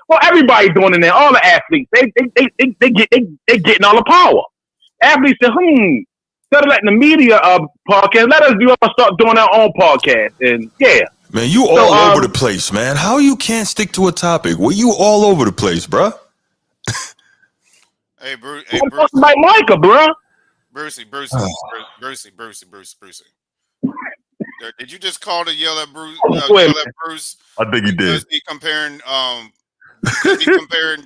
Well, everybody doing it now. All the athletes, they getting all the power. Athletes say, instead of letting the media podcast, let us start doing our own podcast. And yeah, man, you all over the place, man. How you can't stick to a topic? Well, you all over the place, bro. Hey, Bruce. I'm talking about Micah, bro. Brucey. Did you just call to yell at Bruce? I think he did. Is he comparing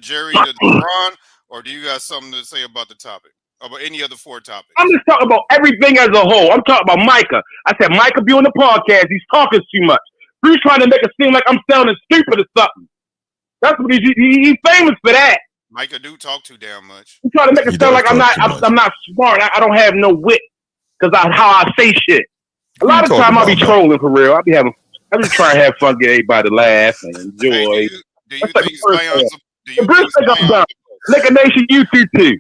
Jerry to LeBron, or do you got something to say about the topic? About any other 4 topics? I'm just talking about everything as a whole. I'm talking about Micah. I said Micah be on the podcast. He's talking too much. Bruce trying to make it seem like I'm sounding stupid or something. That's what he's famous for that. Micah do talk too damn much. He's trying to make it sound like I'm not smart. I don't have no wit because how I say shit. A lot of time I'll be trolling for real. I be trying to have fun, get everybody to laugh and enjoy. Hey, do you think Zion's Liquor Nation, you too.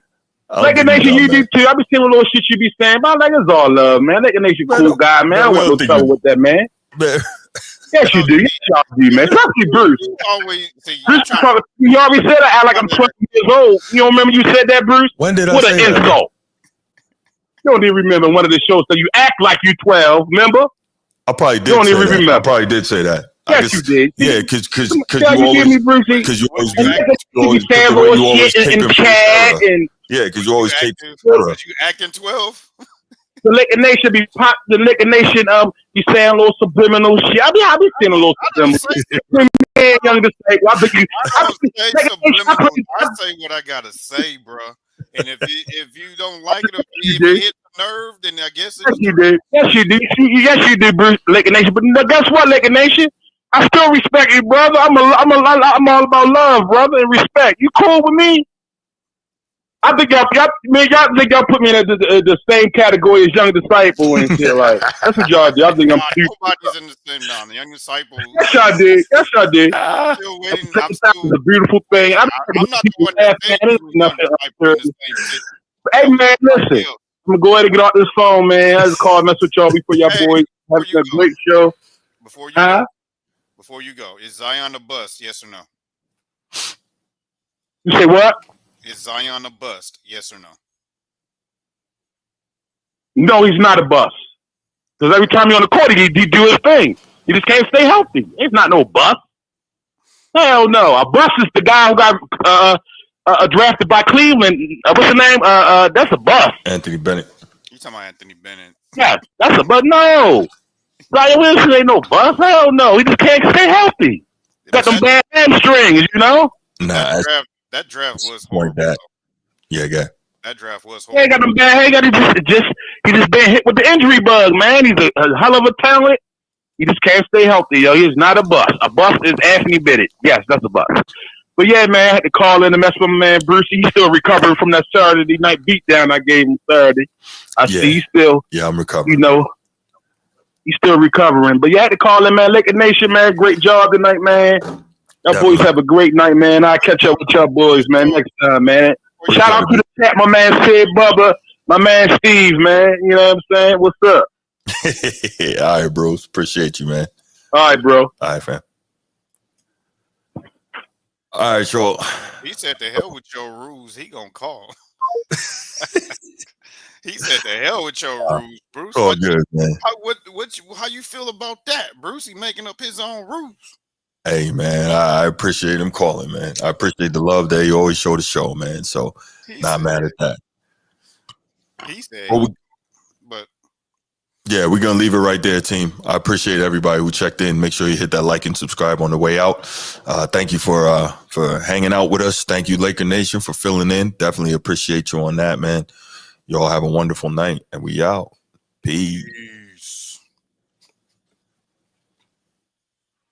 Liquor Nation, you do too. I be seeing a little shit you be saying, but like it's all love, man. Liquor Nation, cool guy, man. I don't want no trouble with that, man. Yes, you do. Yes, y'all do, man. Especially Bruce. You already said I act like I'm 20 years old. You don't remember you said that, Bruce? When did I what say an that? insult. You don't even remember one of the shows, so you act like you 12, remember? I probably did. You don't even remember. I probably did say that. Yes, you did. Yeah, because you always taping chat and yeah, because you always tape. Because you acting 12. The Liquor Nation be pop. The Liquor Nation be saying a little subliminal shit. I be saying a little subliminal shit. Young disciple. I say what I gotta say, bro. And if you don't like it, if you hit the nerve, then I guess you do. Yes, you do. Yes, you do, Bruce. Liquor Nation. But guess what, Liquor Nation? I still respect you, brother. I'm all about love, brother, and respect. You cool with me? I think y'all think y'all put me in the same category as Young Disciple and shit. Like that's what y'all do. I think I'm stupid. Nobody's in the same now. The Young Disciple. Yes, y'all did. Yes, y'all did. Still waiting. It's a beautiful thing. I'm not the one that hey man, listen. I'm gonna go ahead and get off this phone, man. I just called, mess with y'all before y'all boys have a great show. Before you go, is Zion a bust? Yes or no? You say what? Is Zion a bust? Yes or no? No, he's not a bust. Because every time he's on the court, he do his thing. He just can't stay healthy. He's not no bust. Hell no. A bust is the guy who got drafted by Cleveland. What's his name? That's a bust. Anthony Bennett. You talking about Anthony Bennett? Yeah, that's a bust. No. Zion Wilson ain't no bust. Hell no. He just can't stay healthy. Got them bad hamstrings, you know? Nah. That draft was horrible. That. Yeah, that draft was horrible. He got them bad. He just been hit with the injury bug, man. He's a hell of a talent. He just can't stay healthy, yo. He's not a bust. A bust is Anthony Bennett. Yes, that's a bust. But yeah, man, I had to call in and mess with my man Bruce. He's still recovering from that Saturday night beatdown I gave him Saturday. See he's still. Yeah, I'm recovering. You know, he's still recovering. But you had to call in, man. Liquor Nation, man. Great job tonight, man. Y'all boys have a great night, man. I'll catch up with y'all boys, man, next time, man. Shout out to the chat, my man Sid Bubba, my man Steve, man. You know what I'm saying? What's up? All right, bros. Appreciate you, man. All right, bro. All right, fam. All right, so he said the hell with your rules. He gonna call. He said the hell with your rules, Bruce. Oh, good, man. How you feel about that, Bruce? He making up his own rules. Hey, man, I appreciate him calling, man. I appreciate the love that he always show the show, man. So, not mad at that. He said, but yeah, we're going to leave it right there, team. I appreciate everybody who checked in. Make sure you hit that like and subscribe on the way out. Thank you for hanging out with us. Thank you, Laker Nation, for filling in. Definitely appreciate you on that, man. You all have a wonderful night, and we out. Peace.